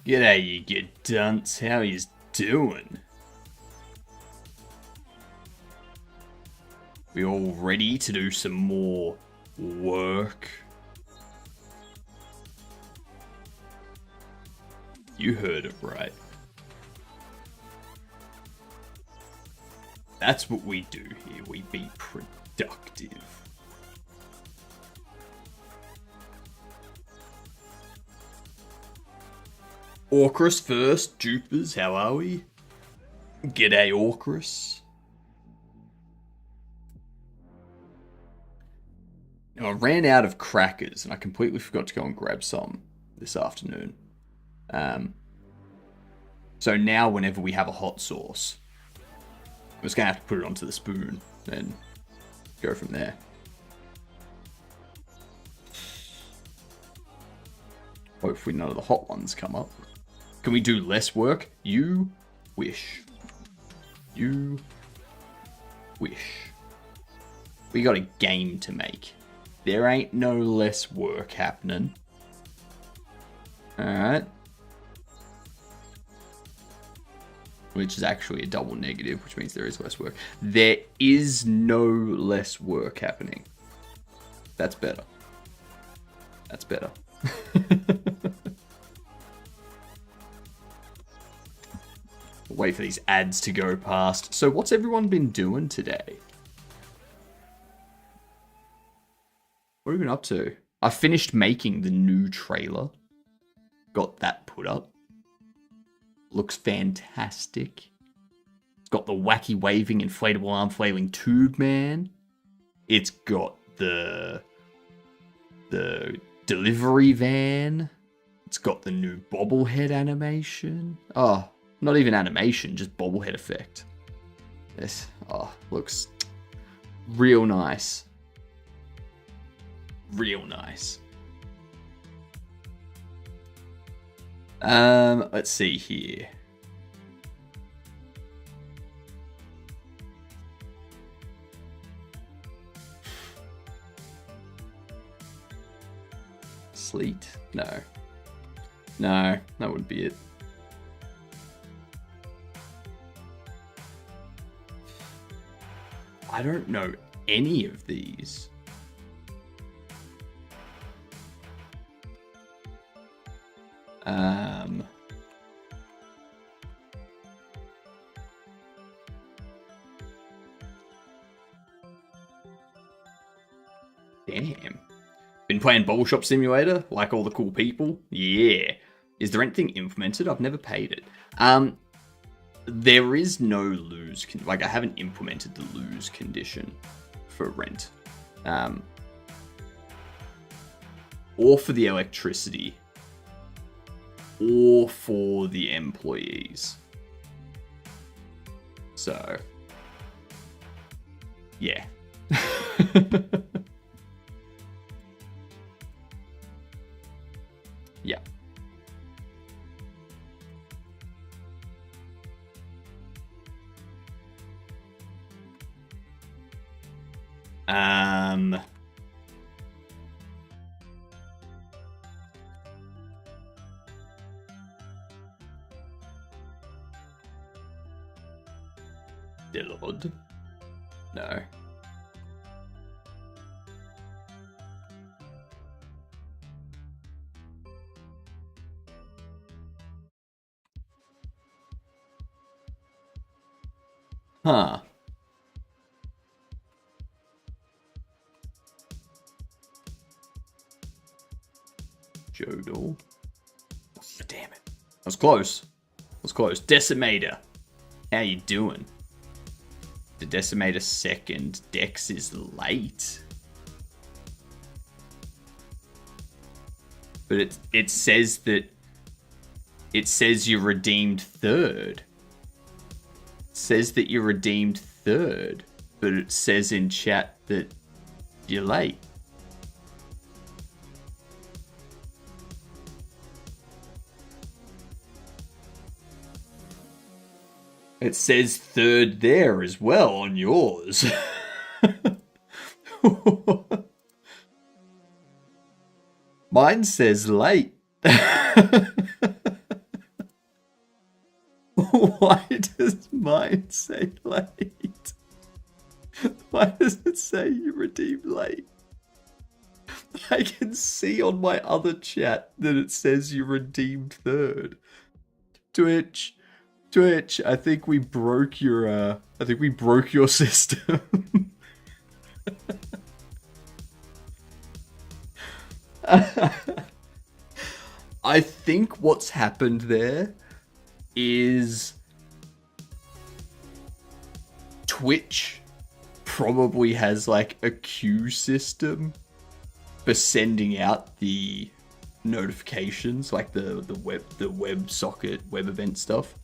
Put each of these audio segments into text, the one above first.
G'day, you dunce. How yous doing? We all ready to do some more work? You heard it right. That's what we do here. We be productive. Orcrus first. Jupers, how are we? G'day, Orcrus. Now, I ran out of crackers and I completely forgot to go and grab some this afternoon. So now whenever we have a hot sauce, I'm just going to have to put it onto the spoon and go from there. Hopefully none of the hot ones come up. Can we do less work? You wish. You wish. We got a game to make. There ain't no less work happening. Alright. Which is actually a double negative, which means there is less work. There is no less work happening. That's better. That's better. Wait for these ads to go past. So what's everyone been doing today? What have you been up to? I finished making the new trailer. Got that put up. Looks fantastic. It's got the wacky waving inflatable arm flailing tube man. It's got the delivery van. It's got the new bobblehead animation. Oh, not even animation, just bobblehead effect. This looks real nice. Real nice. Let's see here. Sleet? No. No, that wouldn't be it. I don't know any of these. Damn. Been playing Bobble Shop Simulator, like all the cool people? Yeah. Is there anything implemented? I've never paid it. There is no lose. Like, I haven't implemented the lose condition for rent. Or for the electricity. Or for the employees. So, yeah. Yeah. Dillard? No. Huh. Jodel. Oh, damn it. I was close. Decimator. How you doing? The Decimator second. Dex is late. But it says that... It says you redeemed third. It says that you redeemed third. But it says in chat that you're late. It says third there as well on yours. Mine says late. Why does mine say late? Why does it say you redeemed late? I can see on my other chat that it says you redeemed third. Twitch, I think we broke your system. I think what's happened there is Twitch probably has like a queue system for sending out the notifications, like the web socket web event stuff.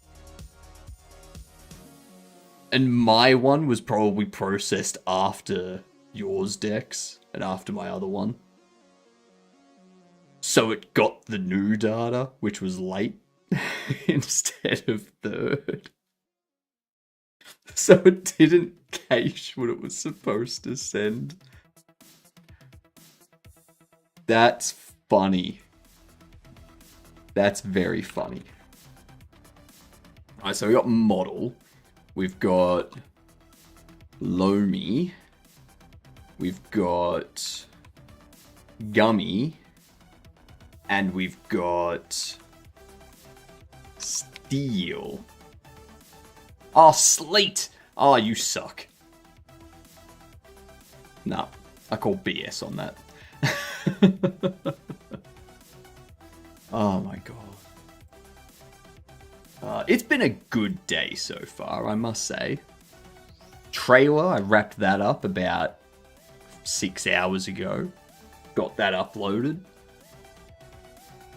And my one was probably processed after yours, Dex, and after my other one. So it got the new data, which was late, instead of third. So it didn't cache what it was supposed to send. That's funny. That's very funny. Alright, so we got model. We've got Lomi. We've got Gummy. And we've got Steel. Oh, Slate! Oh, you suck. No, I call BS on that. Oh my god. It's been a good day so far, I must say. Trailer, I wrapped that up about 6 hours ago. Got that uploaded.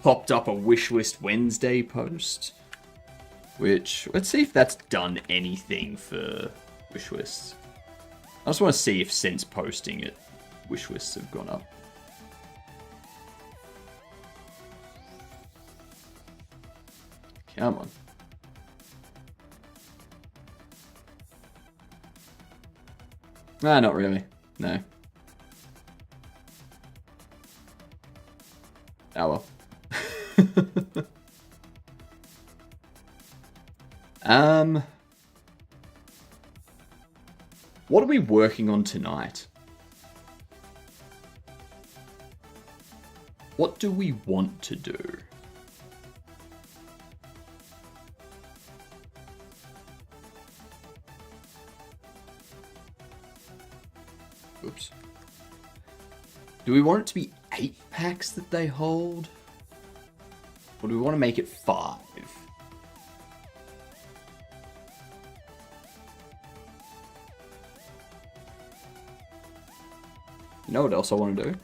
Popped up a Wishlist Wednesday post. Which, let's see if that's done anything for wishlists. I just want to see if since posting it, wishlists have gone up. Come on. Nah, not really. No. Oh well. What are we working on tonight? What do we want to do? Oops. Do we want it to be 8 packs that they hold? Or do we want to make it 5? You know what else I want to do?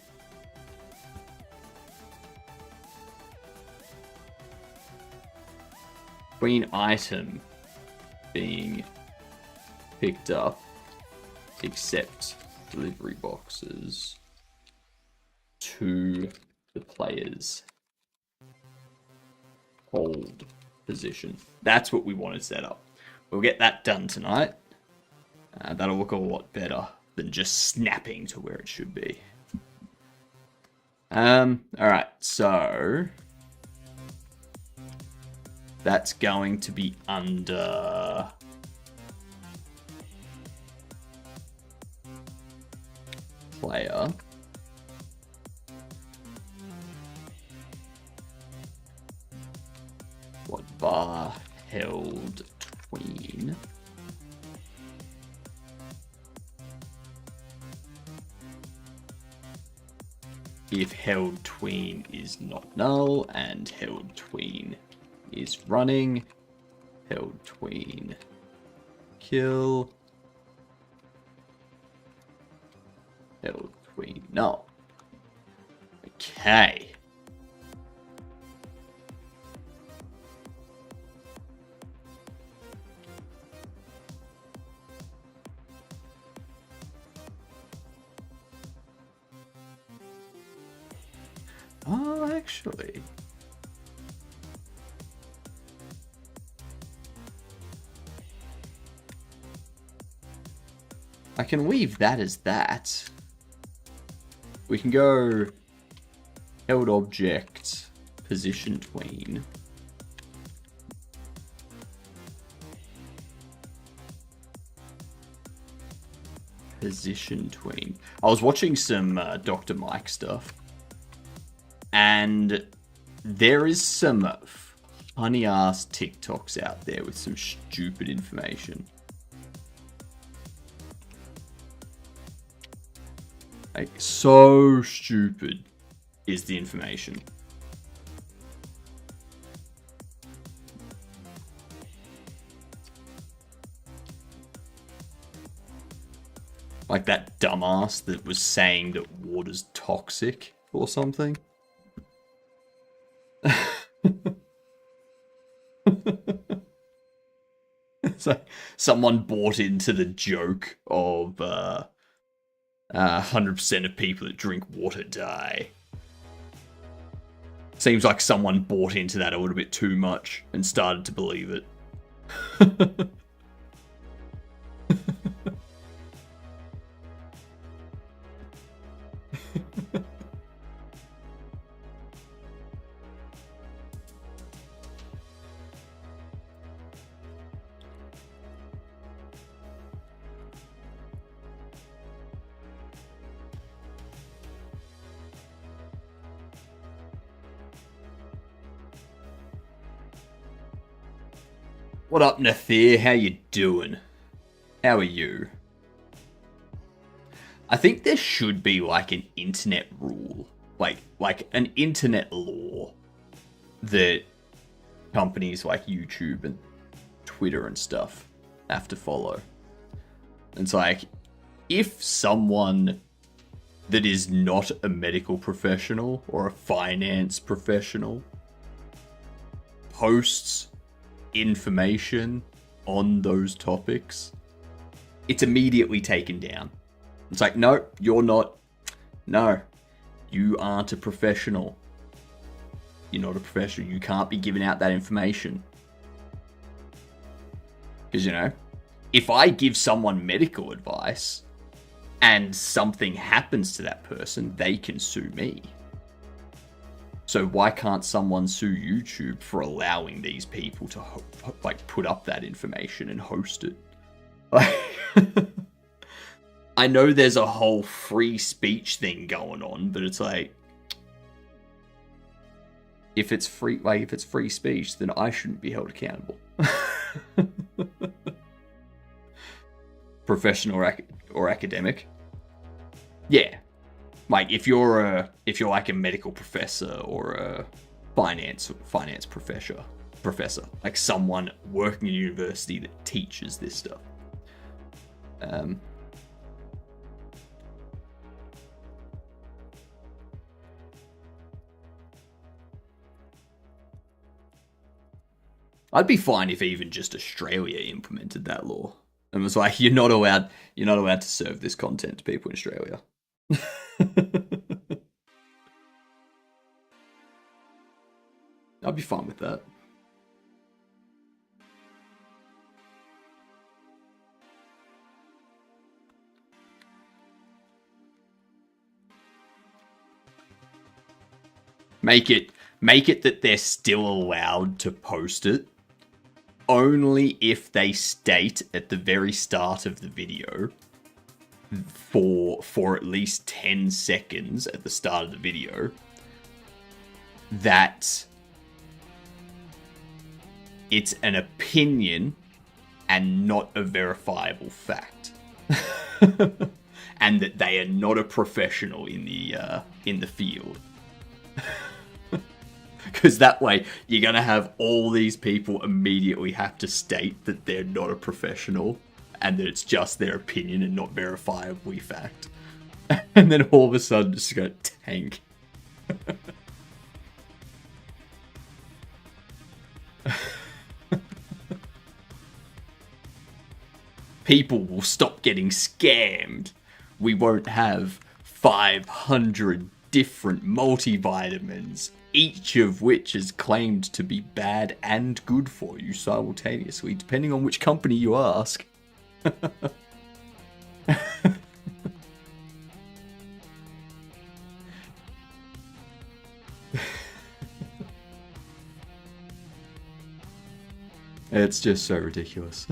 Green item being picked up, except delivery boxes to the players' hold position. That's what we want to set up. We'll get that done tonight. That'll look a lot better than just snapping to where it should be. Alright, so that's going to be under player. What bar held tween? If held tween is not null and held tween is running, held tween kill, held tween null. Okay. Oh, actually. I can leave that as that. We can go held object position tween. position tween. I was watching some Dr. Mike stuff, and there is some funny ass TikToks out there with some stupid information. Like, so stupid is the information. Like that dumbass that was saying that water's toxic or something. It's like someone bought into the joke of 100% of people that drink water die. Seems like someone bought into that a little bit too much and started to believe it. What up, Nathir? How you doing? How are you? I think there should be like an internet rule, like an internet law that companies like YouTube and Twitter and stuff have to follow. It's like, if someone that is not a medical professional or a finance professional posts information on those topics, it's immediately taken down. It's like, no, you're not. No, you aren't a professional. You're not a professional. You can't be giving out that information. Because, you know, if I give someone medical advice and something happens to that person, they can sue me. So why can't someone sue YouTube for allowing these people to like put up that information and host it? I know there's a whole free speech thing going on, but it's like, if it's free speech, then I shouldn't be held accountable. Professional or academic. Yeah. Like, if you're like a medical professor or a finance professor, like someone working in a university that teaches this stuff. I'd be fine if even just Australia implemented that law and was like, you're not allowed to serve this content to people in Australia. I'd be fine with that. Make it that they're still allowed to post it only if they state at the very start of the video for at least 10 seconds at the start of the video that it's an opinion and not a verifiable fact. And that they are not a professional in the field. Because that way, you're going to have all these people immediately have to state that they're not a professional and that it's just their opinion and not verifiably fact. And then all of a sudden, it's going to tank. People will stop getting scammed. We won't have 500 different multivitamins, each of which is claimed to be bad and good for you simultaneously, depending on which company you ask. It's just so ridiculous.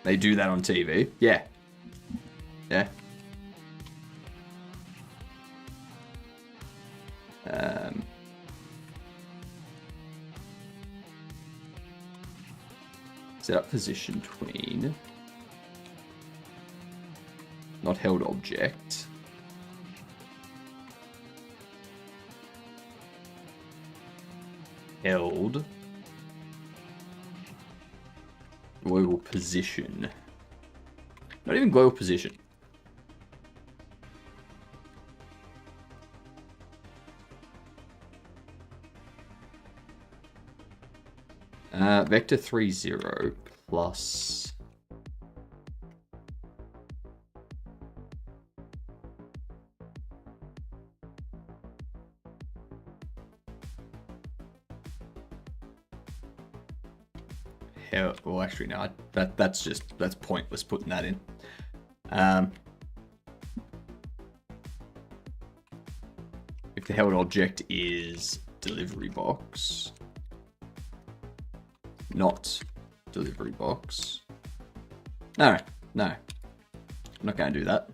They do that on TV. Yeah. Yeah. Set up position tween. Not held object. Held. Global position. Not even global position. Vector 30 plus... Hell, well, actually, no. That's pointless putting that in. If the held object is delivery box, not delivery box. No. I'm not going to do that.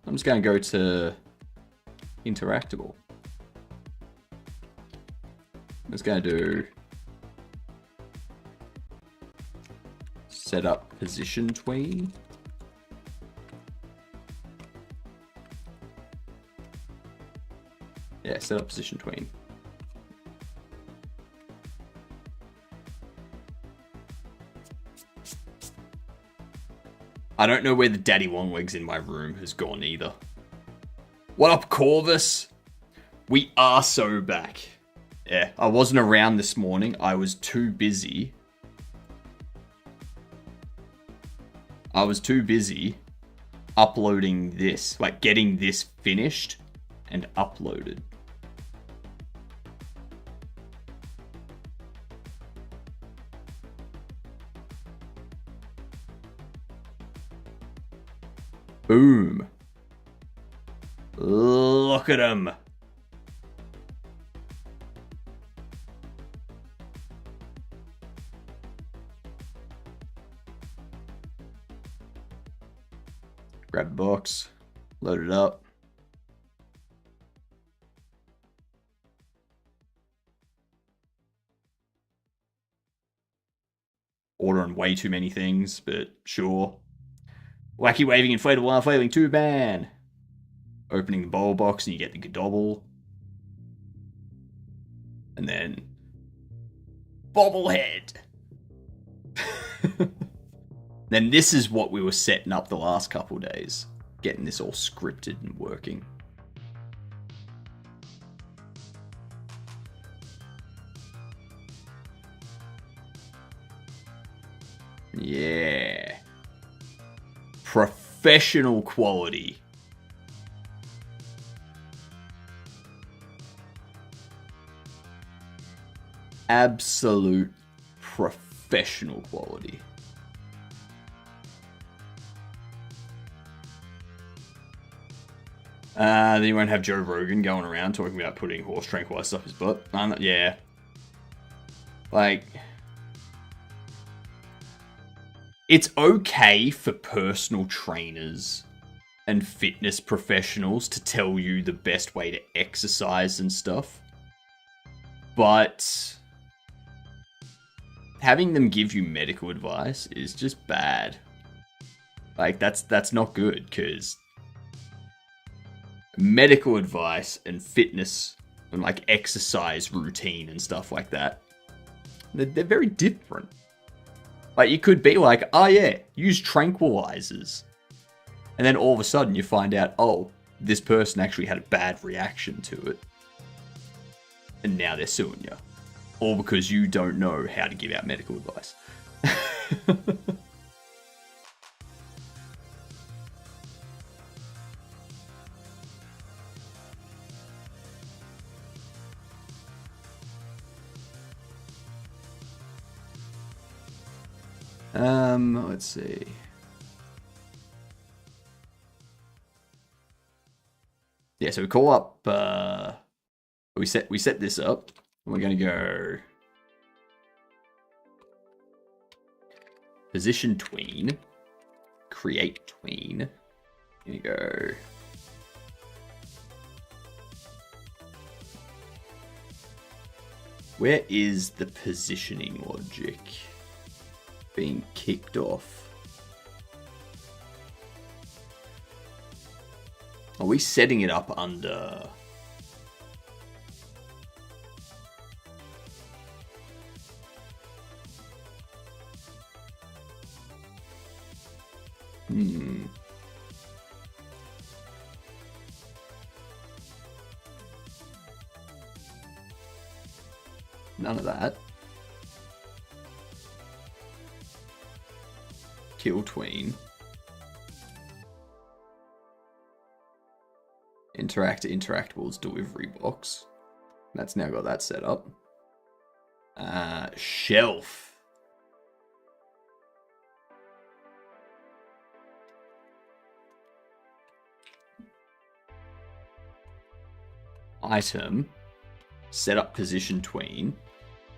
I'm just going to go to interactable. I'm just going to do set up position tween. Yeah, set up position tween. I don't know where the daddy longlegs in my room has gone either. What up, Corvus? We are so back. Yeah, I wasn't around this morning. I was too busy. Uploading this, like getting this finished and uploaded. Boom. Look at him. Grab the box, load it up. Ordering way too many things, but sure. Wacky waving inflatable arm flailing tube man. Opening the bowl box and you get the Godobble. And then bobblehead. Then this is what we were setting up the last couple days. Getting this all scripted and working. Yeah. Professional quality. Absolute professional quality. Then you won't have Joe Rogan going around talking about putting horse tranquilizer up his butt. Yeah. Like, it's okay for personal trainers and fitness professionals to tell you the best way to exercise and stuff. But having them give you medical advice is just bad. Like, that's not good, because medical advice and fitness and like exercise routine and stuff like that, they're very different. Like, you could be like, oh yeah, use tranquilizers. And then all of a sudden you find out, oh, this person actually had a bad reaction to it. And now they're suing you. All because you don't know how to give out medical advice. Let's see. Yeah, so we call up, we set this up, and we're going to go Position tween. Create tween. Here you go. Where is the positioning logic being kicked off? Are we setting it up under... None of that. Kill tween. Interact interactables delivery box. That's now got that set up. Shelf. Item. Set up position tween.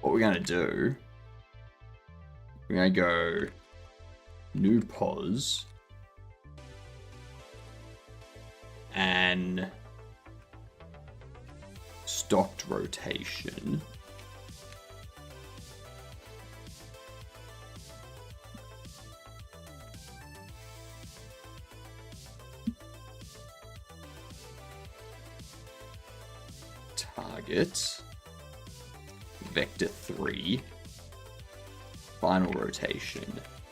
What we're going to do, we're going to go new pos and stocked rotation. Target. Vector 3. Final rotation.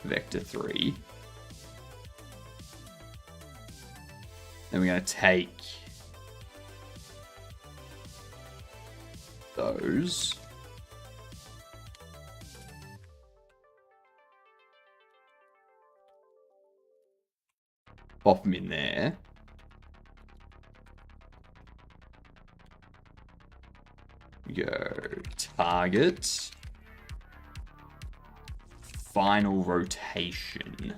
Vector 3. Then we're going to take those. Pop them in there. Go target. Final rotation.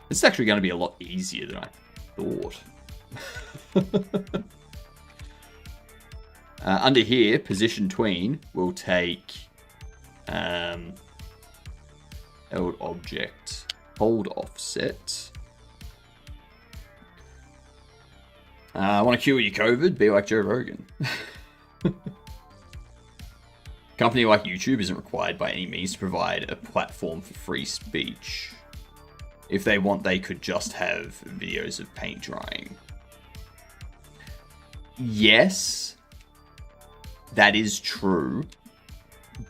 This is actually going to be a lot easier than I thought. Under here, position tween, we'll take held object, hold offset. I want to cure your COVID, be like Joe Rogan. Company like YouTube isn't required by any means to provide a platform for free speech. If they want, they could just have videos of paint drying. Yes, that is true,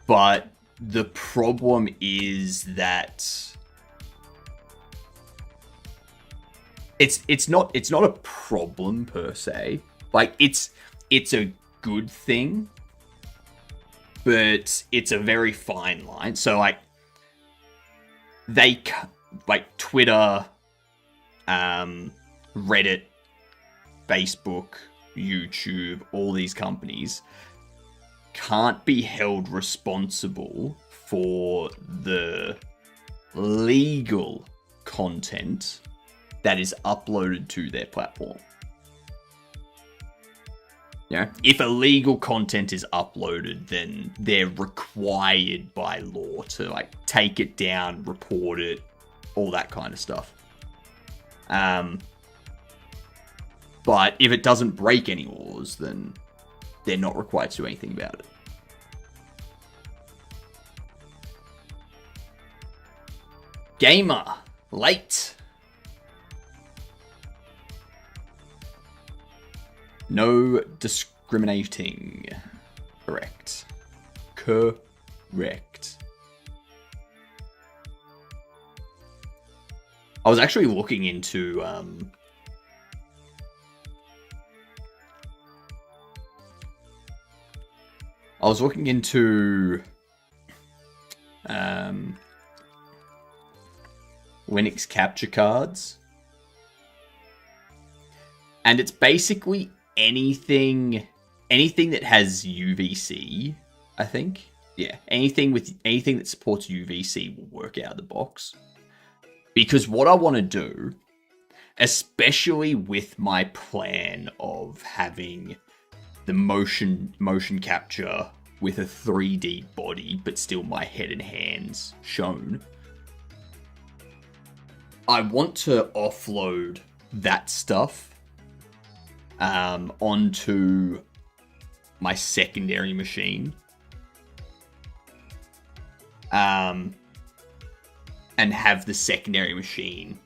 but the problem is that it's not a problem per se. Like it's a good thing, but it's a very fine line. So like Twitter, Reddit, Facebook, YouTube, all these companies can't be held responsible for the legal content that is uploaded to their platform. Yeah, if illegal content is uploaded, then they're required by law to like take it down, report it, all that kind of stuff. But if it doesn't break any laws, then they're not required to do anything about it. Gamer, late. No discriminating. Correct. Correct. I was actually looking into Linux capture cards, and it's basically anything that has UVC, I think. Yeah, anything that supports UVC will work out of the box. Because what I want to do, especially with my plan of having the motion capture with a 3D body, but still my head and hands shown. I want to offload that stuff onto my secondary machine. And have the secondary machine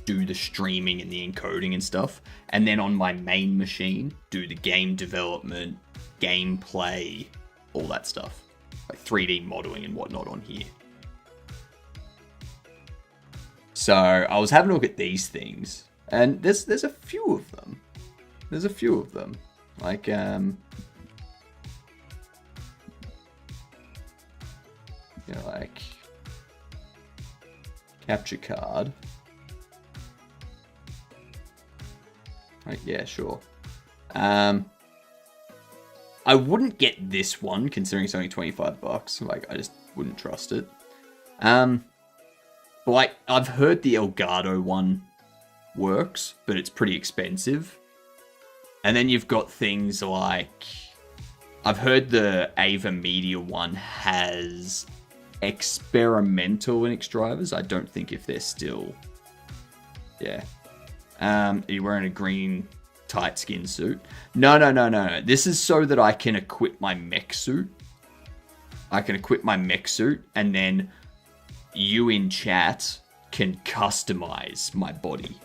do the streaming and the encoding and stuff. And then on my main machine, do the game development, gameplay, all that stuff. Like 3D modeling and whatnot on here. So I was having a look at these things, and there's a few of them. There's a few of them. Like, like capture card. Like, yeah, sure. I wouldn't get this one, considering it's only $25. Like, I just wouldn't trust it. Like, I've heard the Elgato one works, but it's pretty expensive. And then you've got things like, I've heard the Ava Media one has experimental Linux drivers. I don't think if they're still... Yeah. Are you wearing a green tight skin suit? No. This is so that I can equip my mech suit. I can equip my mech suit, and then you in chat can customize my body.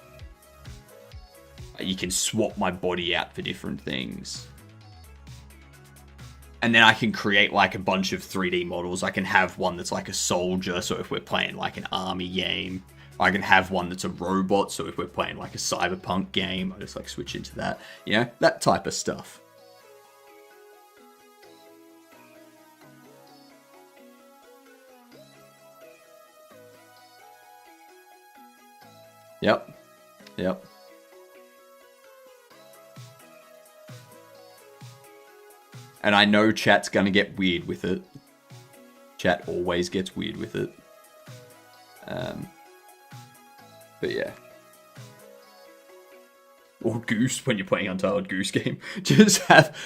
You can swap my body out for different things. And then I can create like a bunch of 3D models. I can have one that's like a soldier, so if we're playing like an army game. I can have one that's a robot, so if we're playing like a cyberpunk game, I just like switch into that. You know, that type of stuff. Yep. And I know chat's gonna get weird with it. Chat always gets weird with it. But yeah. Or Goose when you're playing Untitled Goose Game. Just have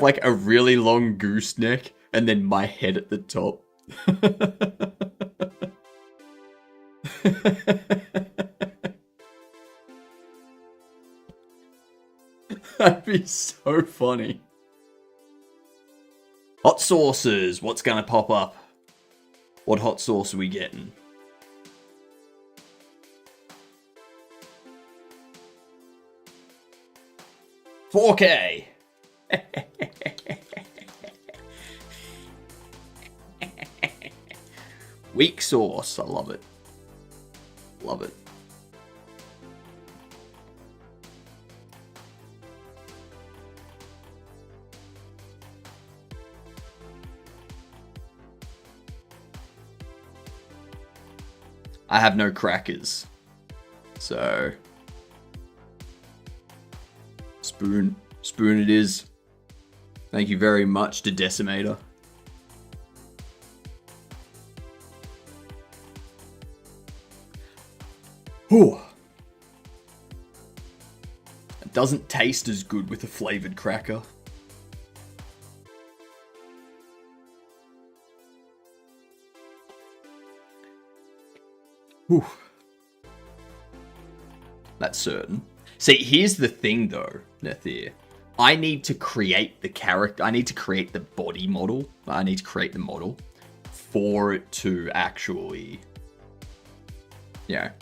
like a really long goose neck and then my head at the top. That'd be so funny. Hot sauces. What's gonna pop up? What hot sauce are we getting? $4K. Weak sauce. I love it. Love it. I have no crackers. So... Spoon it is. Thank you very much to Decimator. Whew. It doesn't taste as good with a flavored cracker. Whew. That's certain. See, here's the thing though, Nethir. I need to create the character. I need to create the body model. I need to create the model for it to actually, like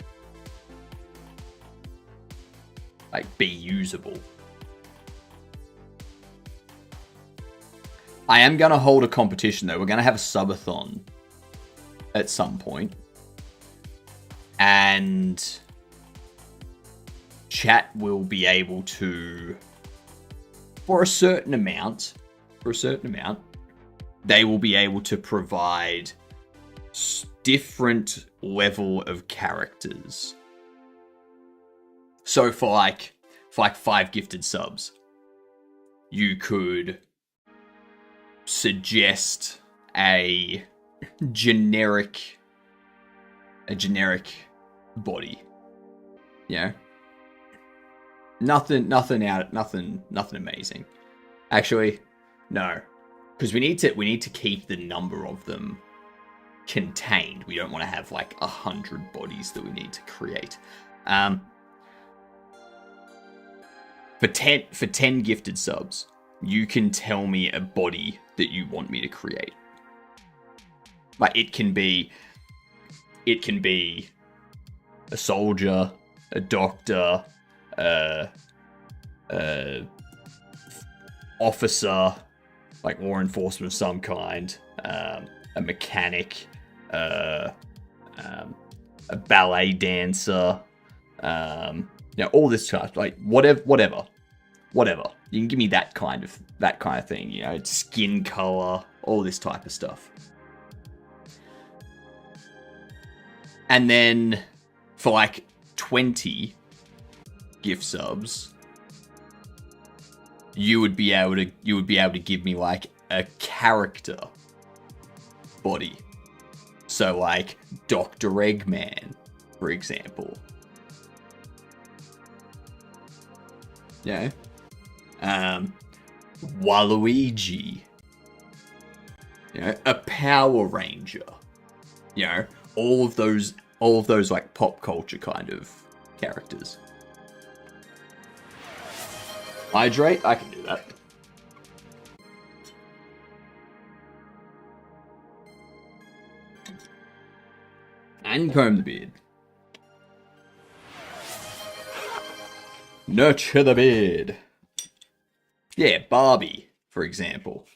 be usable. I am going to hold a competition though. We're going to have a subathon at some point. And chat will be able to, for a certain amount, they will be able to provide different level of characters. So for like 5 gifted subs, you could suggest a generic body, nothing amazing. Actually, no, because we need to keep the number of them contained. We don't want to have like 100 bodies that we need to create. Um, for ten gifted subs, you can tell me a body that you want me to create. Like it can be a soldier, a doctor, a officer, like law enforcement of some kind, a mechanic, a ballet dancer, all this stuff, like whatever. You can give me that kind of thing, skin color, all this type of stuff. And then for like 20 gift subs, you would be able to give me like a character body. So like Dr. Eggman, for example. Yeah. Waluigi. A Power Ranger. All of those like pop culture kind of characters. Hydrate, I can do that. And comb the beard. Nurture the beard. Yeah, Barbie, for example.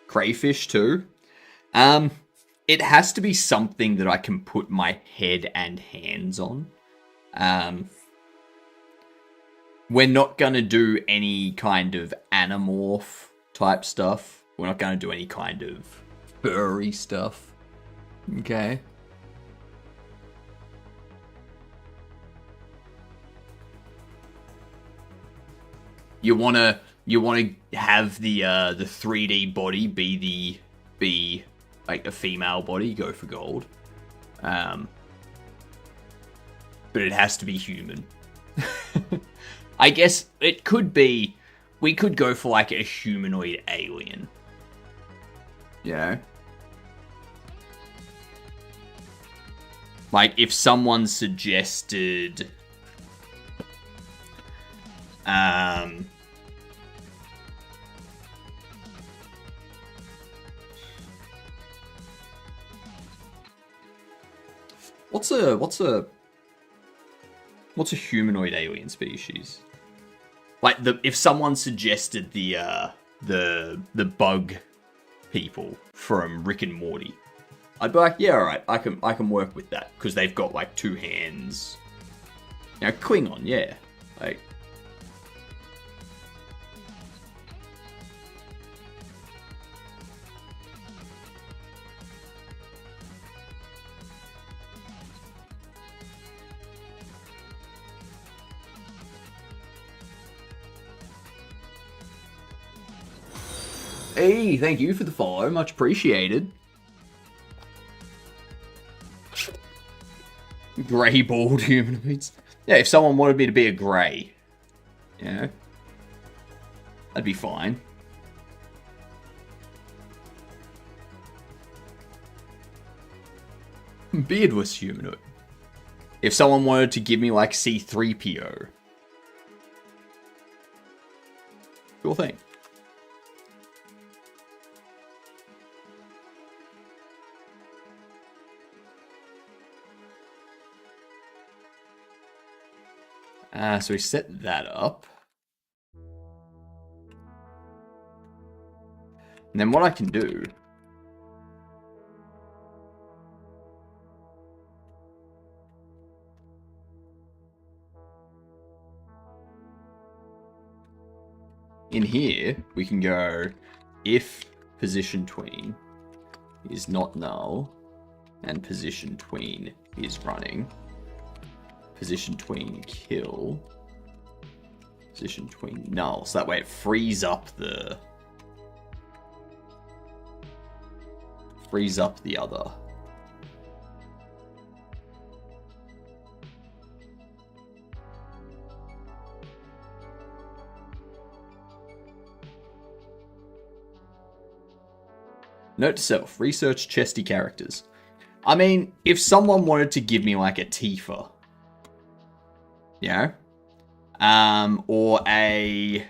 Crayfish too. It has to be something that I can put my head and hands on. We're not going to do any kind of anamorph type stuff. We're not going to do any kind of furry stuff. Okay. You wanna have the 3D body be like a female body, go for gold. But it has to be human. I guess it could be. We could go for like a humanoid alien. Like if someone suggested what's a humanoid alien species? Like if someone suggested the bug people from Rick and Morty, I'd be like, yeah, all right, I can work with that because they've got like 2 hands. Klingon, yeah, like. Hey, thank you for the follow. Much appreciated. Grey bald humanoids. Yeah, if someone wanted me to be a grey, that'd be fine. Beardless humanoid. If someone wanted to give me like C-3PO. Cool thing. So we set that up. And then what I can do in here, we can go if position tween is not null and position tween is running. Position tween kill. Position tween null. So that way it frees up the other. Note to self, research chesty characters. I mean, if someone wanted to give me like a Tifa, you know, or a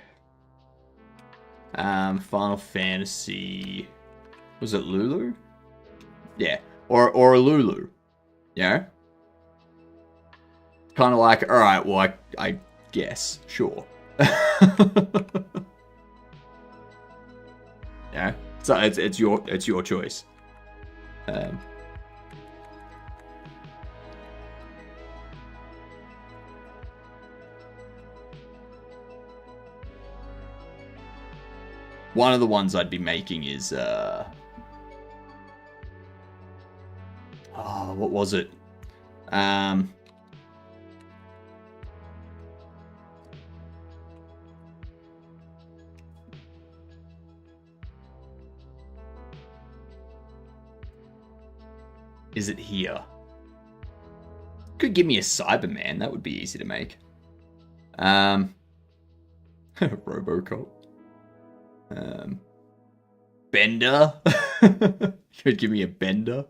Final Fantasy, was it Lulu? Yeah, or a Lulu, you know, kind of like, all right, well, I guess, sure. Yeah, so it's your choice. One of the ones I'd be making is what was it? Is it here? Could give me a Cyberman. That would be easy to make. Robocop. Bender. Could give me a Bender.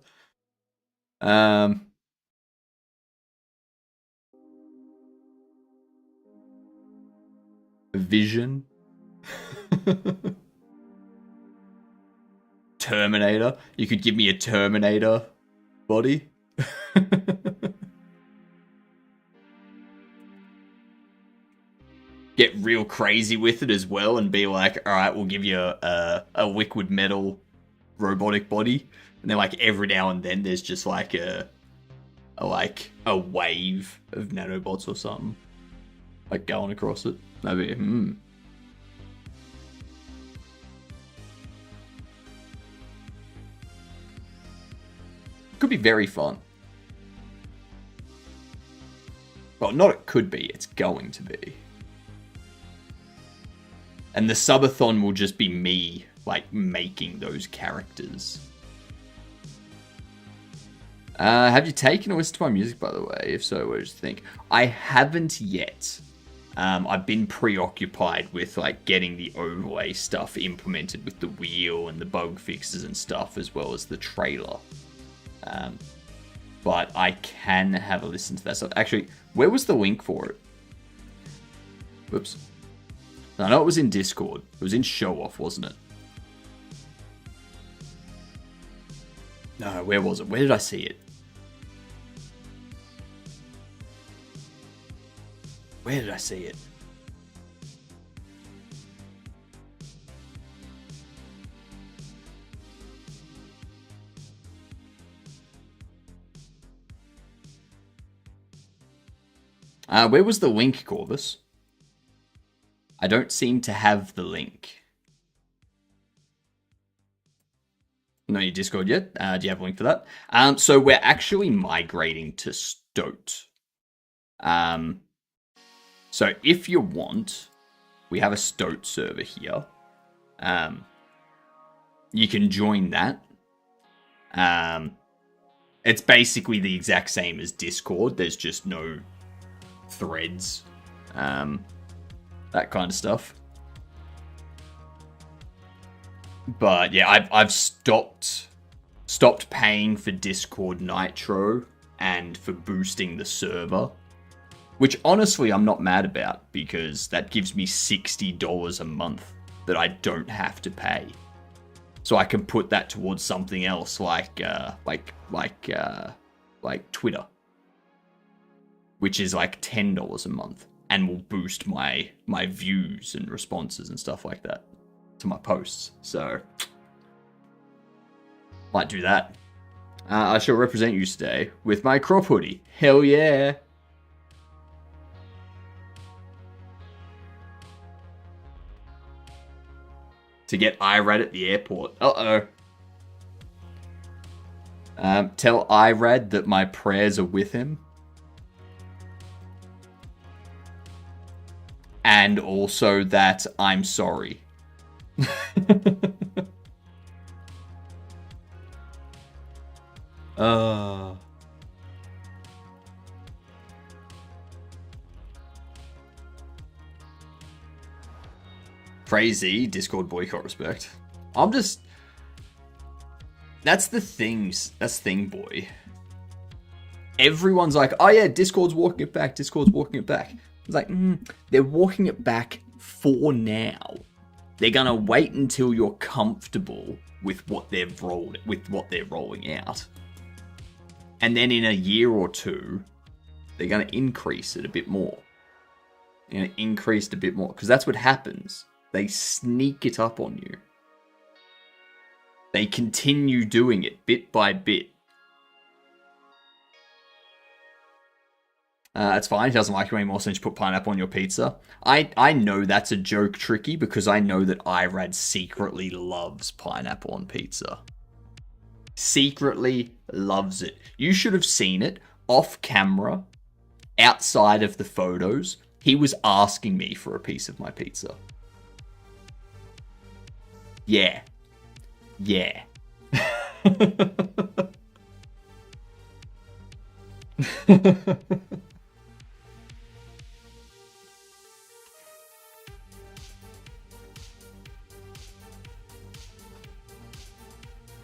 Vision. Terminator. You could give me a Terminator body. Get real crazy with it as well and be like, all right, we'll give you a liquid metal robotic body. And then like every now and then there's just like a wave of nanobots or something. Like going across it. That'd be, Could be very fun. Well, not it could be, it's going to be. And the subathon will just be me, like, making those characters. Have you taken a listen to my music, by the way? If so, what did you think? I haven't yet. I've been preoccupied with, like, getting the overlay stuff implemented with the wheel and the bug fixes and stuff, as well as the trailer. But I can have a listen to that stuff. Actually, where was the link for it? Whoops. I know it was in Discord. It was in Show Off, wasn't it? No, where was it? Where did I see it? Where did I see it? Where was the link, Corvus? I don't seem to have the link. No, your Discord yet? Do you have a link for that? So we're actually migrating to Stoat. So if you want, we have a Stoat server here. You can join that. It's basically the exact same as Discord. There's just no threads. That kind of stuff. But yeah, I've stopped paying for Discord Nitro and for boosting the server, which honestly I'm not mad about because that gives me $60 a month that I don't have to pay. So I can put that towards something else like Twitter, which is like $10 a month. And will boost my views and responses and stuff like that to my posts. So, might do that. I shall represent you today with my crop hoodie. Hell yeah! To get Irad at the airport. Uh-oh. Tell Irad that my prayers are with him. And also that I'm sorry. Crazy Discord boycott respect. I'm just That's the things. That's the thing, boy. Everyone's like, oh yeah, Discord's walking it back. Discord's walking it back. It's like, they're walking it back for now. They're gonna wait until you're comfortable with what they've rolled, with what they're rolling out, and then in a year or two, they're gonna increase it a bit more. They're gonna increase it a bit more because that's what happens. They sneak it up on you. They continue doing it bit by bit. It's fine. It doesn't like you anymore since you put pineapple on your pizza. I know that's a joke, Tricky, because I know that Irad secretly loves pineapple on pizza. Secretly loves it. You should have seen it off camera, outside of the photos. He was asking me for a piece of my pizza. Yeah. Yeah.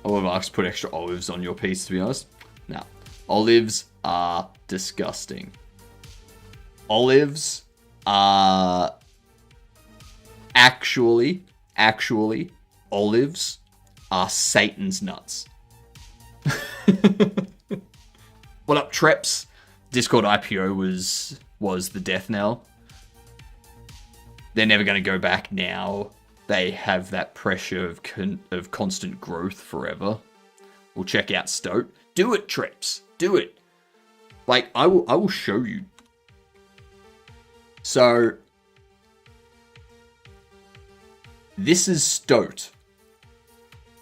Olive Arcs put extra olives on your pizza, to be honest. No. Olives are disgusting. Olives are... Actually, olives are Satan's nuts. What up, Treps? Discord IPO was the death knell. They're never going to go back now. They have that pressure of constant growth forever. We'll check out Stoat. Do it, Treps. Do it. Like, I will show you. So, this is Stoat.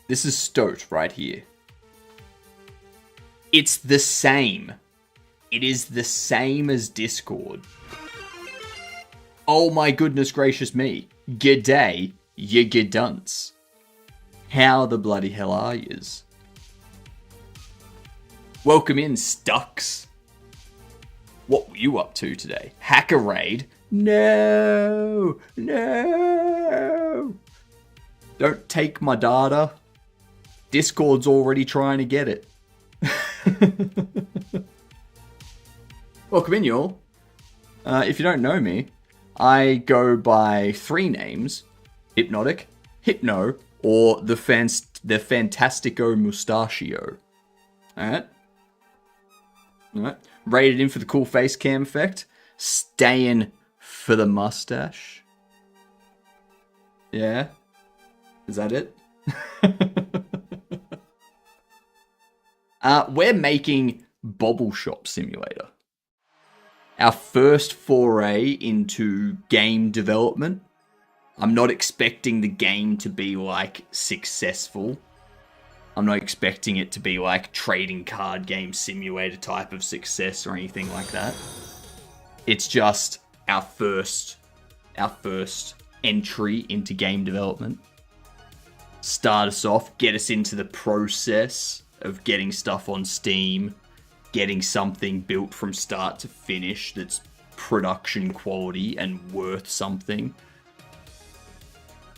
This is Stoat right here. It's the same. It is the same as Discord. Oh my goodness gracious me. G'day, you g'dunts. How the bloody hell are yous? Welcome in, Stucks. What were you up to today? Hacker raid? No! No! Don't take my data. Discord's already trying to get it. Welcome in, y'all. If you don't know me, I go by 3 names. Hypnotic, Hypno, or the Fantastico Mustachio. Alright? Alright. Rated in for the cool face cam effect. Staying for the mustache. Yeah? Is that it? We're making Bobble Shop Simulator. Our first foray into game development. I'm not expecting the game to be, like, successful. I'm not expecting it to be, like, trading card game simulator type of success or anything like that. It's just our first entry into game development. Start us off, get us into the process of getting stuff on Steam, getting something built from start to finish that's production quality and worth something.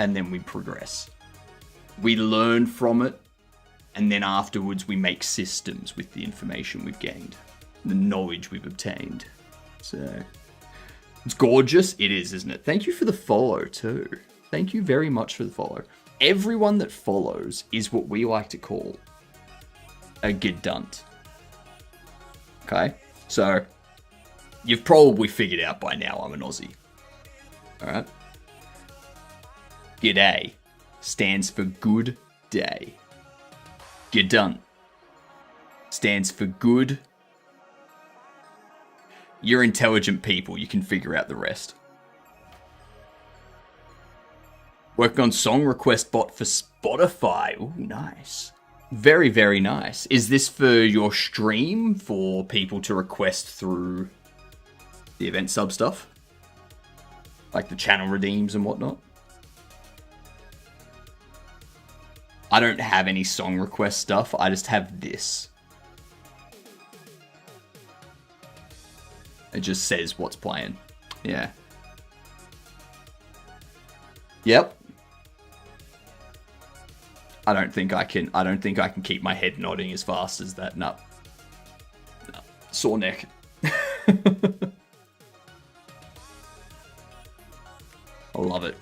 And then we progress. We learn from it, and then afterwards we make systems with the information we've gained, the knowledge we've obtained. So, it's gorgeous. It is, isn't it? Thank you for the follow, too. Thank you very much for the follow. Everyone that follows is what we like to call a gedunt. Okay? So, you've probably figured out by now I'm an Aussie. Alright? G'day stands for good day. Gedunt stands for good. You're intelligent people. You can figure out the rest. Working on song request bot for Spotify. Ooh, nice. Very, very nice. Is this for your stream, for people to request through the event sub stuff? Like the channel redeems and whatnot? I don't have any song request stuff. I just have this. It just says what's playing. Yeah. Yep. I don't think I can. I don't think I can keep my head nodding as fast as that. No. No. Sore neck. I love it.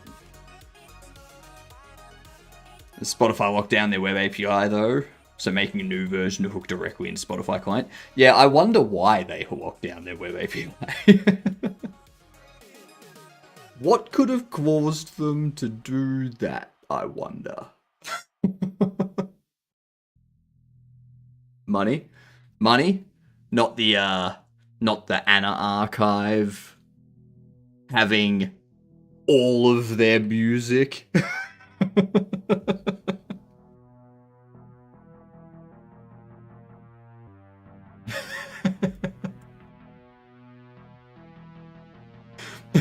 Spotify locked down their web API though, so making a new version to hook directly into Spotify client. Yeah, I wonder why they locked down their web API. What could have caused them to do that, I wonder? Money? Money? Not the Anna archive having all of their music.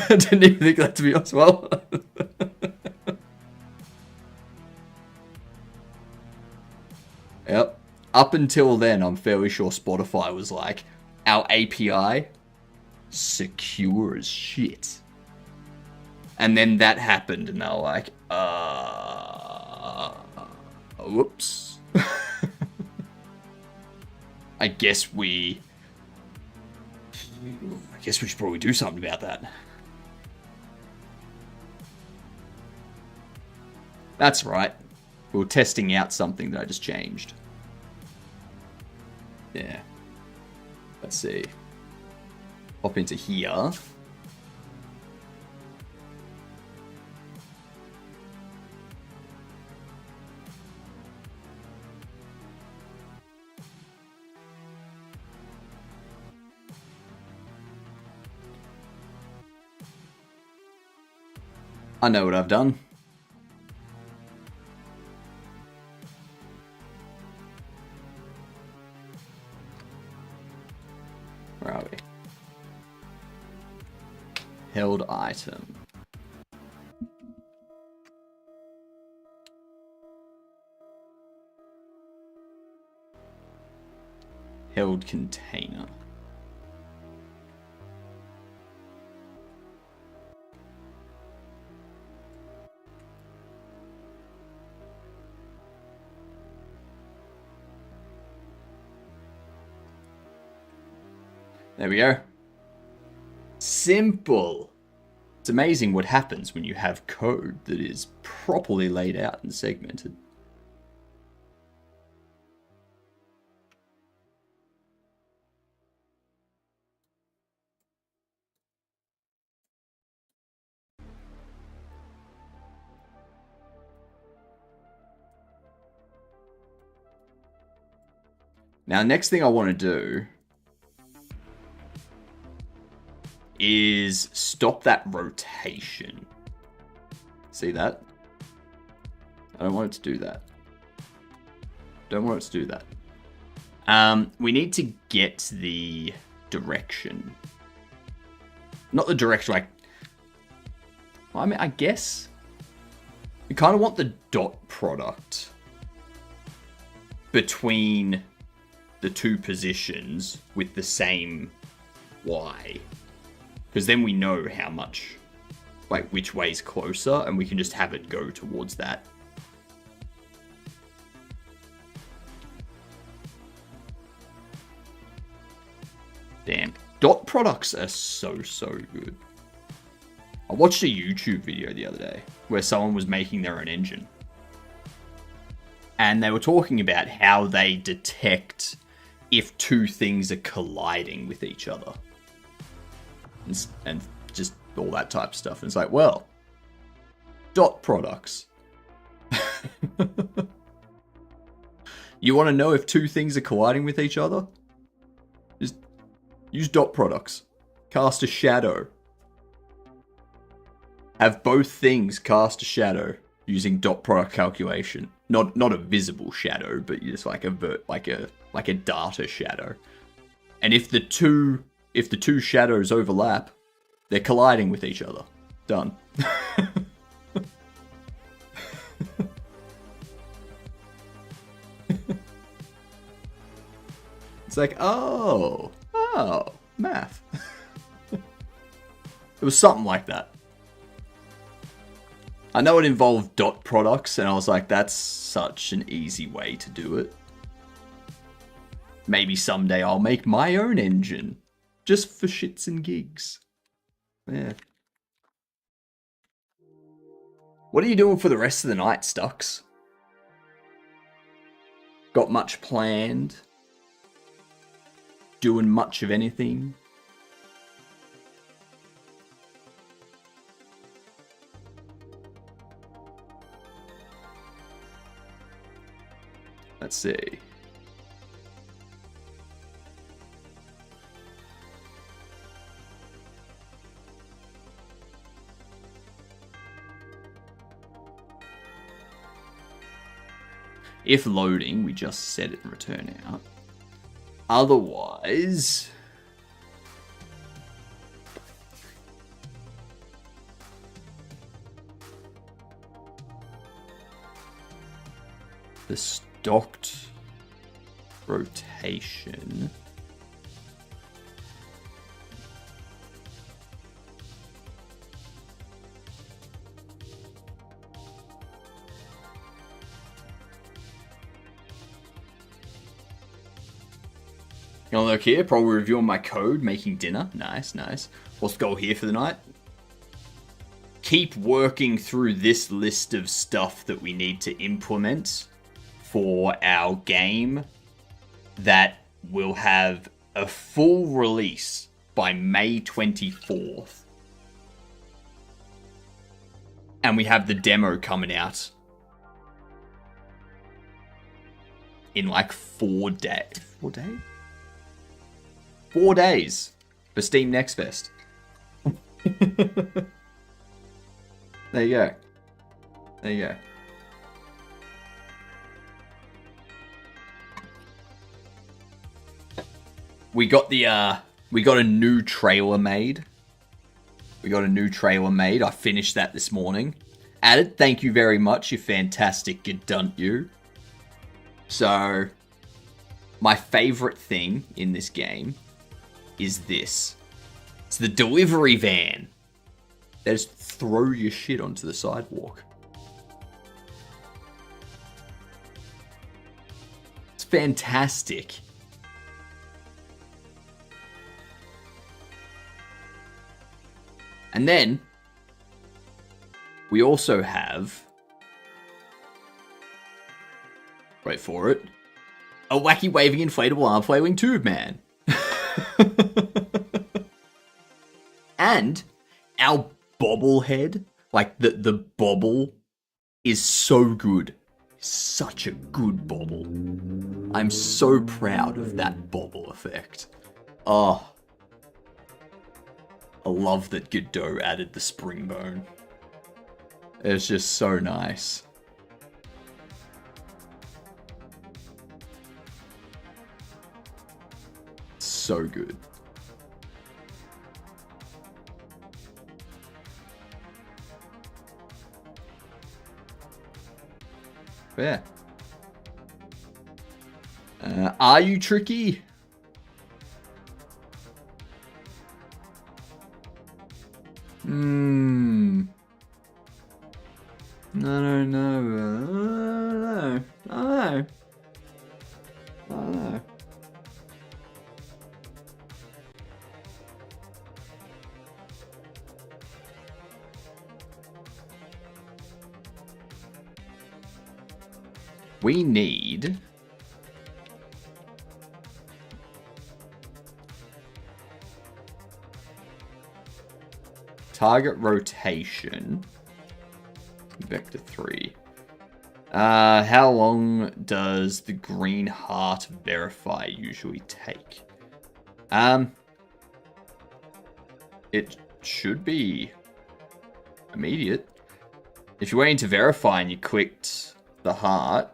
I didn't even think that to be honest. Well, yep. Up until then, I'm fairly sure Spotify was like, our API secure as shit. And then that happened, and they were like, whoops. I guess we should probably do something about that. That's right. We were testing out something that I just changed. Yeah. Let's see. Hop into here. I know what I've done. Where are we? Held item. Held container. There we go. Simple. It's amazing what happens when you have code that is properly laid out and segmented. Now, next thing I want to do is stop that rotation. See that? I don't want it to do that. Don't want it to do that. We need to get the direction. Not the direction, like... Well, I mean, I guess... We kind of want the dot product between the two positions with the same Y. Because then we know how much, like, which way's closer, and we can just have it go towards that. Damn. Dot products are so good. I watched a YouTube video the other day where someone was making their own engine. And they were talking about how they detect if two things are colliding with each other. And just all that type of stuff. And it's like, well, dot products. You want to know if two things are colliding with each other? Just use dot products. Cast a shadow. Have both things cast a shadow using dot product calculation. Not a visible shadow, but just like a data shadow. And if the two shadows overlap, they're colliding with each other. Done. It's like, oh, math. It was something like that. I know it involved dot products, and I was like, that's such an easy way to do it. Maybe someday I'll make my own engine. Just for shits and gigs. Yeah. What are you doing for the rest of the night, Stux? Got much planned? Doing much of anything? Let's see. If loading, we just set it and return out. Otherwise... the stocked rotation... Gonna look here, probably reviewing my code, making dinner. Nice, nice. What's the goal here for the night? Keep working through this list of stuff that we need to implement for our game that will have a full release by May 24th. And we have the demo coming out in like 4 days. 4 days? 4 days for Steam Next Fest. There you go. There you go. We got a new trailer made. I finished that this morning. Added, thank you very much, you fantastic gedunt you. So, my favorite thing in this game is this. It's the delivery van. They just throw your shit onto the sidewalk. It's fantastic. And then, we also have... wait for it. A wacky waving inflatable arm flailing tube man. And our bobblehead, like the bobble, is so good. Such a good bobble. I'm so proud of that bobble effect. Oh. I love that Godot added the spring bone. It's just so nice. So good. Yeah. Are you tricky? No. We need... target rotation. Vector 3. How long does the green heart verify usually take? It should be immediate. If you're waiting to verify and you clicked the heart,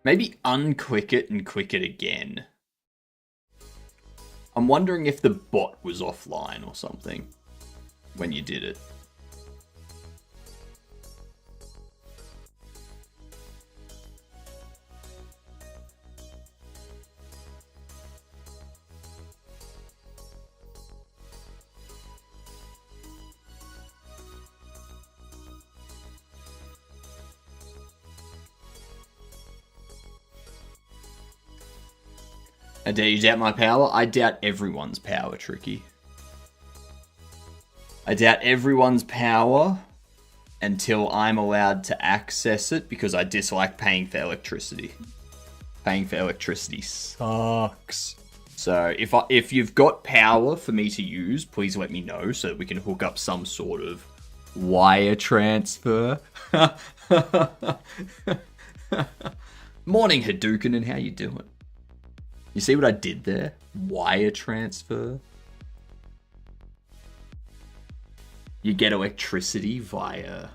maybe unclick it and click it again. I'm wondering if the bot was offline or something when you did it. I dare you doubt my power? I doubt everyone's power, Tricky. I doubt everyone's power until I'm allowed to access it because I dislike paying for electricity. Paying for electricity sucks. So if you've got power for me to use, please let me know so that we can hook up some sort of wire transfer. Morning, Hadouken, and how you doing? You see what I did there? Wire transfer. You get electricity via...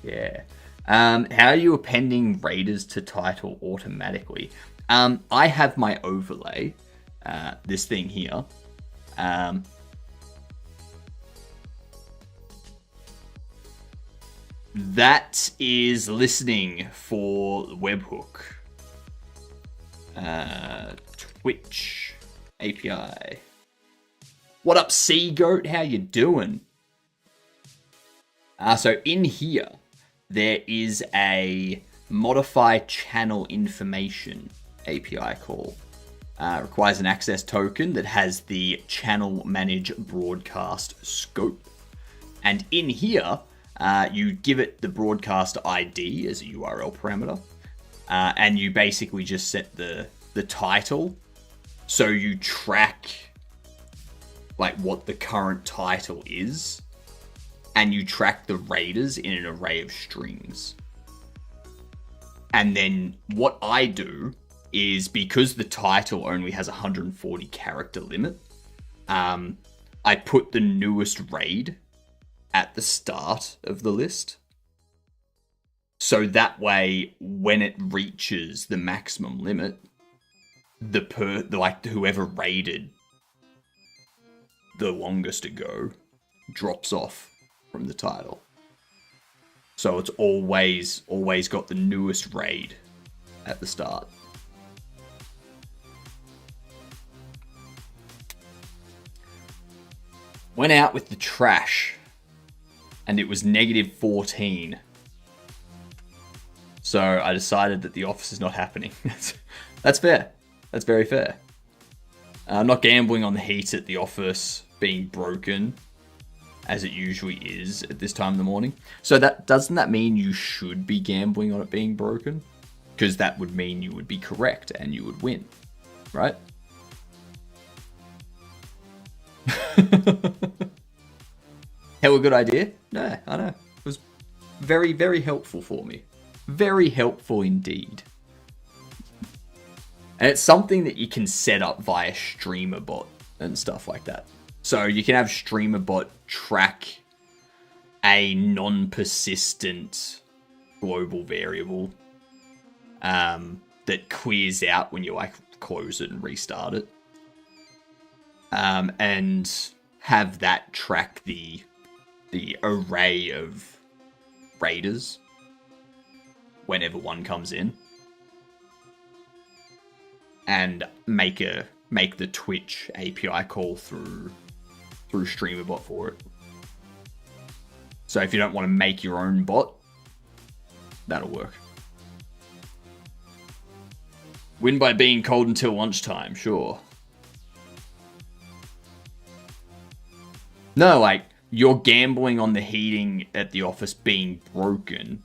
Yeah. How are you appending raiders to title automatically? I have my overlay. This thing here. That is listening for webhook. Twitch API. What up, Sea Goat? How you doing? So in here, there is a modify channel information API call. Requires an access token that has the channel manage broadcast scope. And in here, you give it the broadcast ID as a URL parameter. And you basically just set the title. So you track like what the current title is. And you track the raiders in an array of strings. And then what I do is, because the title only has a 140 character limit, I put the newest raid at the start of the list. So that way, when it reaches the maximum limit, whoever raided the longest ago drops off from the title. So it's always got the newest raid at the start. Went out with the trash and it was -14. So I decided that the office is not happening. That's fair. That's very fair. I'm not gambling on the heat at the office being broken, as it usually is at this time in the morning. So doesn't that mean you should be gambling on it being broken? Because that would mean you would be correct and you would win, right? Hell, a good idea? No, I know. It was very, very helpful for me. Very helpful indeed. And it's something that you can set up via StreamerBot and stuff like that. So you can have StreamerBot track a non-persistent global variable that clears out when you like close it and restart it. And have that track the array of raiders whenever one comes in. And make the Twitch API call through StreamerBot for it. So if you don't want to make your own bot, that'll work. Win by being cold until lunchtime, sure. No, like, you're gambling on the heating at the office being broken,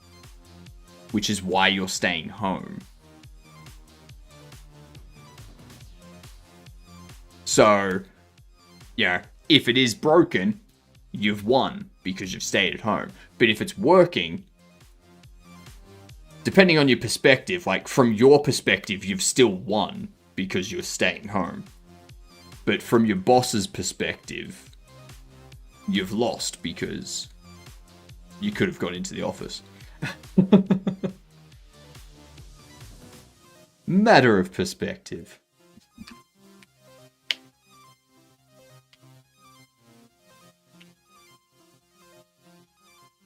which is why you're staying home. So, yeah, if it is broken, you've won because you've stayed at home. But if it's working, depending on your perspective, like from your perspective, you've still won because you're staying home. But from your boss's perspective, you've lost because you could have got into the office. Matter of perspective.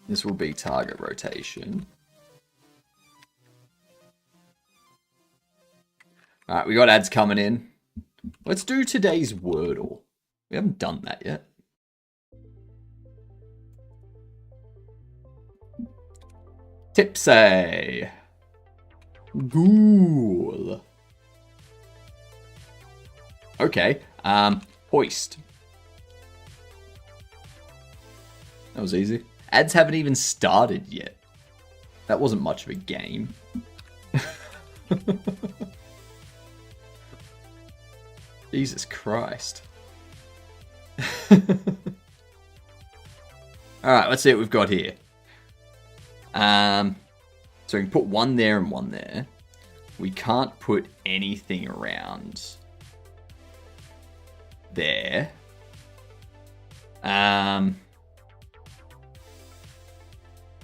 This will be target rotation. Alright, we got ads coming in. Let's do today's Wordle. We haven't done that yet. Tipsy. Ghoul. Okay. Hoist. That was easy. Ads haven't even started yet. That wasn't much of a game. Jesus Christ. Alright, let's see what we've got here. So we can put one there and one there. We can't put anything around there.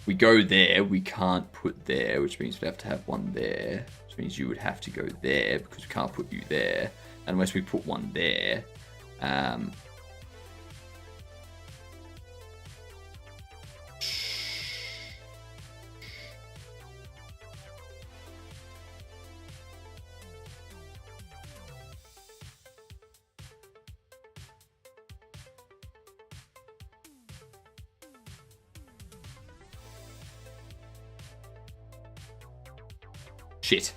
We go there, we can't put there, which means we have to have one there. Which means you would have to go there because we can't put you there unless we put one there. Shit.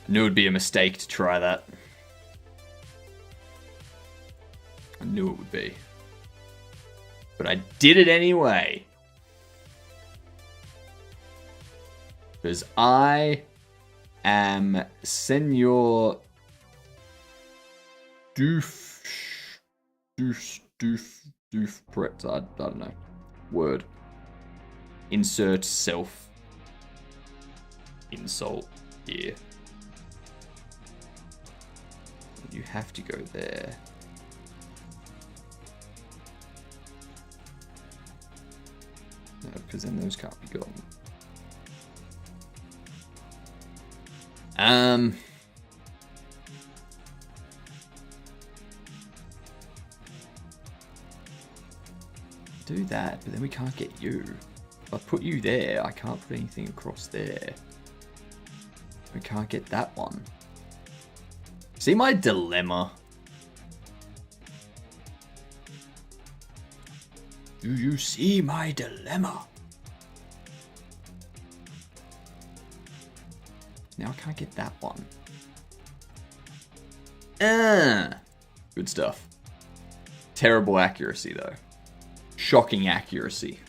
I knew it would be a mistake to try that. I knew it would be. But I did it anyway. Because I am Senor Brett. I don't know. Word. Insert self insult here. You have to go there. No, because then those can't be gone. Do that, but then we can't get you. If I put you there, I can't put anything across there. We can't get that one. See my dilemma? Do you see my dilemma? Now I can't get that one. Good stuff. Terrible accuracy, though. Shocking accuracy.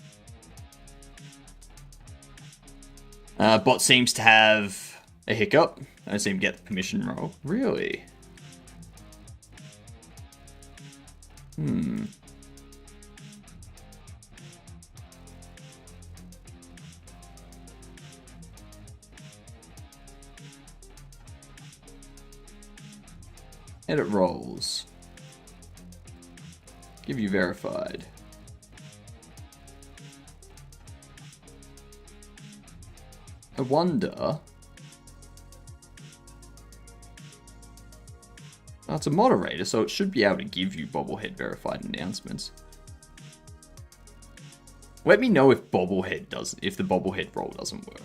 Bot seems to have a hiccup. I don't seem to get the permission roll. Really? Edit roles. Give you verified. I wonder. Oh, it's a moderator, so it should be able to give you Bobblehead verified announcements. Let me know if the Bobblehead role doesn't work.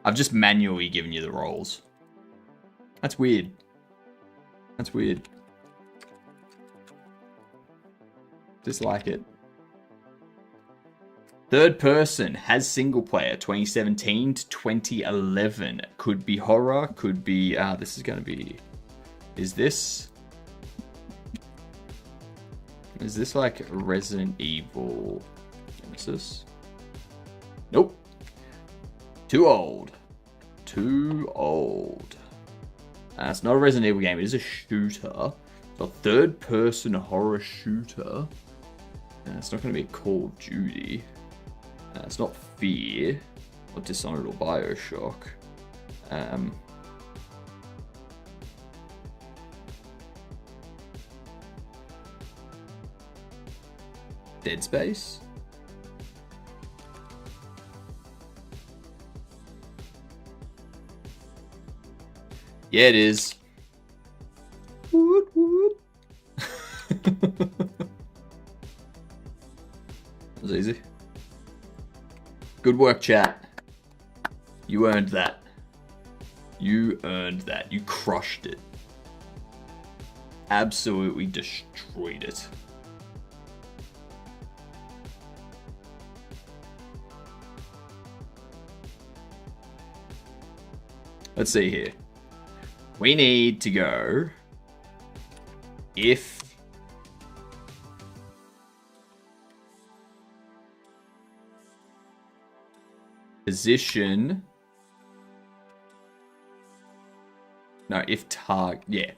I've just manually given you the roles. That's weird. That's weird. Dislike it. Third person has single player 2017 to 2011. Could be horror, could be this is gonna be. Is this like Resident Evil Genesis? Nope. Too old. Too old. It's not a Resident Evil game. It is a shooter. It's a third-person horror shooter. It's not going to be a Call of Duty. It's not Fear or Dishonored or Bioshock. Dead Space? Yeah, it is. Woot, woot. Good work, chat. You earned that. You earned that. You crushed it. Absolutely destroyed it. Let's see here. We need to go if position. No, if target. Yeah.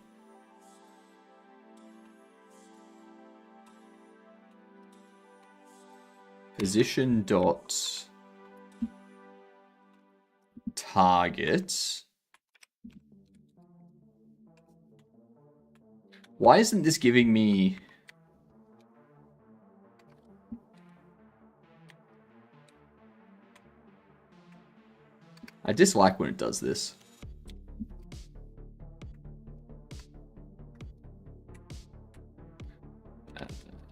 Position dot target. Why isn't this giving me... I dislike when it does this.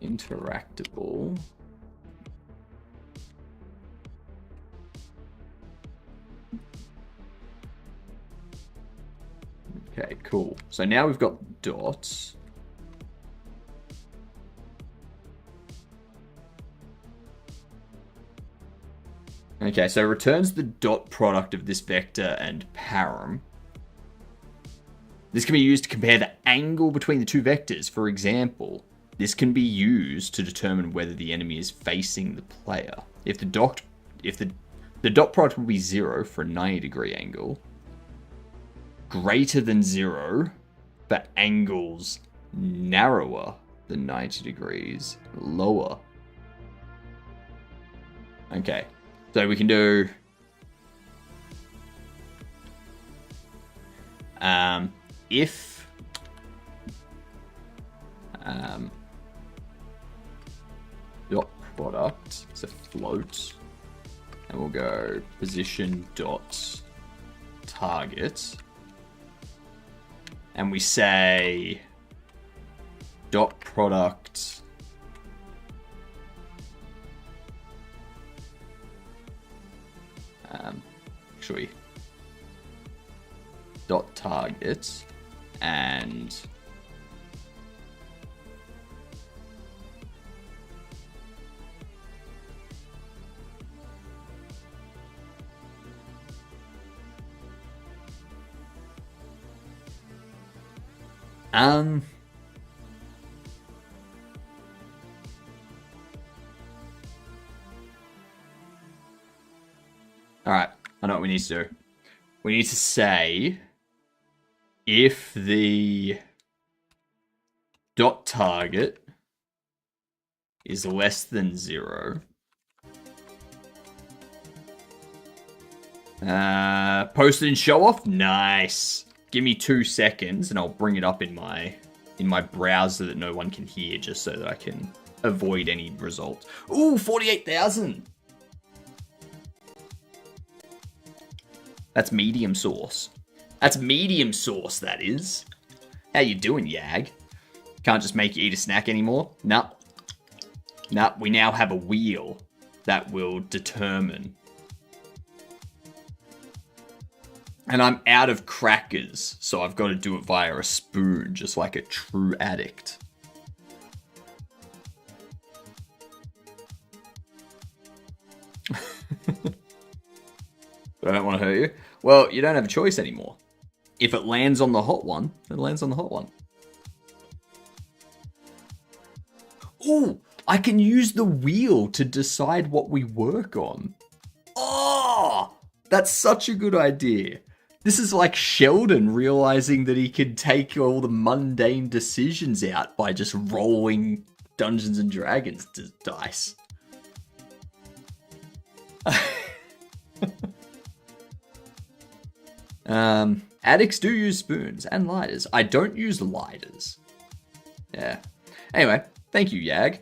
Interactable. Okay, cool. So now we've got dots. Okay, so it returns the dot product of this vector and param. This can be used to compare the angle between the two vectors. For example, this can be used to determine whether the enemy is facing the player. If the dot product will be 0 for a 90-degree angle, greater than 0 for angles narrower than 90 degrees, lower. Okay, so we can do if dot product is a float, and we'll go position dot target, and we say dot product actually dot target and alright, I know what we need to do. We need to say if the dot target is less than 0, post it and show off. Nice. Give me 2 seconds and I'll bring it up in my browser that no one can hear, just so that I can avoid any results. Ooh, 48,000. That's medium sauce. That's medium sauce, that is. How you doing, Yag? Can't just make you eat a snack anymore? Nah. Nah, we now have a wheel that will determine. And I'm out of crackers, so I've got to do it via a spoon, just like a true addict. But I don't want to hurt you. Well, you don't have a choice anymore. If it lands on the hot one, it lands on the hot one. Ooh, I can use the wheel to decide what we work on. Oh, that's such a good idea. This is like Sheldon realizing that he could take all the mundane decisions out by just rolling Dungeons and Dragons dice. Addicts do use spoons and lighters. I don't use lighters. Yeah. Anyway, thank you, Yag.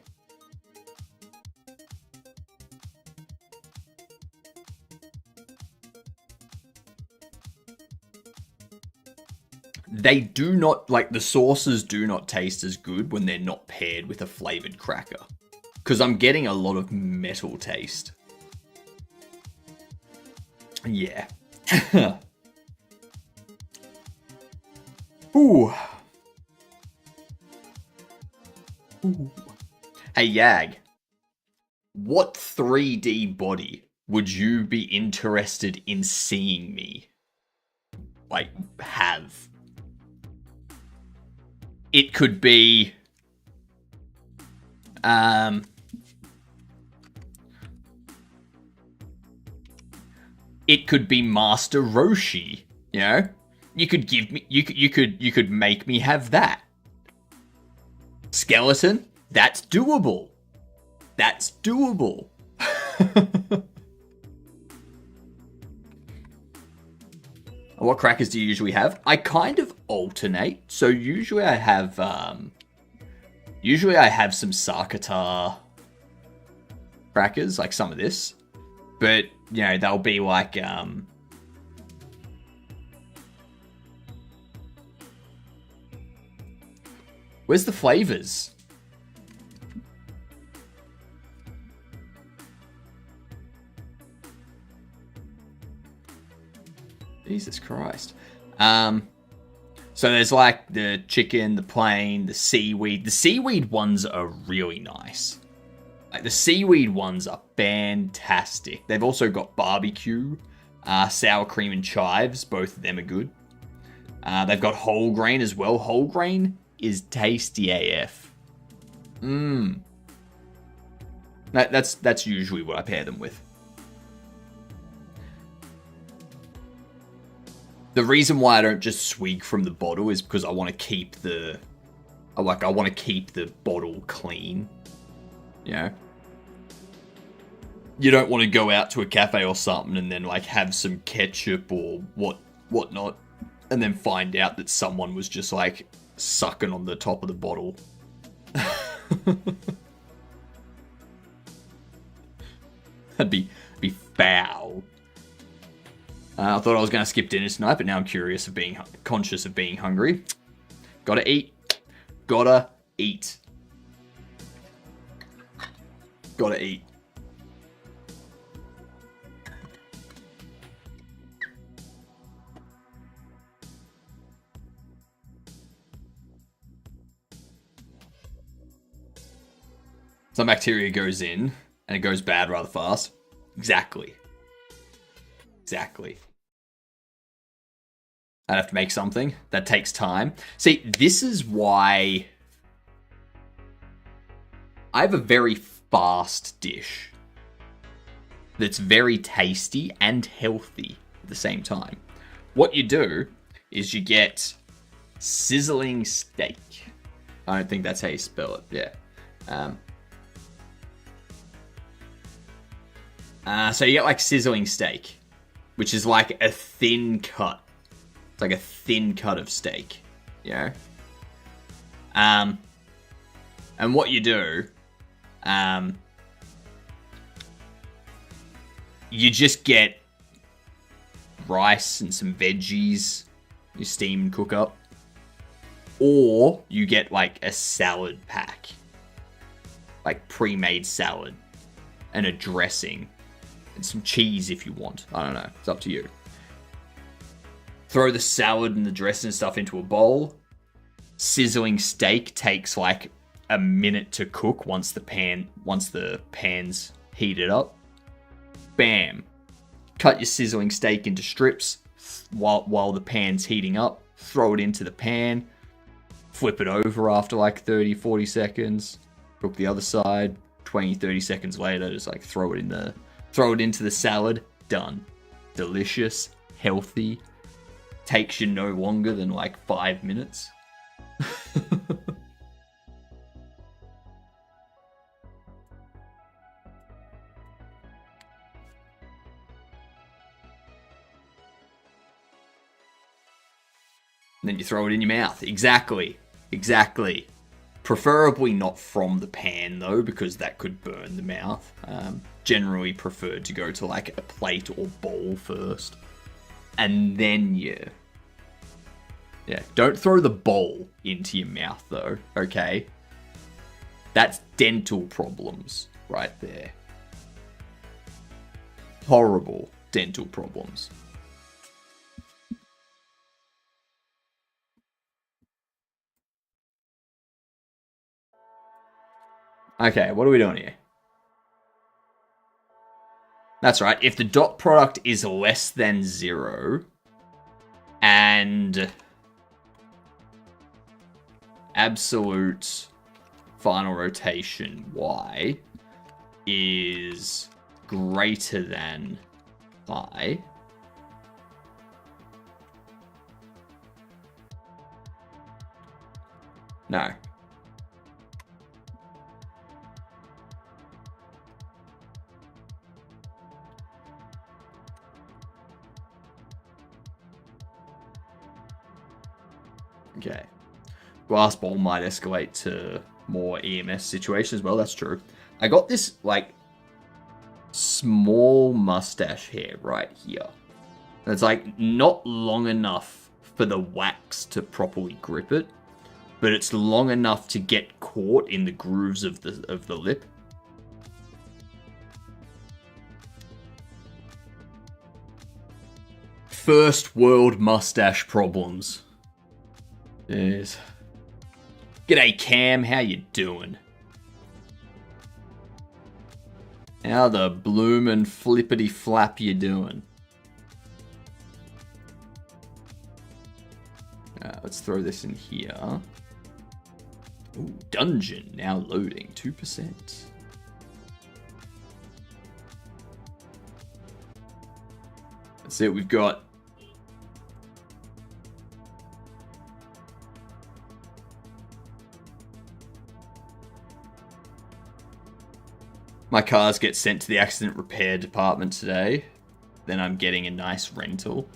They do not, like, the sauces do not taste as good when they're not paired with a flavored cracker. Because I'm getting a lot of metal taste. Yeah. Ooh. Ooh. Hey, Yag. What 3D body would you be interested in seeing me, like, have? It could be, um, it could be Master Roshi. You know, you could give me, you could make me have that. Skeleton, that's doable. That's doable. What crackers do you usually have? I kind of alternate. So usually I have some Sakata crackers, like some of this. But, you know, they'll be like where's the flavors? Jesus Christ. So there's like the chicken, the plain, the seaweed. The seaweed ones are really nice. Like the seaweed ones are fantastic. They've also got barbecue, sour cream and chives. Both of them are good. They've got whole grain as well. Whole grain is tasty AF. That's usually what I pair them with. The reason why I don't just swig from the bottle is because I want to keep the bottle clean. You know? You don't want to go out to a cafe or something and then like have some ketchup or whatnot, and then find out that someone was just like sucking on the top of the bottle. That'd be foul. I thought I was going to skip dinner tonight, but now I'm conscious of being hungry. Gotta eat. Gotta eat. Gotta eat. Some bacteria goes in, and it goes bad rather fast. Exactly. I'd have to make something. That takes time. See, this is why I have a very fast dish that's very tasty and healthy at the same time. What you do is you get sizzling steak. I don't think that's how you spell it. Yeah. So you get like sizzling steak, which is like a thin cut. It's like a thin cut of steak, you know? And what you do, you just get rice and some veggies, you steam and cook up. Or you get like a salad pack, like pre-made salad, and a dressing, and some cheese if you want. I don't know, it's up to you. Throw the salad and the dressing and stuff into a bowl. Sizzling steak takes like a minute to cook once the pan's heated up. Bam. Cut your sizzling steak into strips while the pan's heating up. Throw it into the pan. Flip it over after like 30-40 seconds. Cook the other side. 20-30 seconds later, just like throw it into the salad. Done. Delicious, healthy. Takes you no longer than like 5 minutes. And then you throw it in your mouth. Exactly. Preferably not from the pan though, because that could burn the mouth. Generally preferred to go to like a plate or bowl first. And then yeah, don't throw the bowl into your mouth though, okay? That's dental problems right there. Horrible. dental problems. Okay, what are we doing here? That's right. If the dot product is less than 0 and absolute final rotation y is greater than I, no. Okay. Glass ball might escalate to more EMS situations. Well, that's true. I got this, like, small mustache hair right here. It's, like, not long enough for the wax to properly grip it, but it's long enough to get caught in the grooves of the lip. First world mustache problems. Yes. G'day, Cam. How you doing? How the bloomin' flippity flap you doing? Let's throw this in here. Ooh, dungeon now loading 2%. That's it. We've got my cars get sent to the accident repair department today. Then I'm getting a nice rental.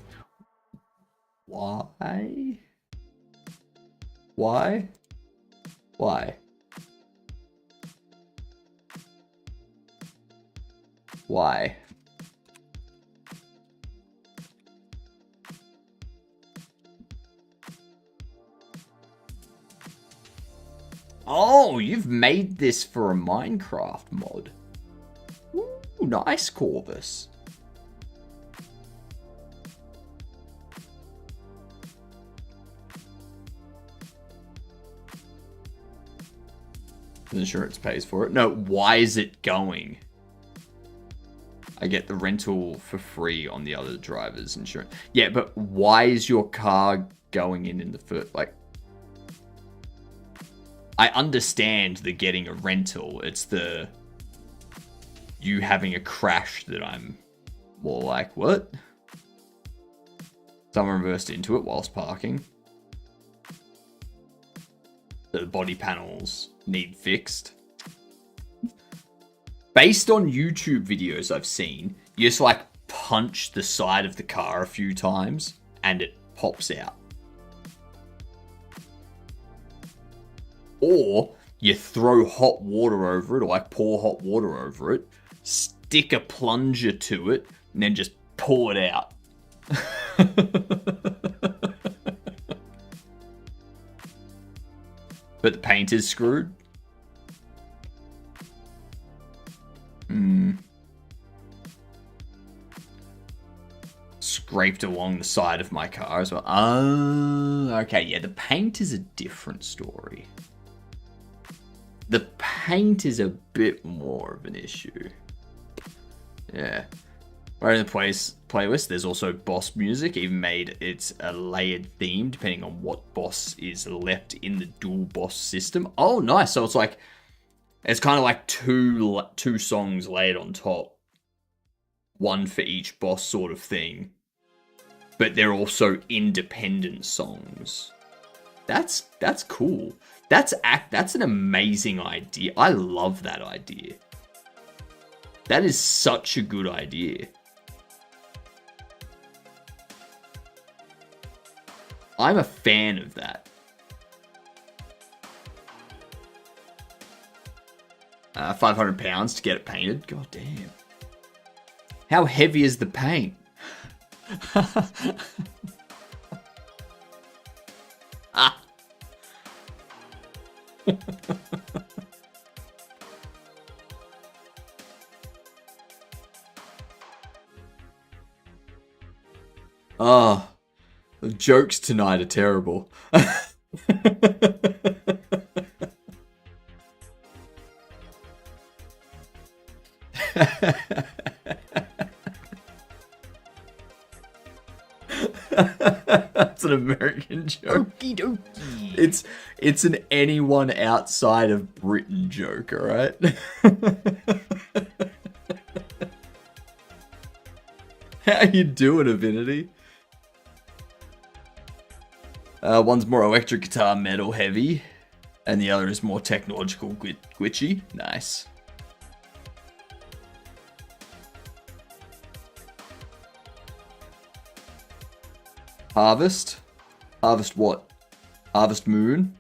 Why? Why? Why? Why? Oh, you've made this for a Minecraft mod. Ooh, nice, Corvus. The insurance pays for it. No, why is it going? I get the rental for free on the other driver's insurance. Yeah, but why is your car going in the first... Like, I understand the getting a rental. It's the... you having a crash that I'm more like, what? Someone reversed into it whilst parking. The body panels need fixed. Based on YouTube videos I've seen, you just like punch the side of the car a few times and it pops out. Or you throw hot water over it, or like pour hot water over it, stick a plunger to it, and then just pull it out. But the paint is screwed. Scraped along the side of my car as well. Oh, okay. Yeah, the paint is a different story. The paint is a bit more of an issue. Yeah. Right in the playlist, there's also boss music. Even made it's a layered theme depending on what boss is left in the dual boss system. Oh, nice. So it's like, it's kind of like two songs layered on top. One for each boss sort of thing. But they're also independent songs. That's cool. That's an amazing idea. I love that idea. That is such a good idea. I'm a fan of that. £500 to get it painted. God damn. How heavy is the paint? Ah. Oh, the jokes tonight are terrible. That's an American joke. Okie dokie. It's an anyone outside of Britain joke, alright? How you doing, Avinity? One's more electric guitar metal heavy, and the other is more technological glitchy. Nice. Harvest? Harvest what? Harvest Moon?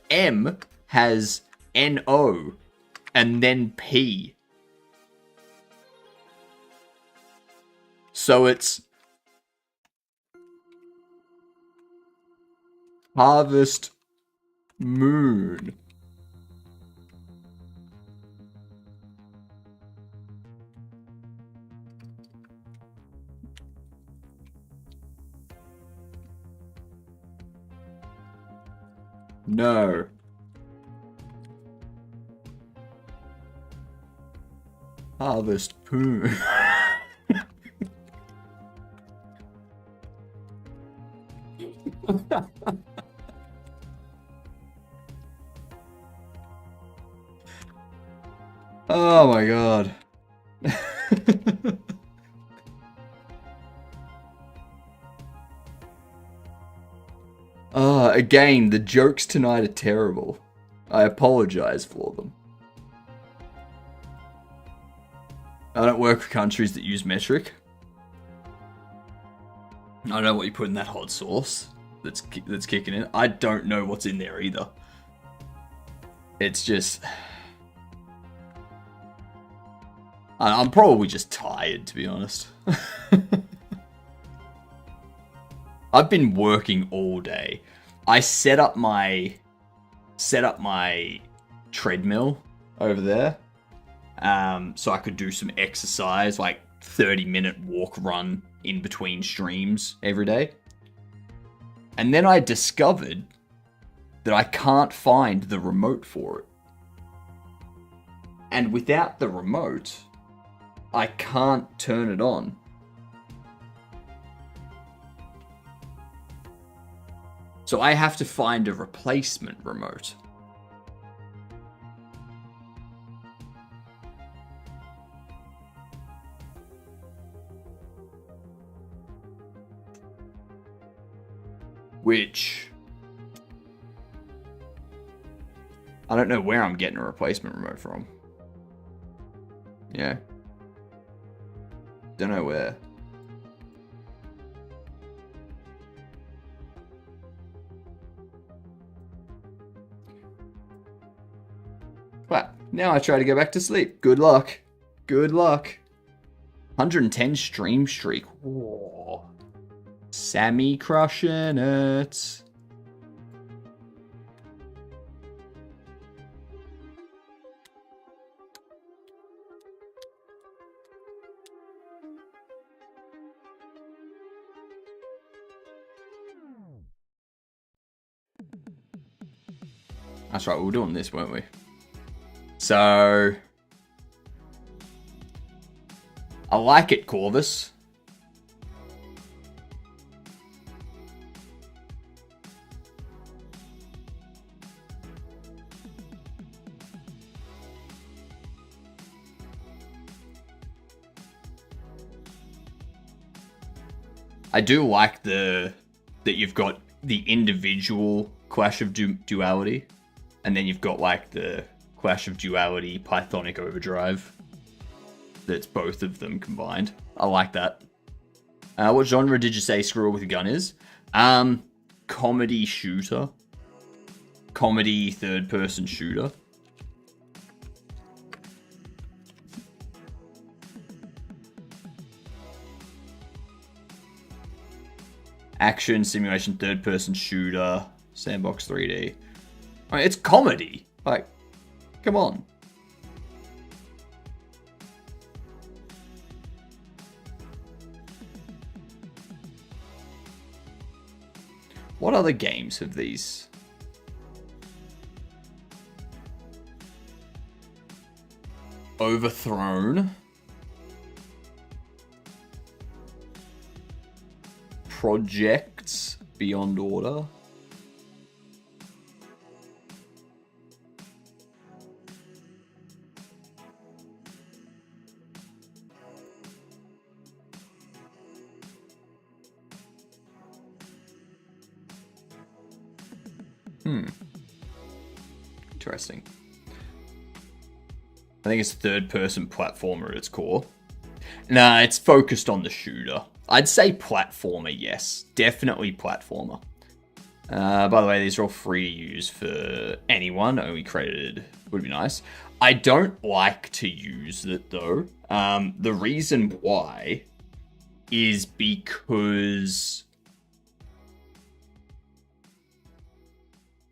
M has N-O and then P. So it's Harvest Moon. No. Harvest Moon. Oh my god. Again, the jokes tonight are terrible. I apologize for them. I don't work for countries that use metric. I don't know what you put in that hot sauce that's kicking in. I don't know what's in there either. It's just... I'm probably just tired, to be honest. I've been working all day. I set up my treadmill over there, so I could do some exercise, like 30-minute walk run in between streams every day. And then I discovered that I can't find the remote for it. And without the remote, I can't turn it on. So I have to find a replacement remote. Which... I don't know where I'm getting a replacement remote from. Yeah. Don't know where. Well, now I try to go back to sleep. Good luck. Good luck. 110 stream streak. Whoa. Sammy crushing it. That's right, we were doing this, weren't we? So... I like it, Corvus. I do like that you've got the individual Clash of Duality, and then you've got like the Clash of Duality Pythonic Overdrive. That's both of them combined. I like that. What genre did you say Squirrel with a Gun is? Comedy shooter. Comedy third-person shooter. Action, simulation, third-person shooter, sandbox 3D. I mean, it's comedy. Like, come on. What other games have these? Overthrown. Projects Beyond Order. Interesting. I think it's a third-person platformer at its core. Nah, it's focused on the shooter. I'd say platformer, yes. Definitely platformer. By the way, these are all free to use for anyone. Only credited would be nice. I don't like to use it, though. The reason why is because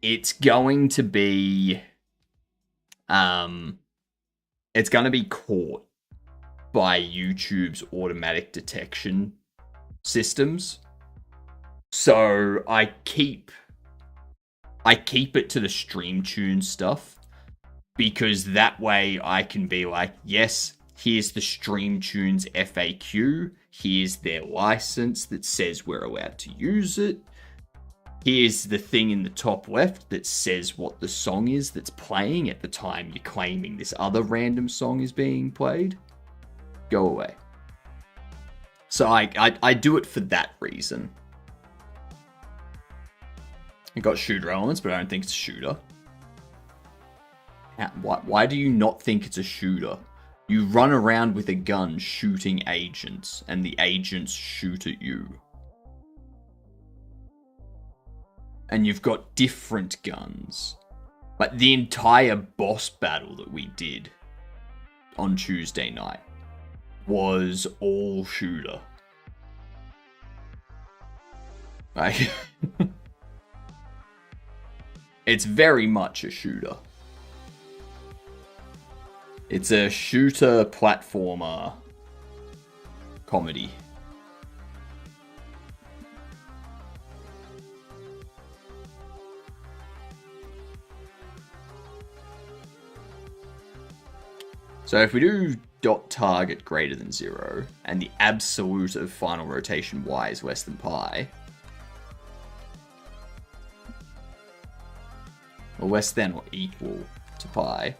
it's going to be caught by YouTube's automatic detection systems. So I keep it to the stream tune stuff, because that way I can be like, yes, here's the stream tunes FAQ, here's their license that says we're allowed to use it. Here's the thing in the top left that says what the song is that's playing at the time you're claiming this other random song is being played. Go away. So I do it for that reason. It got shooter elements, but I don't think it's a shooter. Why do you not think it's a shooter? You run around with a gun shooting agents, and the agents shoot at you. And you've got different guns. Like the entire boss battle that we did on Tuesday night was all shooter. Like, it's very much a shooter. It's a shooter platformer comedy. So if we do dot target greater than 0, and the absolute of final rotation y is less than pi, or less than or equal to pi,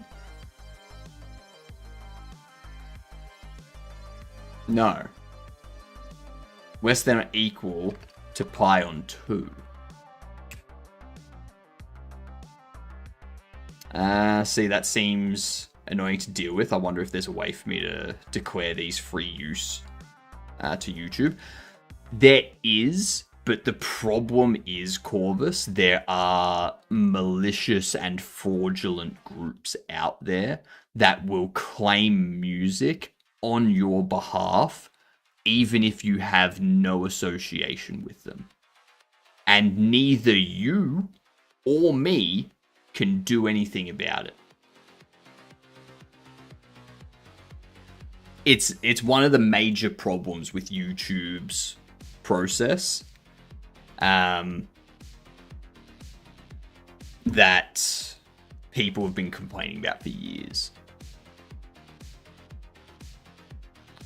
no, less than or equal to pi on 2. See, that seems annoying to deal with. I wonder if there's a way for me to declare these free use to YouTube. There is, but the problem is, Corvus, there are malicious and fraudulent groups out there that will claim music on your behalf, even if you have no association with them. And neither you or me can do anything about it. It's one of the major problems with YouTube's process, that people have been complaining about for years.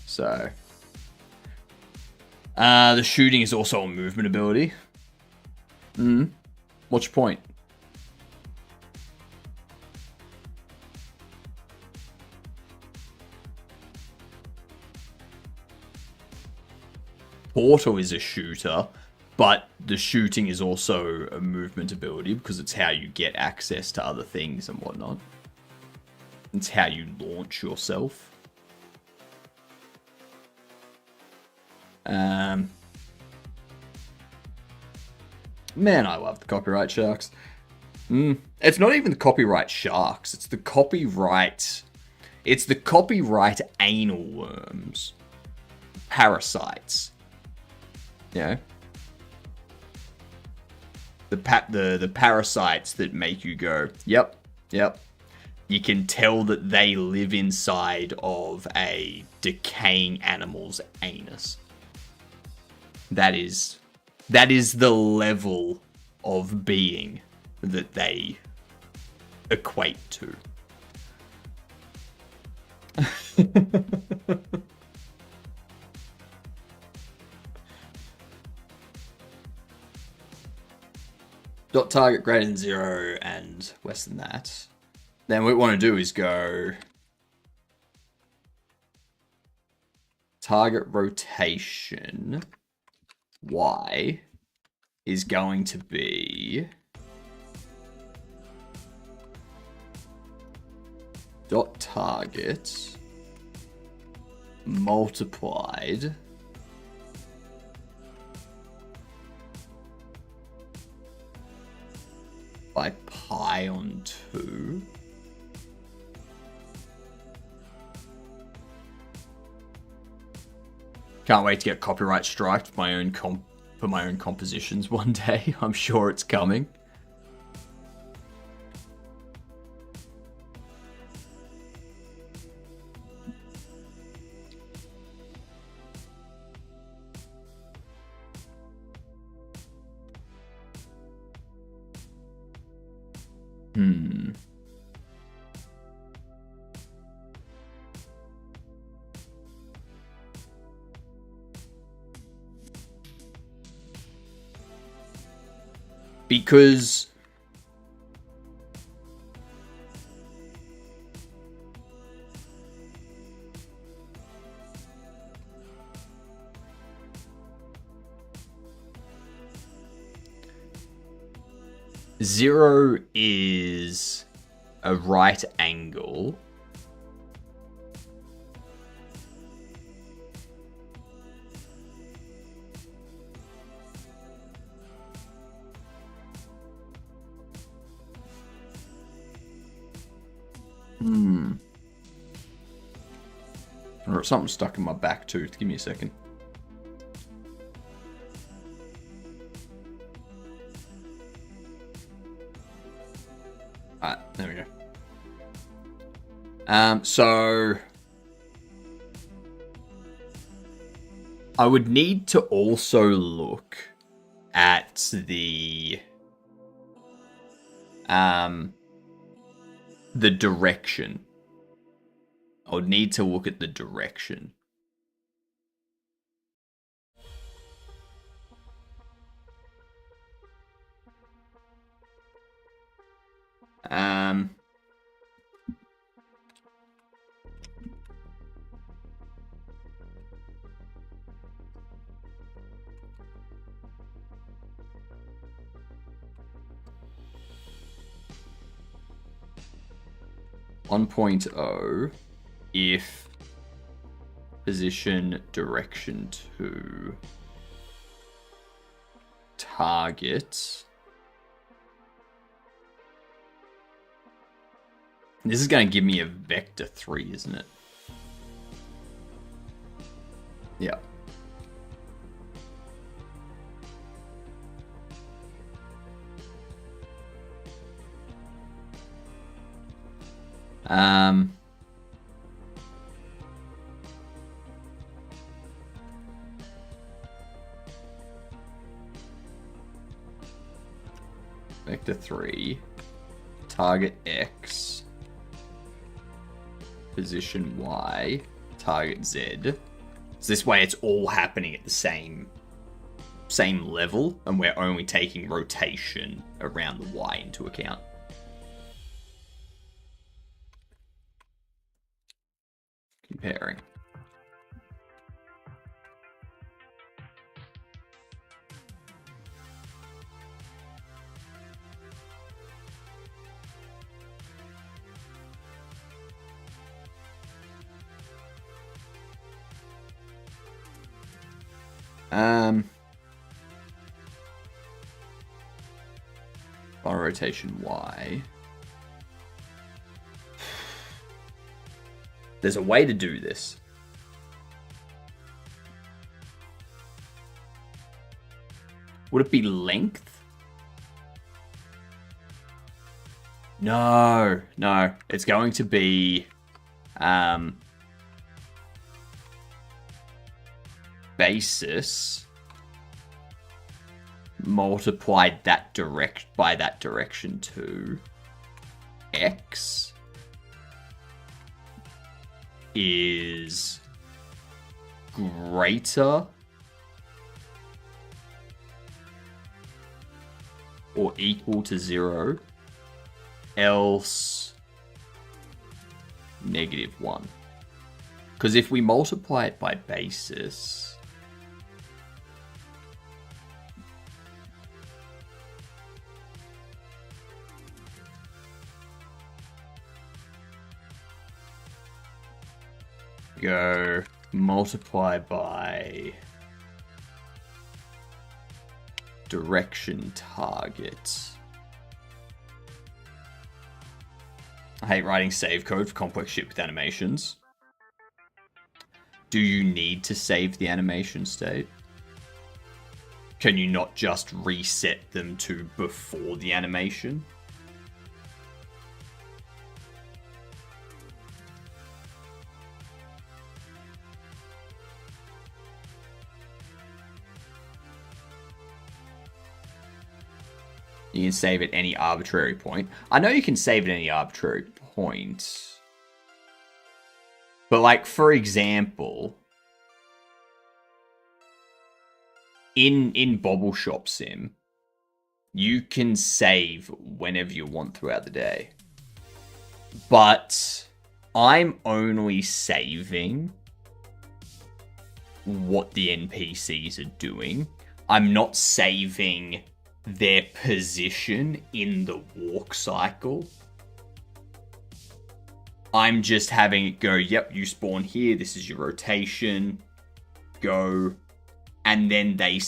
So, the shooting is also a movement ability. What's your point? Portal is a shooter, but the shooting is also a movement ability because it's how you get access to other things and whatnot. It's how you launch yourself. Man, I love the copyright sharks. It's not even the copyright sharks. It's the copyright anal worms. Parasites. You know? the parasites that make you go, yep, yep. You can tell that they live inside of a decaying animal's anus. That is the level of being that they equate to. Dot target greater than 0 and less than that. Then what we want to do is go target rotation Y is going to be dot target multiplied by pi on 2. Can't wait to get copyright striked for my own compositions one day. I'm sure it's coming. Because zero is a right angle. Or something stuck in my back tooth. Give me a second. Alright, there we go. So I would need to also look at the direction. I would need to look at the direction. On 1.0, if position direction to target. This is going to give me a vector 3, isn't it? Yeah. Vector 3, target X, position Y, target Z. So this way it's all happening at the same level, and we're only taking rotation around the Y into account. Comparing. By rotation Y. There's a way to do this. Would it be length? No, no. It's going to be basis multiplied by that direction to x is greater or equal to 0, else -1. Because if we multiply it by basis, go multiply by direction target. I hate writing save code for complex shit with animations. Do you need to save the animation state? Can you not just reset them to before the animation? You can save at any arbitrary point. I know you can save at any arbitrary point. But, like, for example, in Bobble Shop Sim, you can save whenever you want throughout the day. But I'm only saving what the NPCs are doing. I'm not saving their position in the walk cycle. I'm just having it go, yep, you spawn here, this is your rotation, go, and then they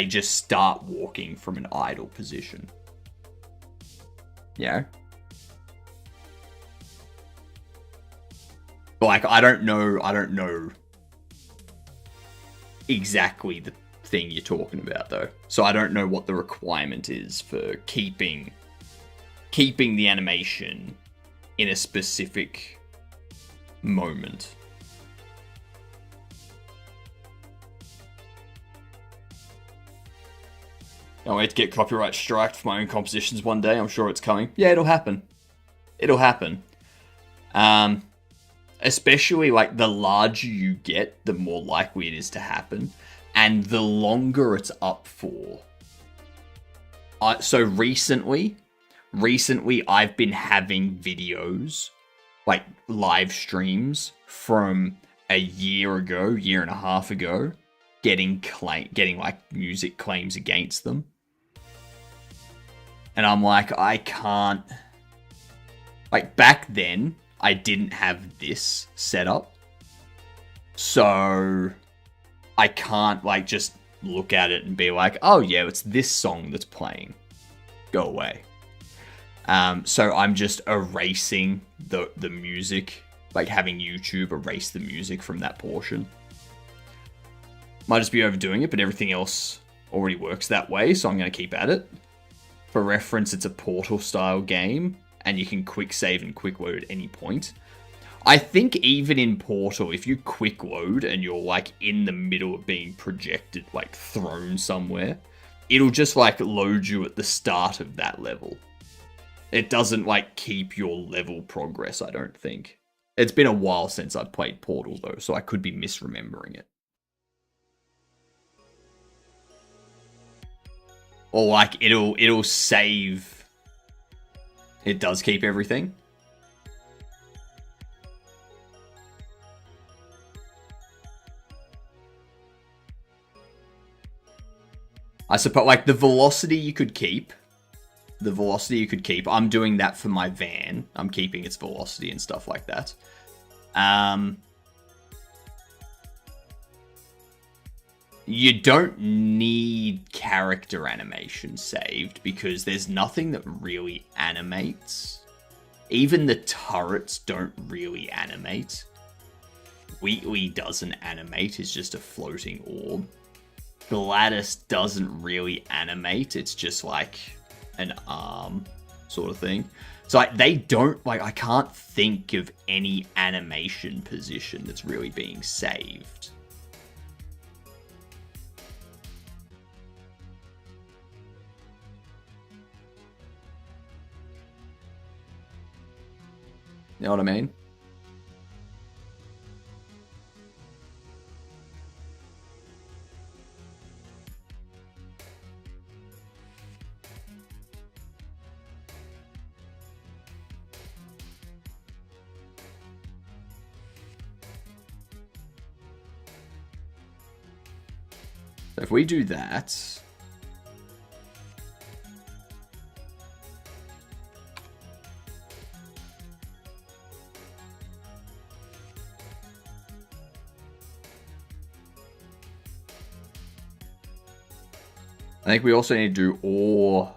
just start walking from an idle position. Yeah. But like, I don't know exactly the thing you're talking about though. So I don't know what the requirement is for keeping the animation in a specific moment. Can't wait to get copyright striked for my own compositions one day. I'm sure it's coming. Yeah, it'll happen. It'll happen. Especially like the larger you get, the more likely it is to happen. And the longer it's up for. So recently I've been having videos, like live streams from a year and a half ago, getting like music claims against them. And I'm like, I can't. Like back then, I didn't have this set up. So I can't like just look at it and be like, oh yeah, it's this song that's playing. Go away. So I'm just erasing the music, like having YouTube erase the music from that portion. Might just be overdoing it, but everything else already works that way, so I'm going to keep at it. For reference, it's a Portal style game, and you can quick save and quick load at any point. I think even in Portal, if you quick load and you're like in the middle of being projected, like thrown somewhere, it'll just like load you at the start of that level. It doesn't like keep your level progress, I don't think. It's been a while since I've played Portal though, so I could be misremembering it. Or like it'll save. It does keep everything. I suppose like the velocity you could keep. I'm doing that for my van. I'm keeping its velocity and stuff like that. You don't need character animation saved because there's nothing that really animates. Even the turrets don't really animate. Wheatley doesn't animate, it's just a floating orb. Gladys doesn't really animate, it's just like an arm sort of thing. So like, they don't, like, I can't think of any animation position that's really being saved. You know what I mean? So if we do that, I think we also need to do all.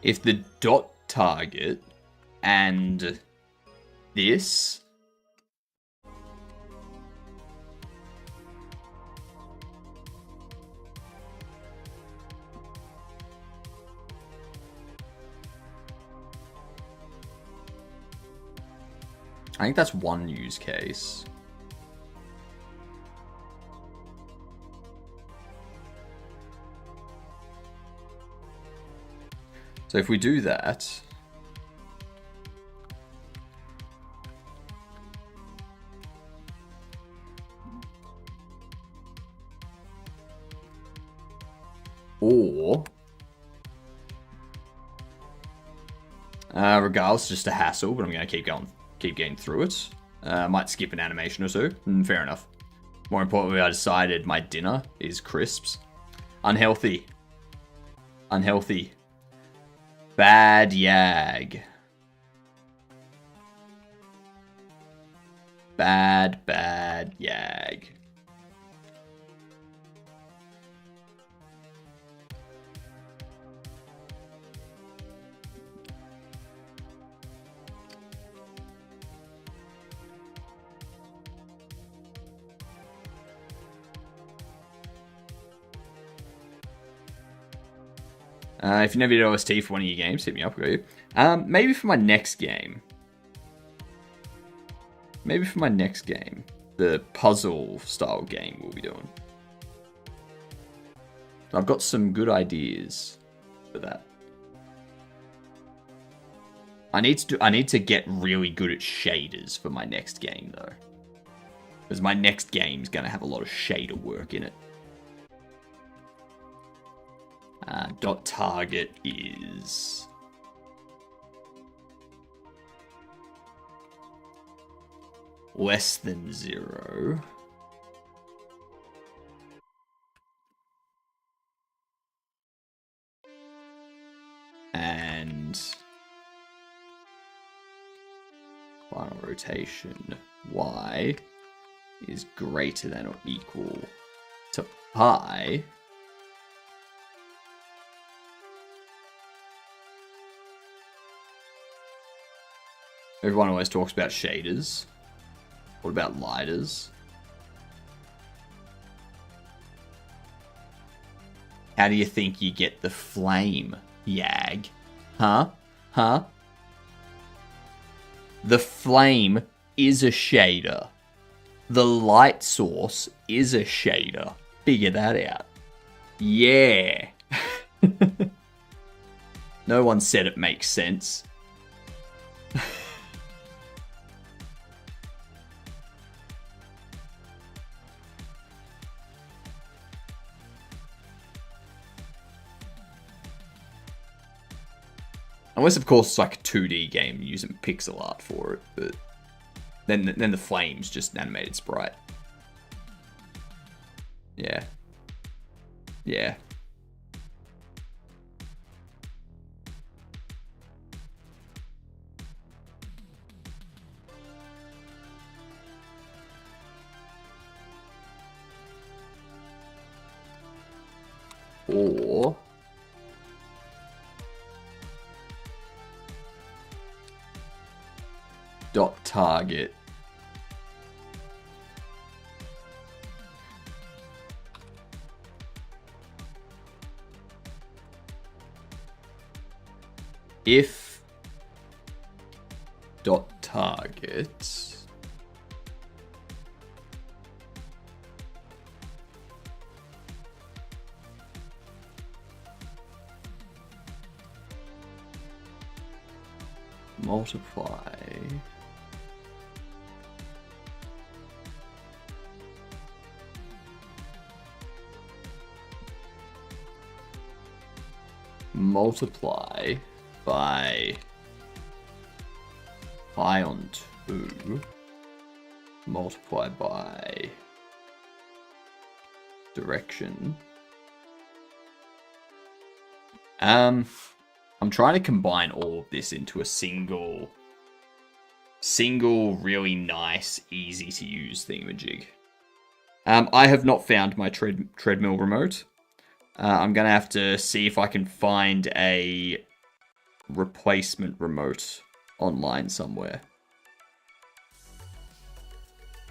If the dot target and this, I think that's one use case. So if we do that, or regardless, just a hassle, but I'm going to keep getting through it. Might skip an animation or two. Fair enough. More importantly, I decided my dinner is crisps. Unhealthy. Unhealthy. Bad yag. Bad yag. If you never did OST for one of your games, hit me up, will you? Maybe for my next game. Maybe for my next game. The puzzle style game we'll be doing. I've got some good ideas for that. I need to get really good at shaders for my next game though. Because my next game's gonna have a lot of shader work in it. Dot target is less than 0. And final rotation y is greater than or equal to pi. Everyone always talks about shaders. What about lighters? How do you think you get the flame, Yag? Huh? Huh? The flame is a shader. The light source is a shader. Figure that out. Yeah. No one said it makes sense. Unless, of course, it's like a 2D game using pixel art for it, but then the flame's just an animated sprite. Yeah. Yeah. or dot target if dot target multiply by pi on 2 multiplied by direction. I'm trying to combine all of this into a single really nice, easy to use thingamajig. I have not found my treadmill remote. I'm going to have to see if I can find a replacement remote online somewhere.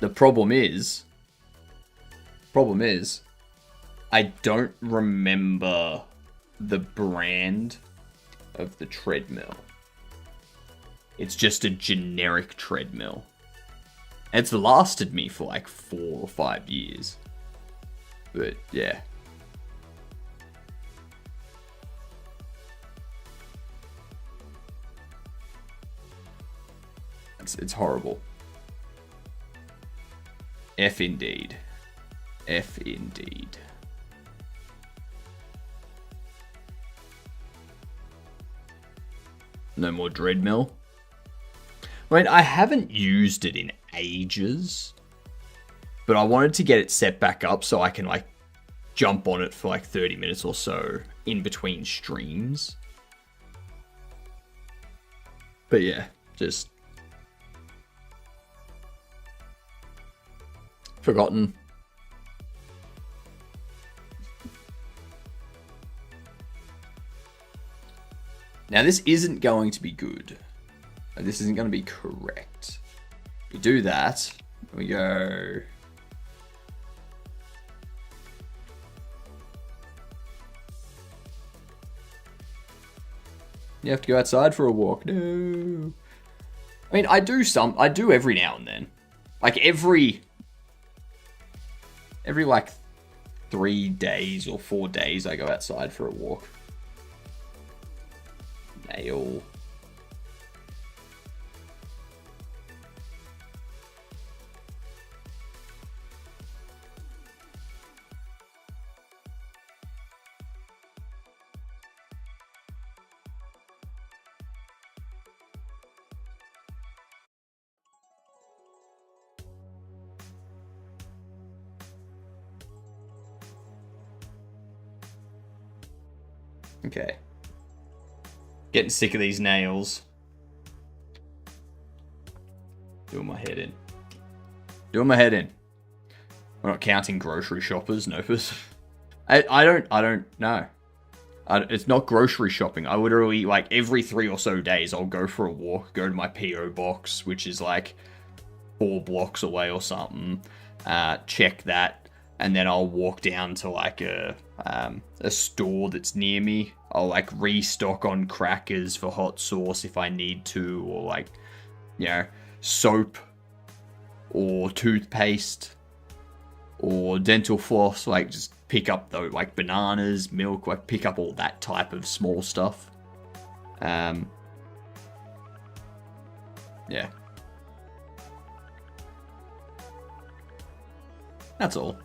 The problem is, I don't remember the brand of the treadmill. It's just a generic treadmill. It's lasted me for like 4 or 5 years. But yeah. It's horrible. F indeed. F indeed. No more Dreadmill. I mean, I haven't used it in ages, but I wanted to get it set back up so I can like jump on it for like 30 minutes or so in between streams. But yeah, just forgotten. Now this isn't going to be good. This isn't going to be correct. We do that. We go. You have to go outside for a walk. No. I mean, I do every now and then. Like every like 3 days or 4 days I go outside for a walk. Nail. Okay. Getting sick of these nails. Doing my head in. We're not counting grocery shoppers, Nopus. I don't know. It's not grocery shopping. I literally, like, every 3 or so days, I'll go for a walk, go to my P.O. box, which is, like, 4 blocks away or something, check that, and then I'll walk down to, like, a store that's near me. I'll, like, restock on crackers for hot sauce if I need to, or, like, you know, soap, or toothpaste, or dental floss, like, just pick up, though, like, bananas, milk, like, pick up all that type of small stuff. Yeah. That's all.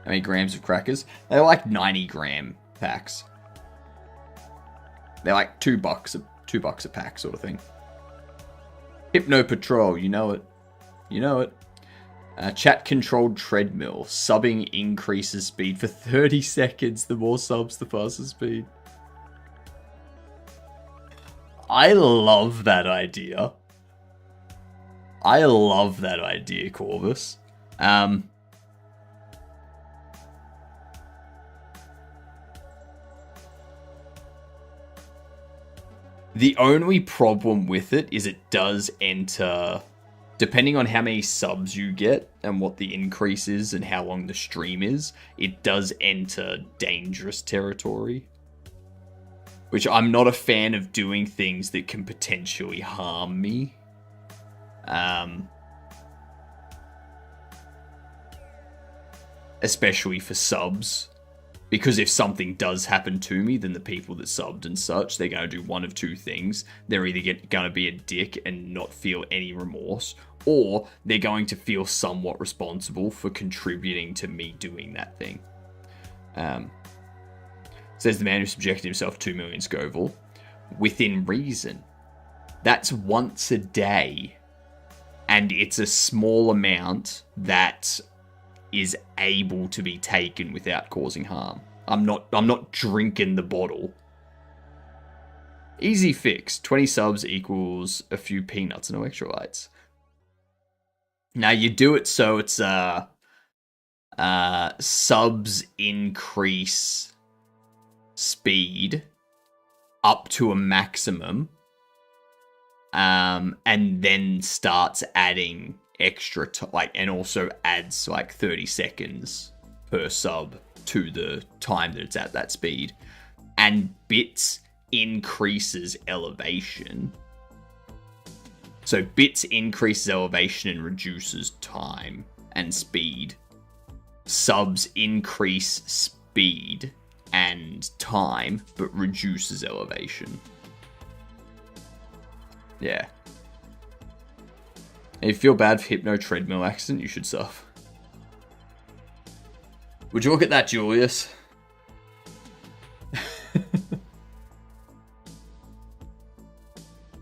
How many grams of crackers? They're like 90-gram packs. They're like $2 a pack sort of thing. Hypno Patrol, you know it. You know it. Chat-controlled treadmill. Subbing increases speed for 30 seconds. The more subs, the faster speed. I love that idea. I love that idea, Corvus. The only problem with it is it does enter, depending on how many subs you get and what the increase is and how long the stream is, it does enter dangerous territory. Which I'm not a fan of doing things that can potentially harm me. Especially for subs. Because if something does happen to me, then the people that subbed and such, they're going to do one of two things. They're either going to be a dick and not feel any remorse, or they're going to feel somewhat responsible for contributing to me doing that thing. Says the man who subjected himself to 2 million Scoville. Within reason. That's once a day. And it's a small amount that is able to be taken without causing harm. I'm not drinking the bottle. Easy fix. 20 subs equals a few peanuts and electrolytes. Now you do it so it's subs increase speed up to a maximum, and then starts adding extra and also adds like 30 seconds per sub to the time that it's at that speed, and bits increases elevation. So bits increases elevation and reduces time and speed. Subs increase speed and time but reduces elevation. Yeah. And if you feel bad for Hypno treadmill accident, you should suffer. Would you look at that, Julius?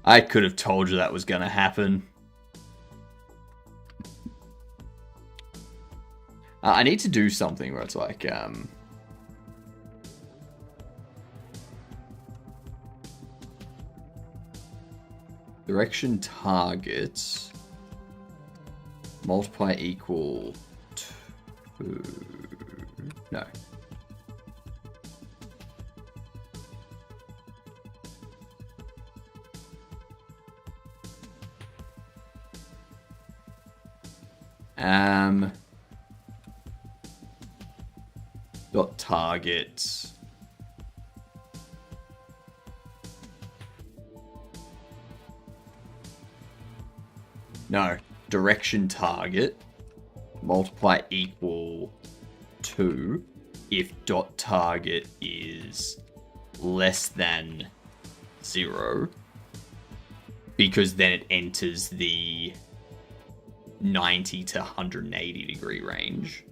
I could have told you that was going to happen. I need to do something where it's like, direction targets multiply equal to, no. Dot targets. No, direction target multiply equal to if dot target is less than 0, because then it enters the 90 to 180 degree range.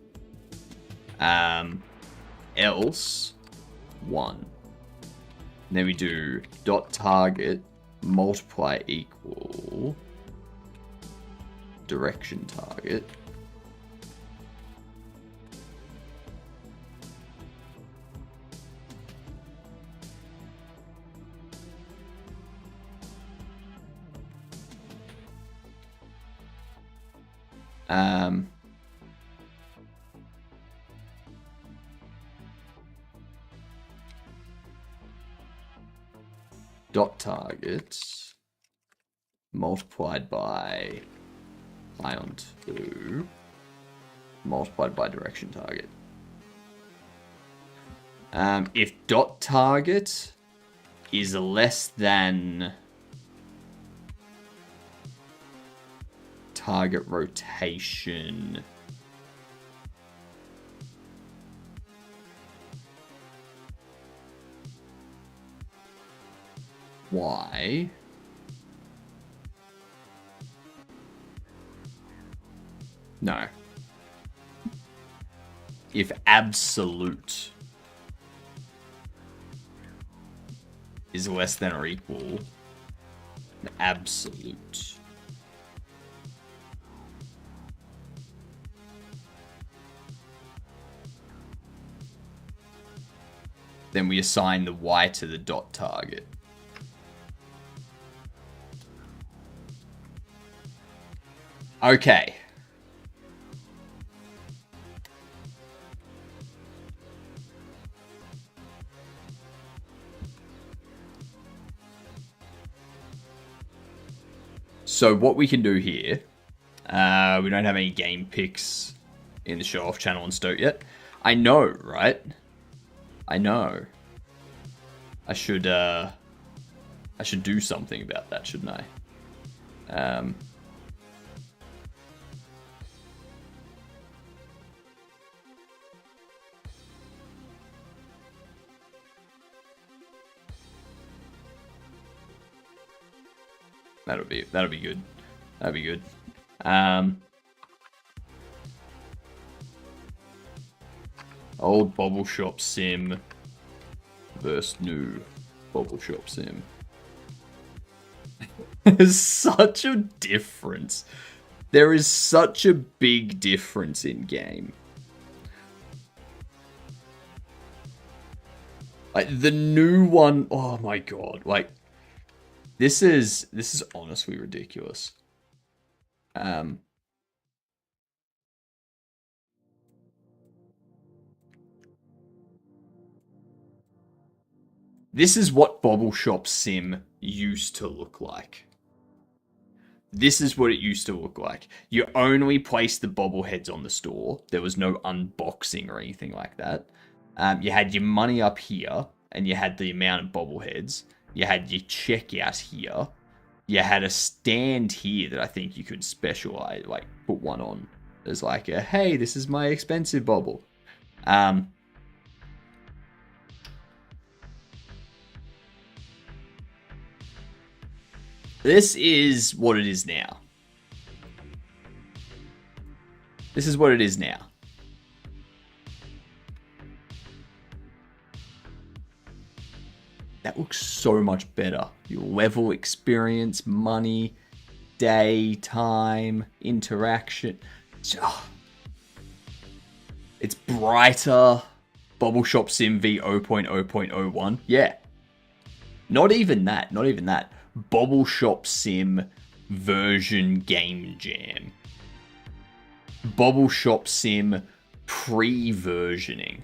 Else 1. And then we do dot target multiply equal direction target. Dot target multiplied by ion 2 multiplied by direction target. If dot target is less than target rotation Y, no. If absolute is less than or equal to absolute, then we assign the Y to the dot target. Okay. So what we can do here, we don't have any game picks in the show off channel on Stoke yet. I know, right? I know. I should do something about that, shouldn't I? That'll be good. That'll be good. Old Bobble Shop Sim versus new Bobble Shop Sim. There's such a difference. There is such a big difference in game. Like the new one, oh my god! Like this is honestly ridiculous. This is what Bobble Shop Sim used to look like. This is what it used to look like. You only placed the bobbleheads on the store. There was no unboxing or anything like that. You had your money up here, and you had the amount of bobbleheads. You had your checkout here. You had a stand here that I think you could specialize, like put one on as like a, hey, this is my expensive bobble. This is what it is now. This is what it is now. That looks so much better. Your level, experience, money, day, time, interaction. It's brighter. Bobble Shop Sim v 0.0.01. Yeah. Not even that. Not even that. Bobble Shop Sim version Game Jam. Bobble Shop Sim pre-versioning.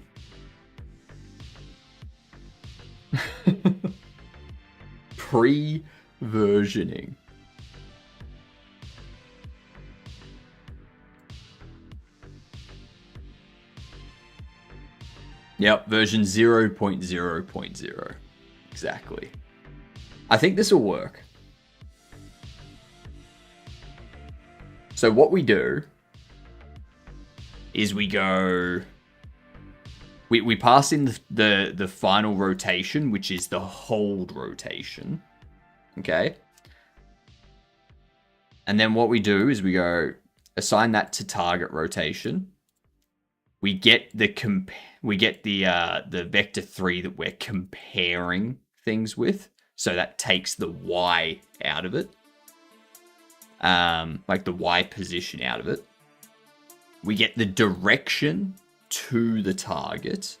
Pre-versioning. Yep, version 0.0.0. Exactly. I think this will work. So what we do is we go... We pass in the final rotation, which is the hold rotation. Okay? And then what we do is we go assign that to target rotation. We get the vector 3 that we're comparing things with. So that takes the Y out of it. Like the Y position out of it. We get the direction to the target,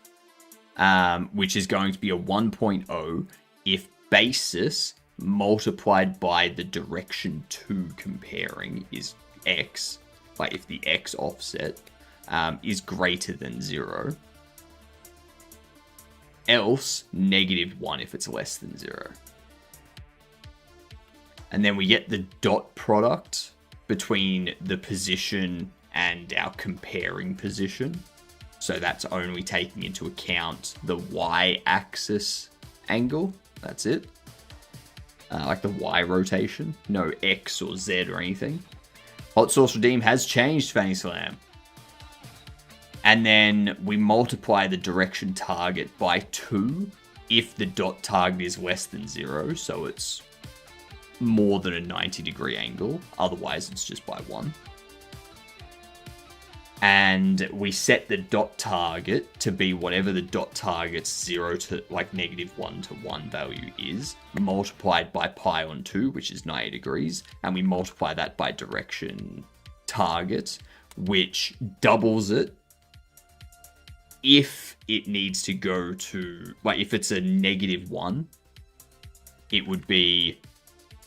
which is going to be a 1.0 if basis multiplied by the direction to comparing is X. Like if the X offset is greater than 0. Else, -1 if it's less than 0. And then we get the dot product between the position and our comparing position. So that's only taking into account the Y-axis angle. That's it. Like the Y rotation. No X or Z or anything. Hot Sauce Redeem has changed, Fanny Slam. And then we multiply the direction target by 2 if the dot target is less than 0. So it's more than a 90-degree angle. Otherwise, it's just by 1. And we set the dot target to be whatever the dot target's 0 to, like, -1 to 1 value is, multiplied by pi on 2, which is 90 degrees. And we multiply that by direction target, which doubles it if it needs to go to, like, if it's a -1, it would be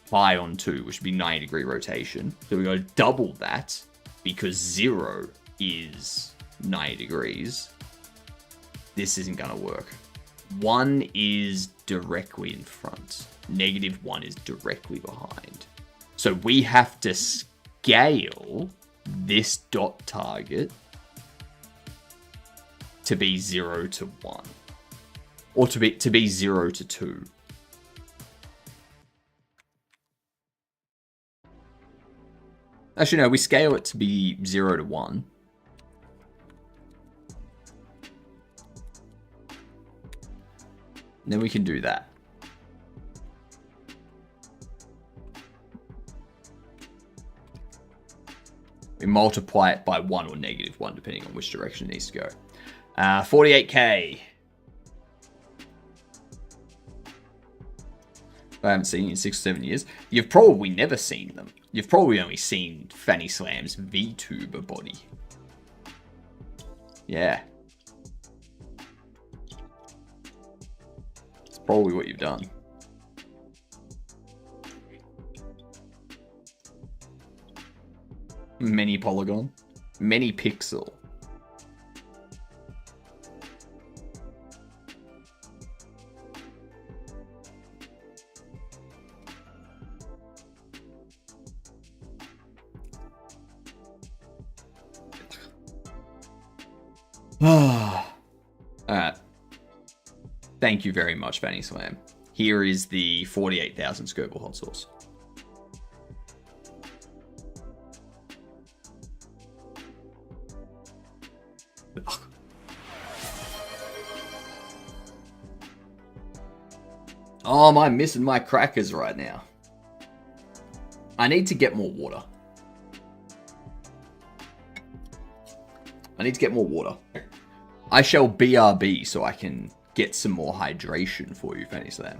pi on 2, which would be 90-degree rotation. So we got to double that because 0 is 90 degrees. This isn't going to work. 1 is directly in front. -1 is directly behind. So we have to scale this dot target to be 0 to 1. Or to be 0 to 2. Actually, no, we scale it to be 0 to 1. And then we can do that. We multiply it by 1 or -1, depending on which direction it needs to go. 48k. I haven't seen you in 6 or 7 years. You've probably never seen them. You've probably only seen Fanny Slam's VTuber body. Yeah. It's probably what you've done. Many polygon. Many pixel. Alright. Thank you very much, Fanny Slam. Here is the 48,000 Scoville hot sauce. Oh, am I missing my crackers right now? I need to get more water. I shall BRB so I can get some more hydration for you, Fanny Slam.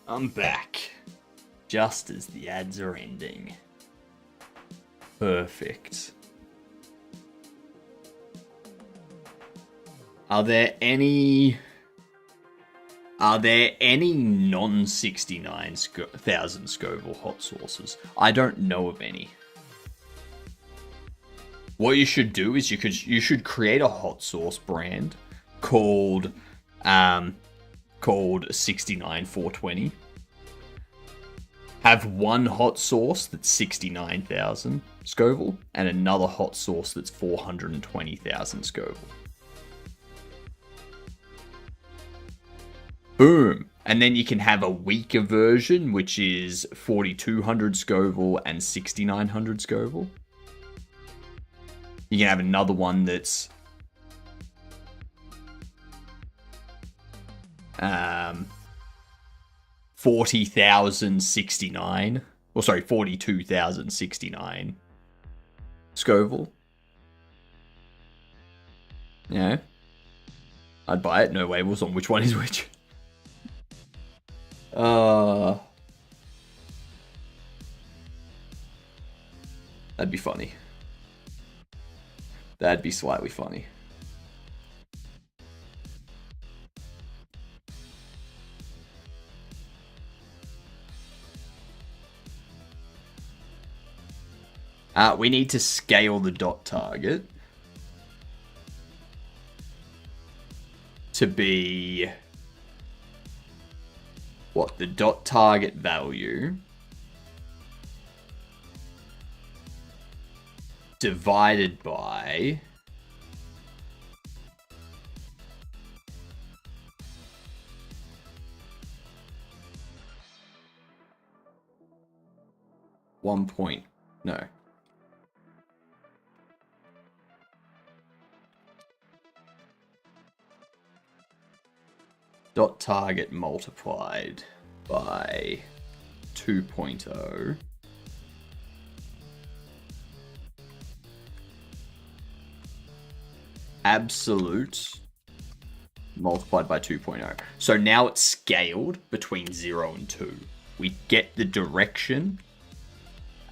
I'm back. Just as the ads are ending. Perfect. Are there any non-69,000 Scoville hot sauces? I don't know of any. What you should do is you should create a hot sauce brand called 69420. Have one hot sauce that's 69,000 Scoville and another hot sauce that's 420,000 Scoville. Boom. And then you can have a weaker version, which is 4,200 Scoville and 6,900 Scoville. You can have another one that's 40,069. Or sorry, 42,069 Scoville. Yeah. I'd buy it. No labels on which one is which. That'd be funny. That'd be slightly funny. We need to scale the dot target to be what? The dot target value divided by no. Dot target multiplied by 2.0 absolute multiplied by 2.0. So now it's scaled between 0 and 2. We get the direction,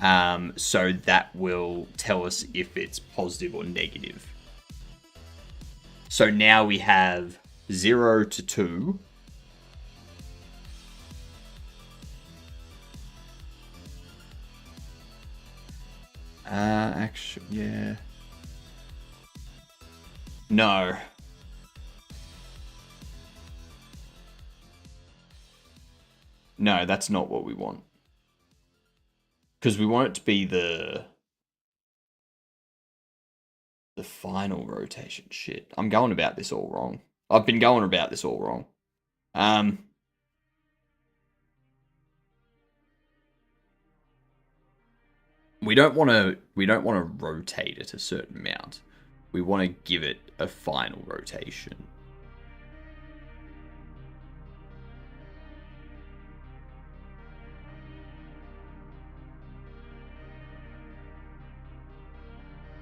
so that will tell us if it's positive or negative. So now we have 0 to 2. Actually, yeah. No. No, that's not what we want. Because we want it to be the final rotation. Shit. I'm going about this all wrong. I've been going about this all wrong. We don't want to rotate it a certain amount. We want to give it a final rotation.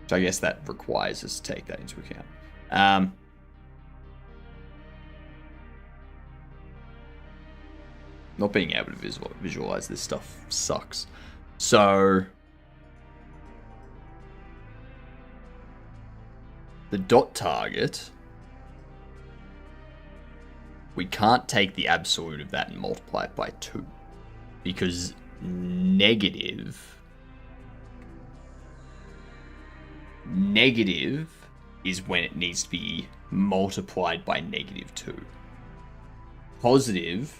So I guess that requires us to take that into account. Not being able to visualize this stuff sucks. So the dot target, we can't take the absolute of that and multiply it by 2, because negative is when it needs to be multiplied by -2. Positive,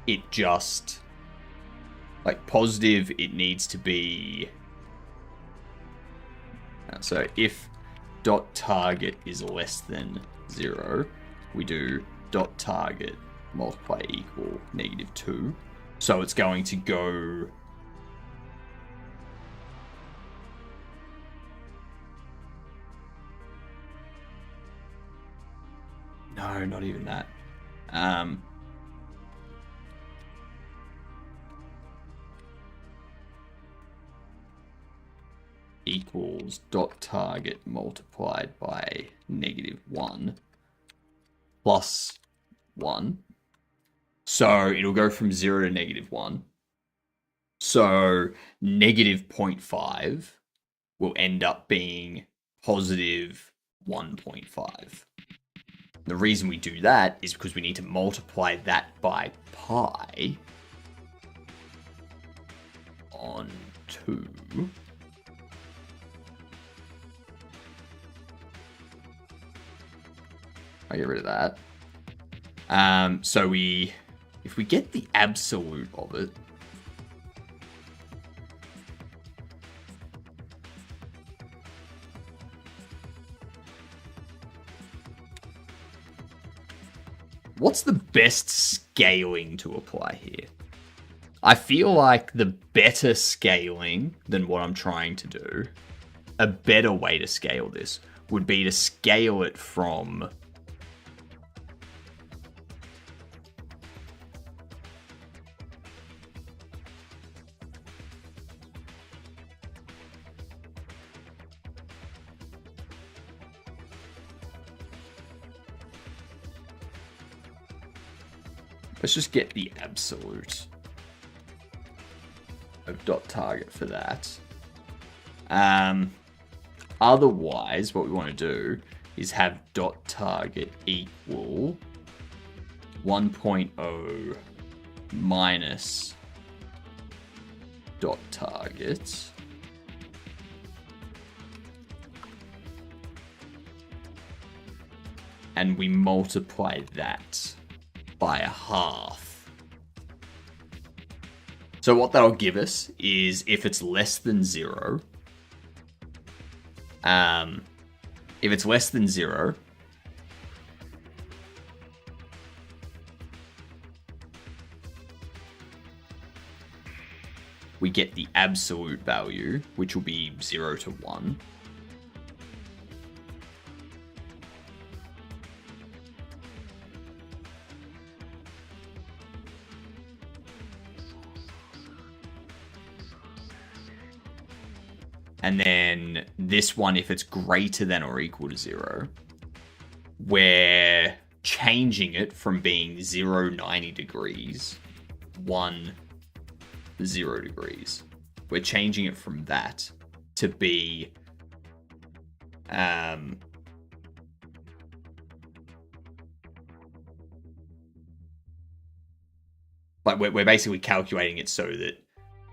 it just, like positive, it needs to be, so if dot target is less than 0, we do dot target multiply equal -2. So it's going to go no, not even that. Equals dot target multiplied by -1 plus 1. So it'll go from 0 to -1. So -0.5 will end up being positive 1.5. The reason we do that is because we need to multiply that by pi on 2. I get rid of that. So if we get the absolute of it, what's the best scaling to apply here? I feel like the better scaling than what I'm trying to do, a better way to scale this would be to scale it from Let's just get the absolute of dot target for that. Otherwise, what we want to do is have dot target equal 1.0 minus dot target. And we multiply that by a half. So what that'll give us is if it's less than 0, if it's less than 0, we get the absolute value, which will be 0 to 1. And then this one, if it's greater than or equal to 0, we're changing it from being 0, 90 degrees, 1, 0 degrees. We're changing it from that to be like we're basically calculating it so that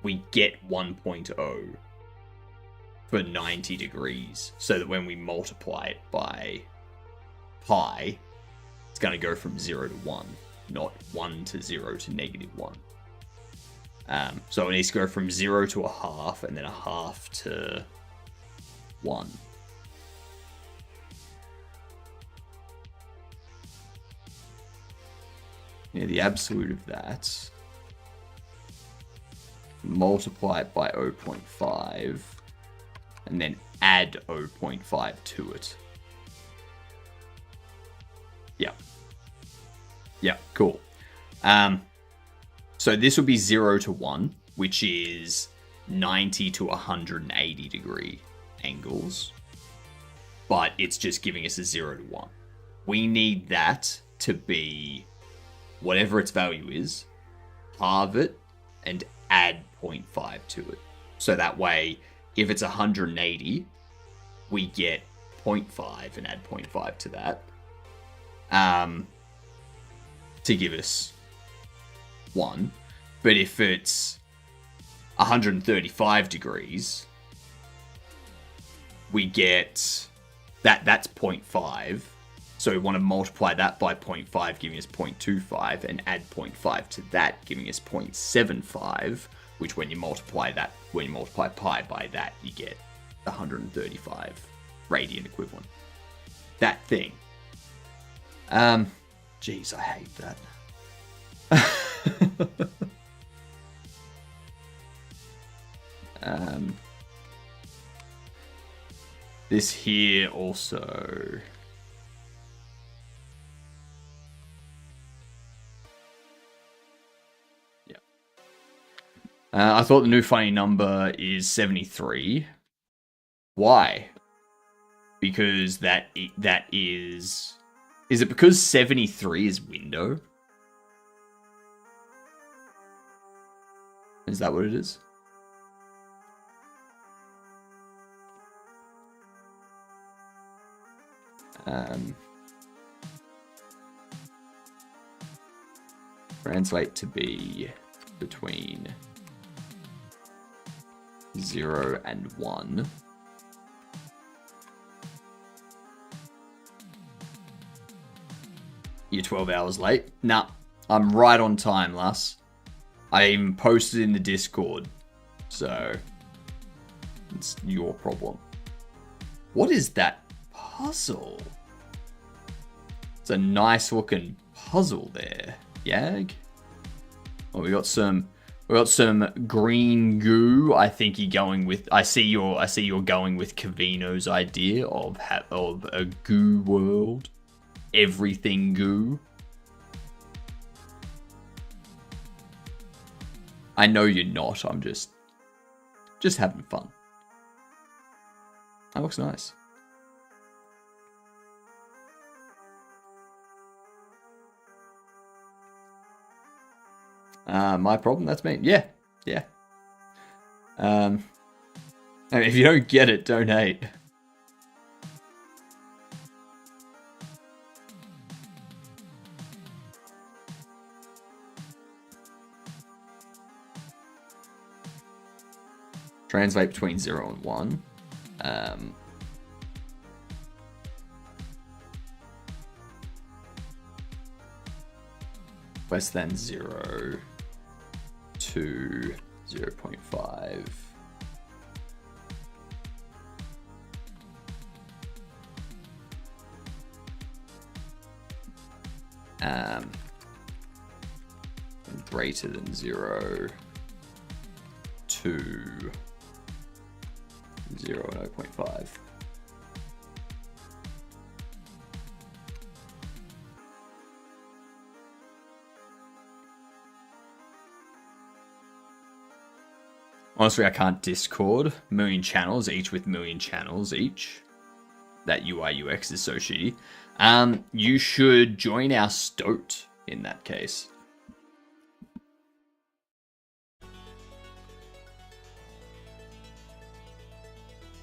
we get 1.0 for 90 degrees, so that when we multiply it by pi, it's going to go from 0 to 1, not 1 to 0 to negative 1. So it needs to go from 0 to a half, and then a half to 1. Yeah, the absolute of that, multiply it by 0.5, and then add 0.5 to it. Yeah. Yeah, cool. So this will be 0 to 1, which is 90 to 180 degree angles. But it's just giving us a 0 to 1. We need that to be whatever its value is, halve it, and add 0.5 to it. So that way, if it's 180, we get 0.5 and add 0.5 to that. To give us 1. But if it's 135 degrees, we get that's 0.5. So we want to multiply that by 0.5, giving us 0.25, and add 0.5 to that, giving us 0.75, which when you multiply pi by that, you get 135 radian equivalent. That thing. Jeez, I hate that. This here also. Yeah. I thought the new funny number is 73. Why? Because that is... Is it because 73 is window? Is that what it is? Translate to be between 0 and 1. You're 12 hours late? Nah, I'm right on time, lass. I even posted in the Discord, so it's your problem. What is that puzzle? It's a nice looking puzzle there, Yag. Oh, we got some green goo. I think you're going with. I see you're going with Cavino's idea of a goo world. Everything goo. I know you're not. I'm just having fun. That looks nice. My problem, that's me. Yeah, yeah. I mean, if you don't get it, don't hate. Translate between 0 and 1. Less than 0 to 0.5. Greater than 0 to 0 and 0.5. Honestly, I can't Discord. Million channels, each with million channels each. That UI UX is so shitty. You should join our Stoat in that case.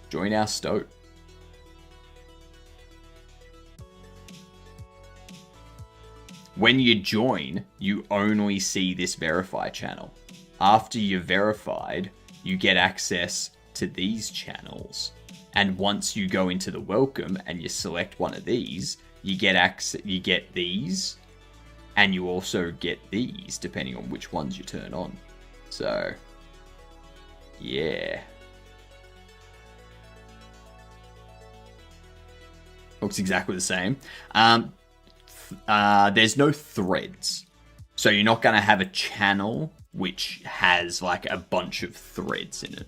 Join our Stoat. When you join, you only see this verify channel. After you're verified, you get access to these channels. And once you go into the welcome and you select one of these, you get access, you get these, and you also get these, depending on which ones you turn on. So, yeah. Looks exactly the same. There's no threads. So you're not going to have a channel which has like a bunch of threads in it.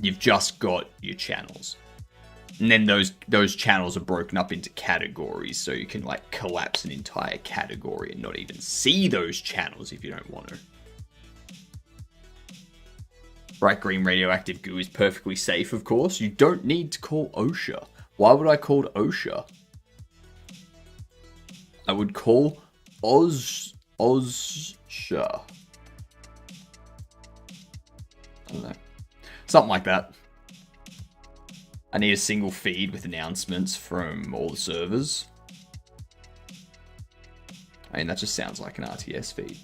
You've just got your channels. And then those channels are broken up into categories, so you can like collapse an entire category and not even see those channels if you don't want to. Bright green radioactive goo is perfectly safe, of course. You don't need to call OSHA. Why would I call OSHA? I would call OSHA. I don't know. Something like that. I need a single feed with announcements from all the servers. I mean, that just sounds like an RTS feed.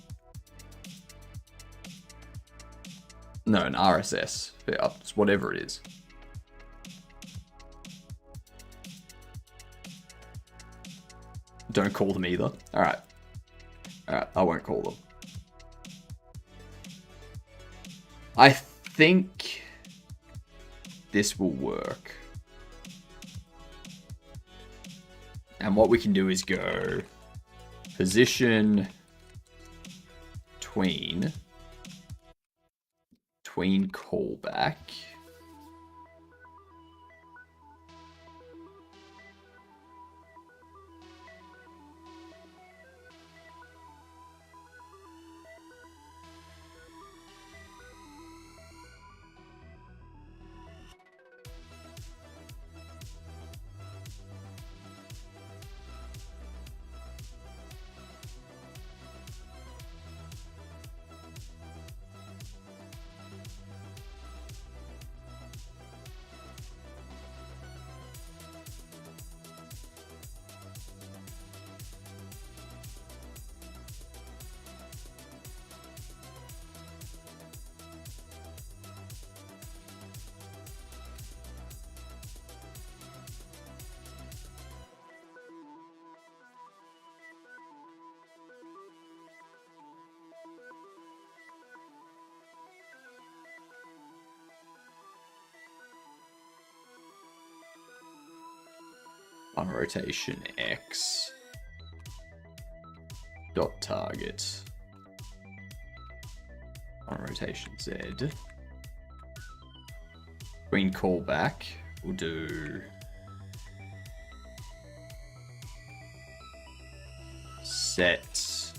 No, an RSS. It's whatever it is. Don't call them either. Alright. Alright, I won't call them. I think this will work. And what we can do is go position tween callback. On rotation X dot target on rotation Z. Green callback, we'll do set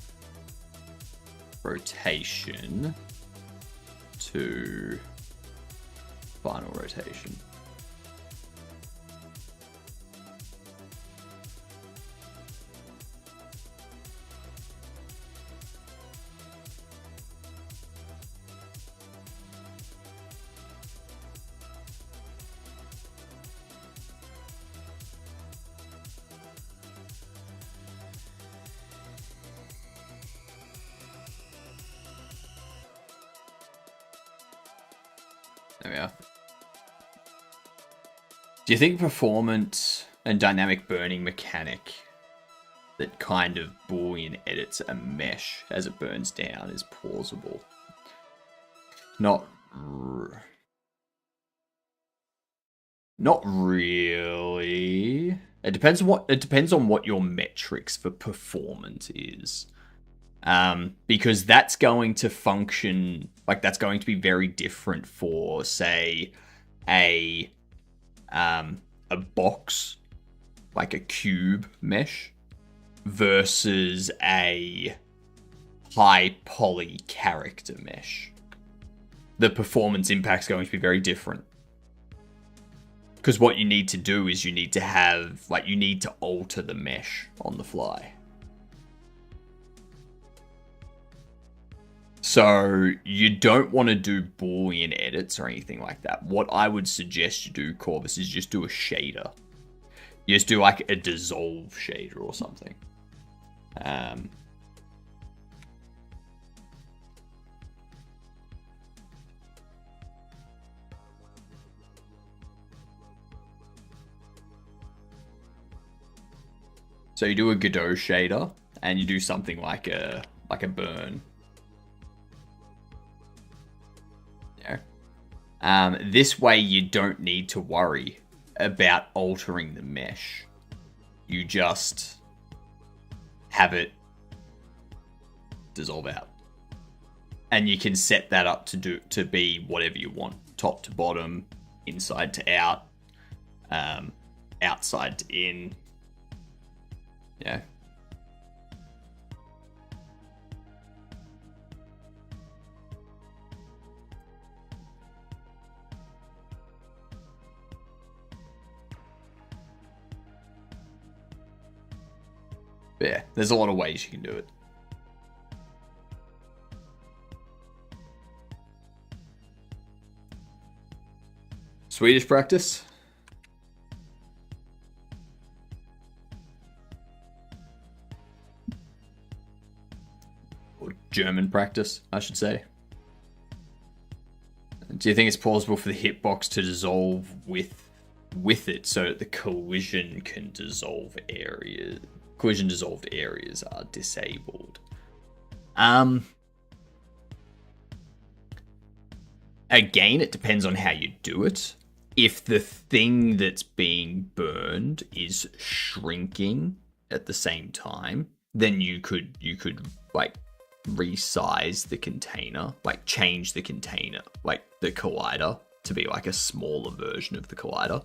rotation to final rotation. There we are. Do you think performance and dynamic burning mechanic that kind of Boolean edits a mesh as it burns down is plausible? Not really. It depends on what your metrics for performance is. Because that's going to function, like that's going to be very different for, say, a box, like a cube mesh, versus a high poly character mesh. The performance impact's going to be very different. Because what you need to do is you need to alter the mesh on the fly. So you don't want to do Boolean edits or anything like that. What I would suggest you do, Corvus, is just do a shader. You just do like a dissolve shader or something. So you do a Godot shader and you do something like a burn. This way you don't need to worry about altering the mesh. You just have it dissolve out. And you can set that up to be whatever you want. Top to bottom, inside to out, outside to in. Yeah. But yeah, there's a lot of ways you can do it. Swedish practice? Or German practice, I should say. Do you think it's plausible for the hitbox to dissolve with it so that the collision can dissolve areas? Collision dissolved areas are disabled. Again, it depends on how you do it. If the thing that's being burned is shrinking at the same time, then you could like resize the container, like change the container, like the collider to be like a smaller version of the collider.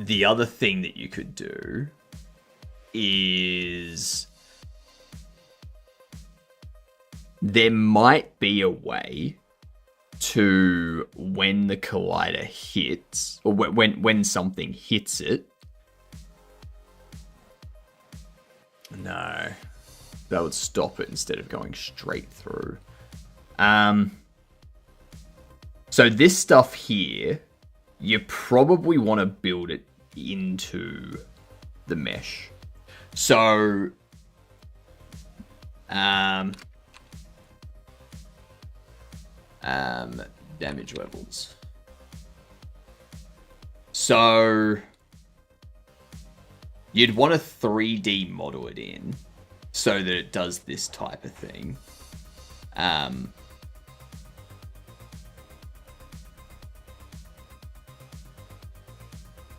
The other thing that you could do is there might be a way to, when the collider hits, or when something hits it. No, that would stop it instead of going straight through. So this stuff here, you probably want to build it into the mesh. So, damage levels. So, you'd want to 3D model it in so that it does this type of thing.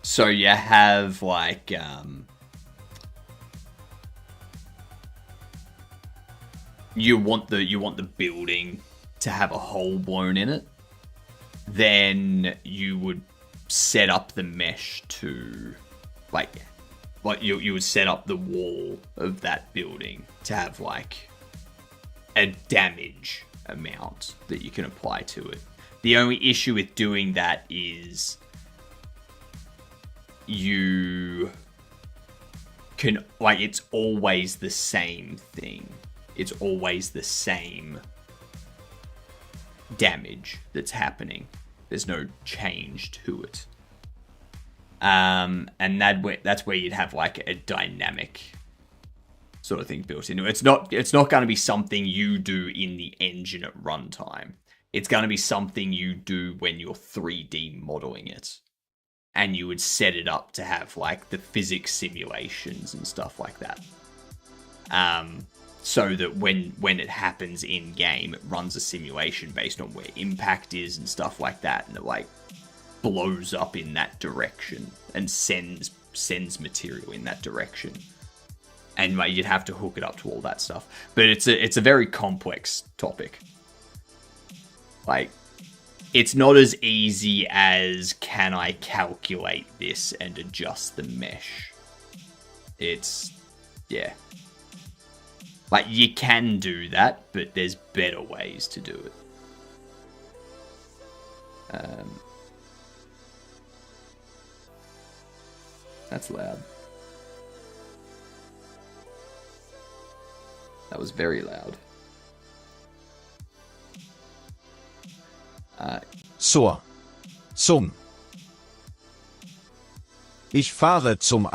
So you have like you want the building to have a hole blown in it. Then you would set up the mesh to like you would set up the wall of that building to have like a damage amount that you can apply to it. The only issue with doing that is you can, like, it's always the same thing. It's always the same damage that's happening. There's no change to it. And that's where you'd have like a dynamic sort of thing built into it. It's not going to be something you do in the engine at runtime. It's going to be something you do when you're 3D modeling it. And you would set it up to have like the physics simulations and stuff like that. So that when it happens in game, it runs a simulation based on where impact is and stuff like that, and it like blows up in that direction and sends material in that direction. And like, you'd have to hook it up to all that stuff. But it's a very complex topic. Like, it's not as easy as, can I calculate this and adjust the mesh? It's, yeah. Like, you can do that, but there's better ways to do it. That's loud. That was very loud. Zum. Ich fahre zum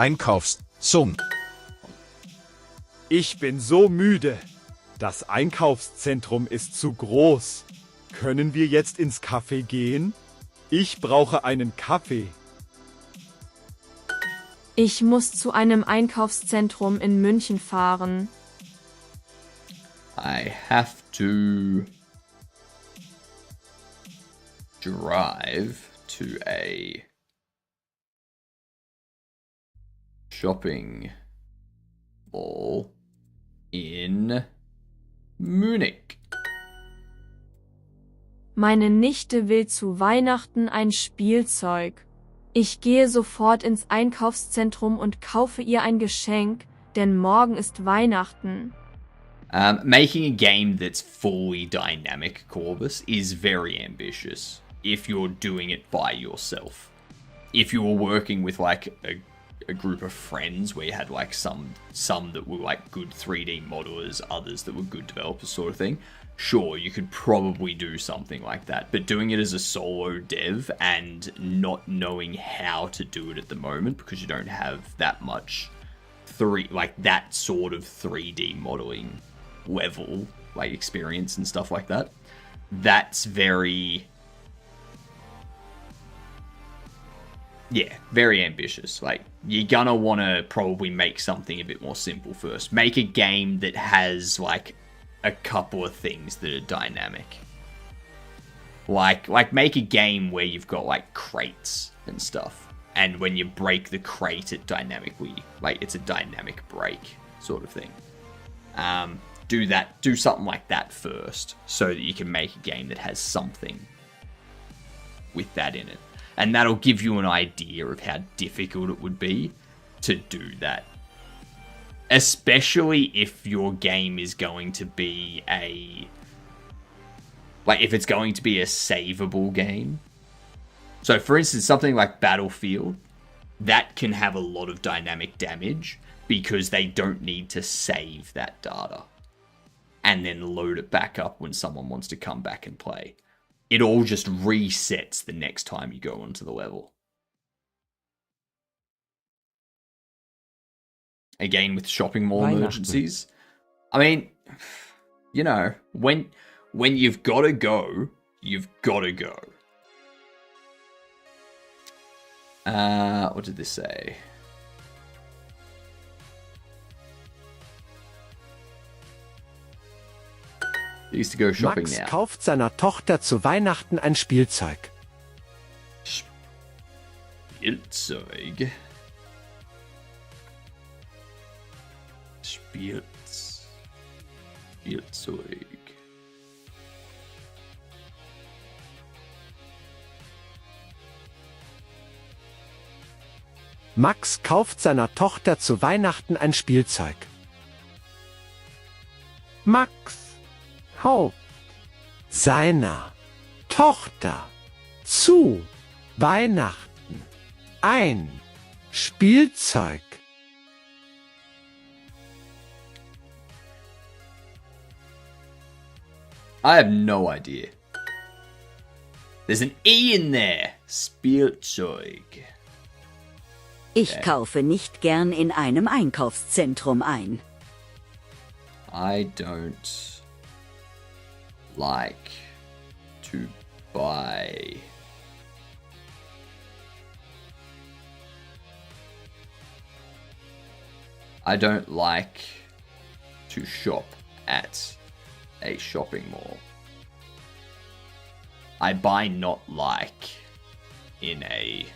Zum. Ich bin so müde. Das Einkaufszentrum ist zu groß. Können wir jetzt ins Café gehen? Ich brauche einen Kaffee. Ich muss zu einem Einkaufszentrum in München fahren. I have to drive to a shopping mall in Munich. Meine Nichte will zu Weihnachten ein Spielzeug. Ich gehe sofort ins Einkaufszentrum und kaufe ihr ein Geschenk, denn morgen ist Weihnachten. Making a game that's fully dynamic, Corvus, is very ambitious if you're doing it by yourself. If you were working with like a group of friends where you had like some that were like good 3D modelers, others that were good developers sort of thing, sure, you could probably do something like that. But doing it as a solo dev and not knowing how to do it at the moment because you don't have that much that sort of 3D modeling level, like experience and stuff like that, that's very ambitious. Like, you're gonna want to probably make something a bit more simple first. Make a game that has like a couple of things that are dynamic. Like make a game where you've got like crates and stuff, and when you break the crate, it dynamically, like, it's a dynamic break sort of thing. Do something like that first, so that you can make a game that has something with that in it. And that'll give you an idea of how difficult it would be to do that. Especially if your game is going to be if it's going to be a savable game. So for instance, something like Battlefield, that can have a lot of dynamic damage because they don't need to save that data and then load it back up when someone wants to come back and play. It all just resets the next time you go onto the level. Again, with shopping mall emergencies. I mean, you know, when you've got to go, you've got to go. What did this say? He used to go shopping Max now. kauft seiner Tochter zu Weihnachten ein Spielzeug. Spielzeug. Spielzeug. Max kauft seiner Tochter zu Weihnachten ein Spielzeug. Max kauft seiner Tochter zu Weihnachten ein Spielzeug. I have no idea. There's an E in there. Spielzeug. Ich kaufe nicht gern in einem Einkaufszentrum ein. I don't like to buy I don't like to shop at a shopping mall. I buy not like in a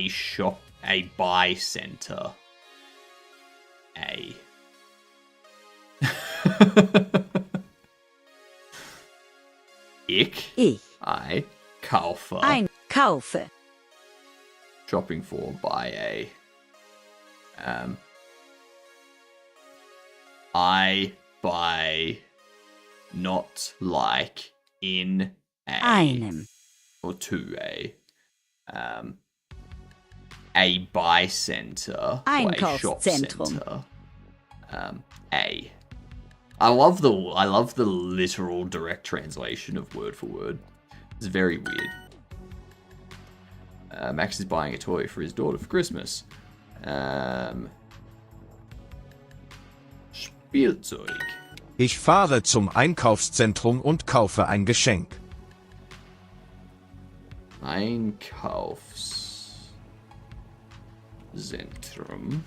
shop, a buy center. Ich kaufe Einkaufe. shopping for buy a I buy not like in Einem. or to a buy center or a shop Einkaufszentrum. center. I love the literal direct translation of word for word. It's very weird. Max is buying a toy for his daughter for Christmas. Spielzeug. Ich fahre zum Einkaufszentrum und kaufe ein Geschenk. Einkaufszentrum.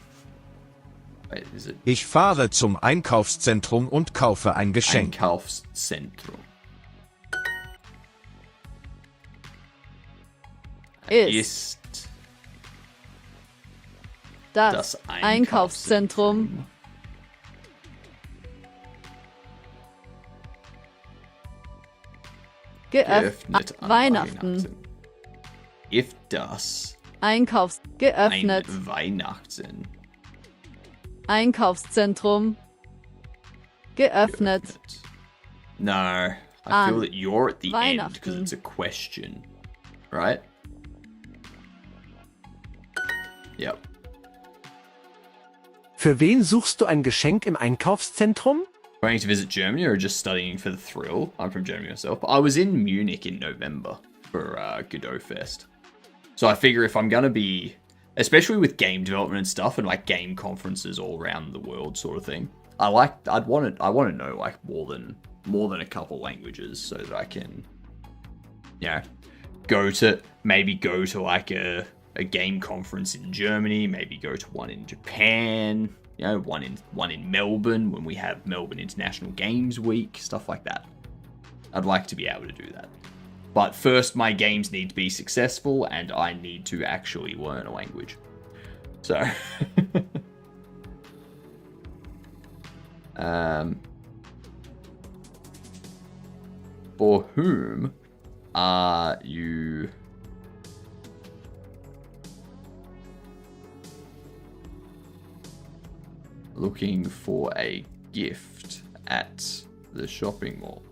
Wait, is it Ich fahre zum Einkaufszentrum und kaufe ein Geschenk. Einkaufszentrum? Ist das Einkaufszentrum geöffnet an Weihnachten. If das Geöffnet. ein Weihnachten Einkaufszentrum geöffnet. No, I feel that you're at the end because it's a question, right? Yep. Für wen suchst du ein Geschenk im Einkaufszentrum? Going to visit Germany or just studying for the thrill? I'm from Germany myself. But I was in Munich in November for Godot Fest. So I figure if I'm gonna be, especially with game development and stuff, and like game conferences all around the world, sort of thing, I want to know like more than a couple languages so that I can, you know, go to like a game conference in Germany, maybe go to one in Japan, you know, one in Melbourne when we have Melbourne International Games Week, stuff like that. I'd like to be able to do that. But first, my games need to be successful, and I need to actually learn a language. So, for whom are you looking for a gift at the shopping mall?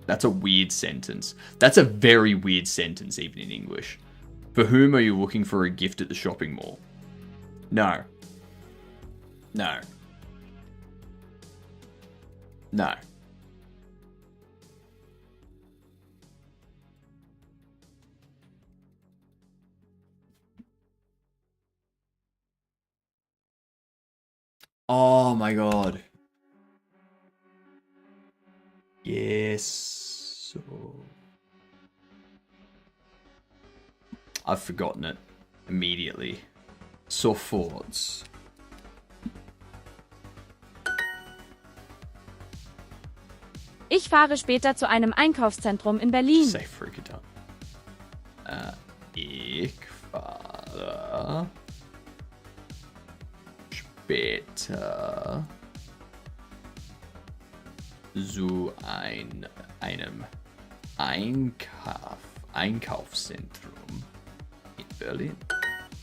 That's a weird sentence. That's a very weird sentence, even in English. For whom are you looking for a gift at the shopping mall? No. No. No. Oh my god. Yes. I've forgotten it immediately. Sofort. Ich fahre später zu einem Einkaufszentrum in Berlin. Say Frikadan. Ich fahre später zu einem Einkaufszentrum in Berlin.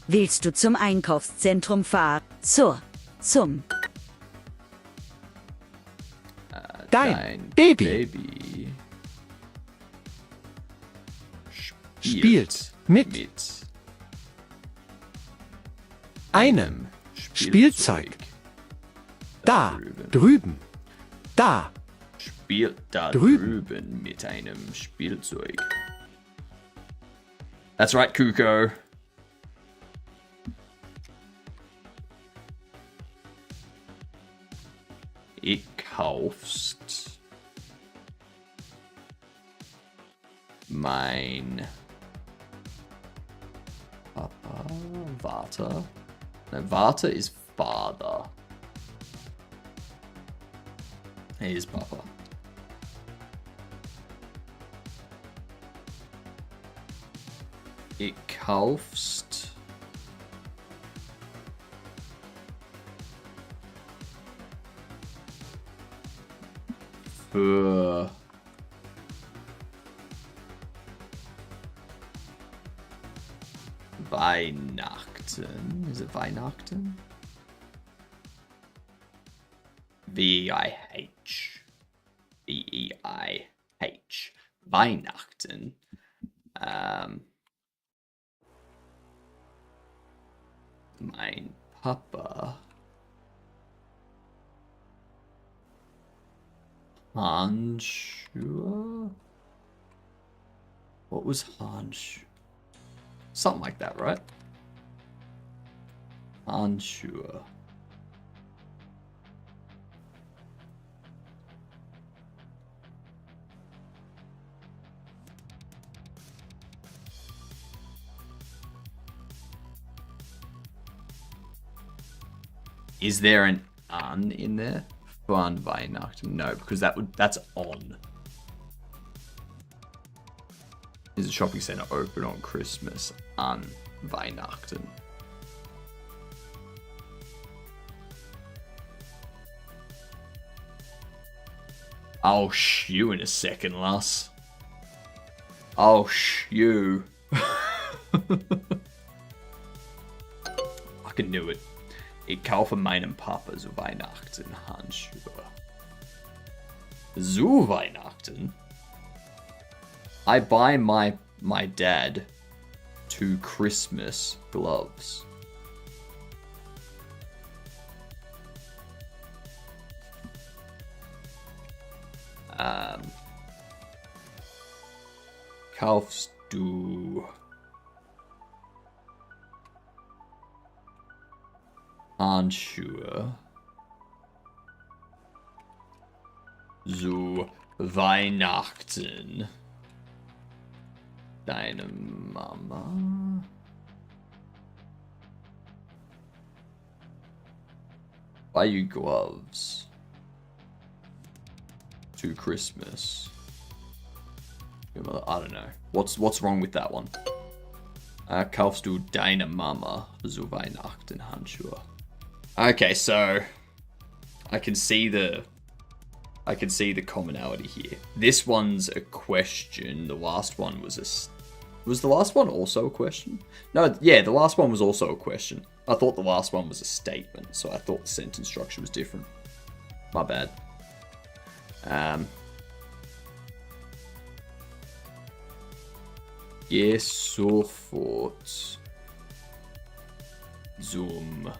Willst du zum Einkaufszentrum fahren? Zum. Dein Baby spielt mit einem Spielzeug. Da drüben. Da spielt da drüben mit einem Spielzeug. That's right, Kuko. Ich kaufst mein Papa. Vater. No, Vater is father. He is Papa. Ich kaufst für Weihnachten. Is it Weihnachten? V-I-H. V-E-I-H. Weihnachten. Mein Papa. Handschuhe? What was Handschuhe? Something like that, right? Handschuhe. Is there an an in there? Fun Weihnachten. No, because that's on. Is a shopping center open on Christmas? An Weihnachten. I'll shoo in a second, lass. I'll shoo. I knew it. Ich kaufe meinem Papa zu Weihnachten Handschuhe. Zu Weihnachten? I buy my dad to Christmas gloves. Kaufst du Handschuhe zu Weihnachten deine Mama? Buy you gloves to Christmas. I don't know. What's wrong with that one? Kaufst du deine Mama zu Weihnachten Handschuhe? Okay, so I can see the commonality here. This one's a question. The last one was was the last one also a question? No, yeah, the last one was also a question. I thought the last one was a statement, so I thought the sentence structure was different. My bad. Geh sofort zum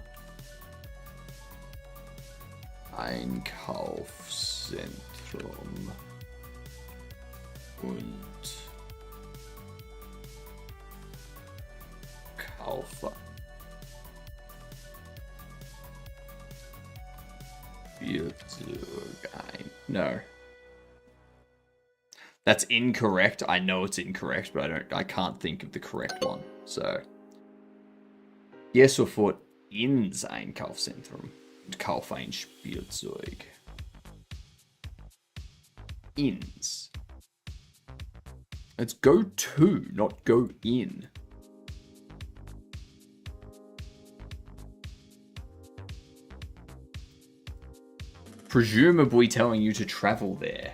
Einkaufszentrum und kaufe Spielzeug ein. No. That's incorrect. I know it's incorrect, but I can't think of the correct one. So, geh sofort ins Einkaufszentrum und kaufe ein Spielzeug. Ins. It's go to, not go in. Presumably telling you to travel there.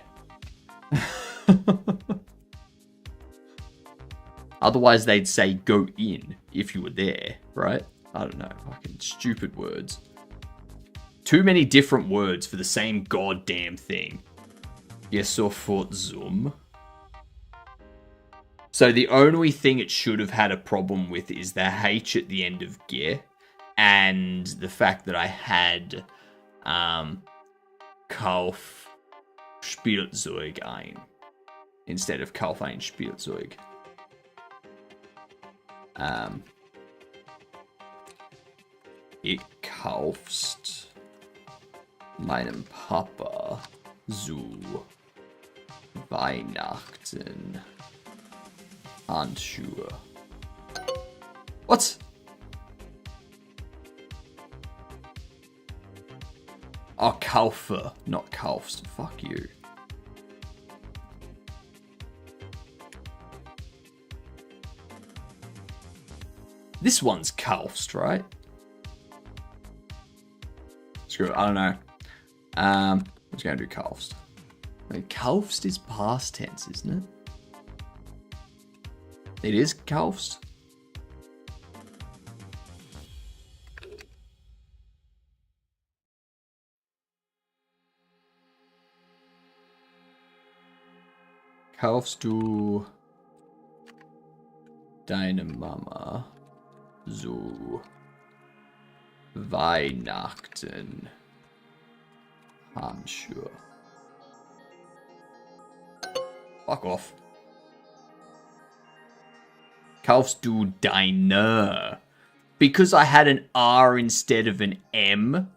Otherwise, they'd say go in if you were there, right? I don't know. Fucking stupid words. Too many different words for the same goddamn thing. Geh sofort zum. So the only thing it should have had a problem with is the H at the end of geh, and the fact that I had Kauf Spielzeug ein instead of Kauf ein Spielzeug. Ich kaufst meinem Papa zu Weihnachten Handschuhe. What? Oh, kaufe, not kaufst. Fuck you. This one's kaufst, right? Screw it, I don't know. I'm just gonna do kaufst. I mean, kaufst is past tense, isn't it? It is kaufst. Kaufst du deine Mama so Weihnachten Handschuhe? Fuck off. Kaufst du deine? Because I had an R instead of an M?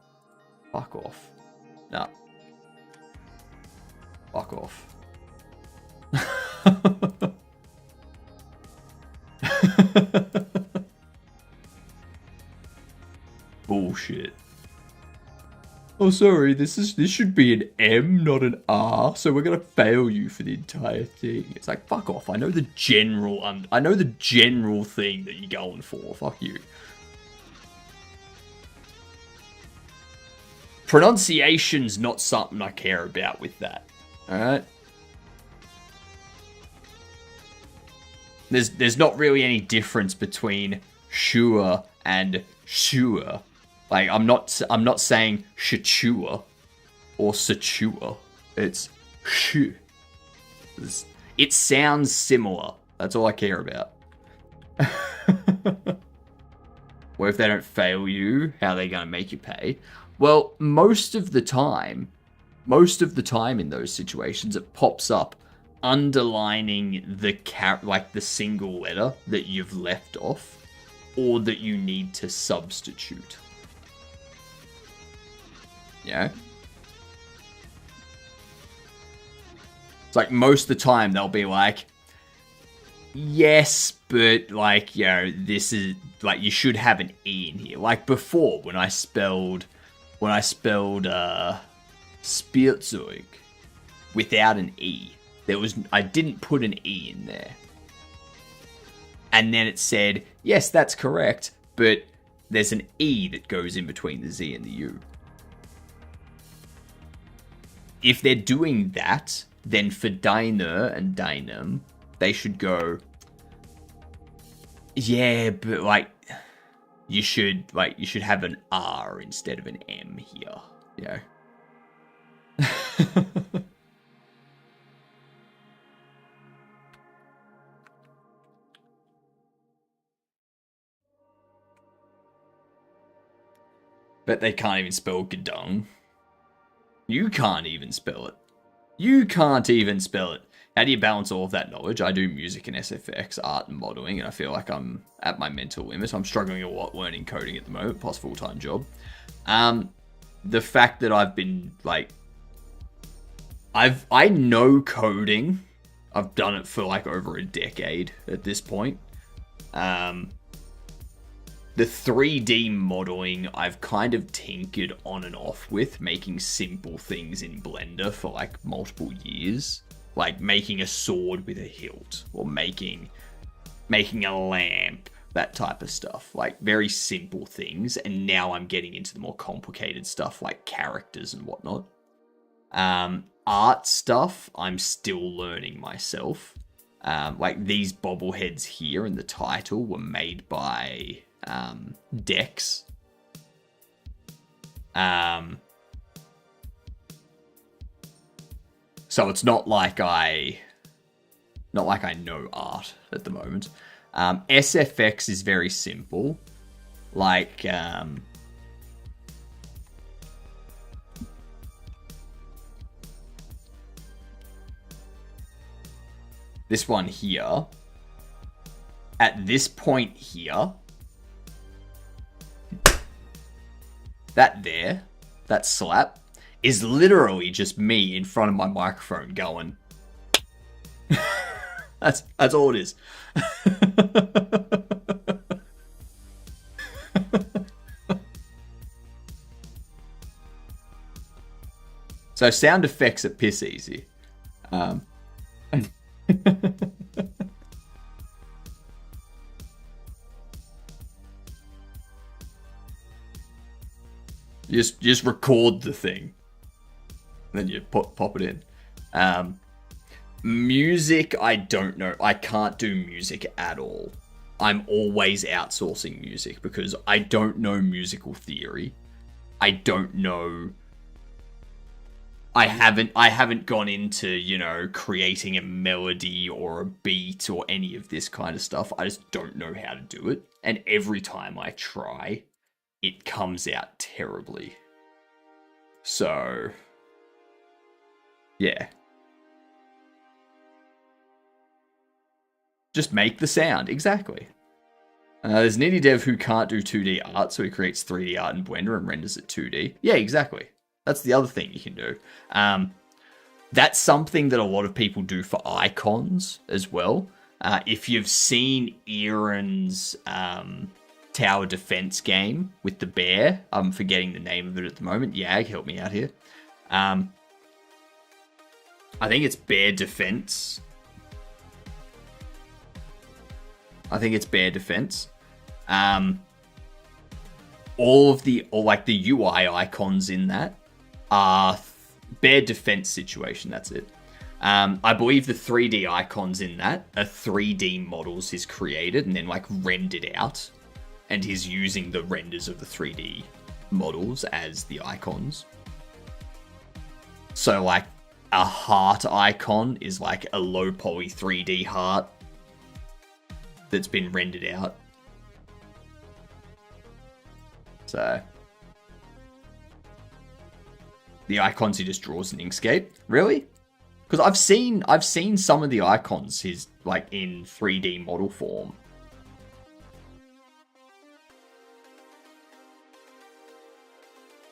Fuck off. No. Fuck off. Bullshit. Oh, sorry, this should be an M, not an R, so we're gonna fail you for the entire thing. It's like, fuck off. I know the general thing that you're going for. Fuck you. Pronunciation's not something I care about with that. Alright? There's not really any difference between sure and sure. Like, I'm not saying shachua or sachua. It's shu. It sounds similar. That's all I care about. What if they don't fail you? How are they going to make you pay? Well, most of the time in those situations, it pops up underlining the the single letter that you've left off or that you need to substitute. Yeah. It's like most of the time they'll be like, yes, but like, you know, this is like, you should have an E in here. Like before when I spelled Spielzeug without an E, I didn't put an E in there. And then it said, yes, that's correct, but there's an E that goes in between the Z and the U. If they're doing that, then for deine and deinem, they should go, yeah, but like, you should have an R instead of an M here, you know? Bet they can't even spell gedung. You can't even spell it. You can't even spell it. How do you balance all of that knowledge? I do music and SFX, art and modeling, and I feel like I'm at my mental limit. I'm struggling a lot learning coding at the moment, plus full-time job. The fact that I've been, like... I know coding. I've done it for, like, over a decade at this point. The 3D modeling, I've kind of tinkered on and off with, making simple things in Blender for like multiple years. Like making a sword with a hilt, or making a lamp, that type of stuff. Like very simple things, and now I'm getting into the more complicated stuff like characters and whatnot. Art stuff, I'm still learning myself. Like these bobbleheads here in the title were made by... Dex. So it's not like I know art at the moment. SFX is very simple. Like, this one here. At this point here, that slap, is literally just me in front of my microphone going. That's all it is. So sound effects are piss easy. Just record the thing, then you pop it in. Music, I don't know. I can't do music at all. I'm always outsourcing music because I don't know musical theory. I don't know. I haven't gone into, you know, creating a melody or a beat or any of this kind of stuff. I just don't know how to do it. And every time I try, it comes out terribly. So, yeah. Just make the sound, exactly. There's an indie dev who can't do 2D art, so he creates 3D art in Blender and renders it 2D. Yeah, exactly. That's the other thing you can do. That's something that a lot of people do for icons as well. If you've seen Aaron's tower defense game with the bear, I'm forgetting the name of it at the moment. Yag, help me out here. I think it's Bear Defense. All the UI icons in that are Bear Defense situation. That's it. I believe the 3D icons in that are 3D models he's created and then like rendered out, and he's using the renders of the 3D models as the icons. So like a heart icon is like a low poly 3D heart that's been rendered out. So the icons he just draws in Inkscape. Really? Because I've seen some of the icons he's like in 3D model form.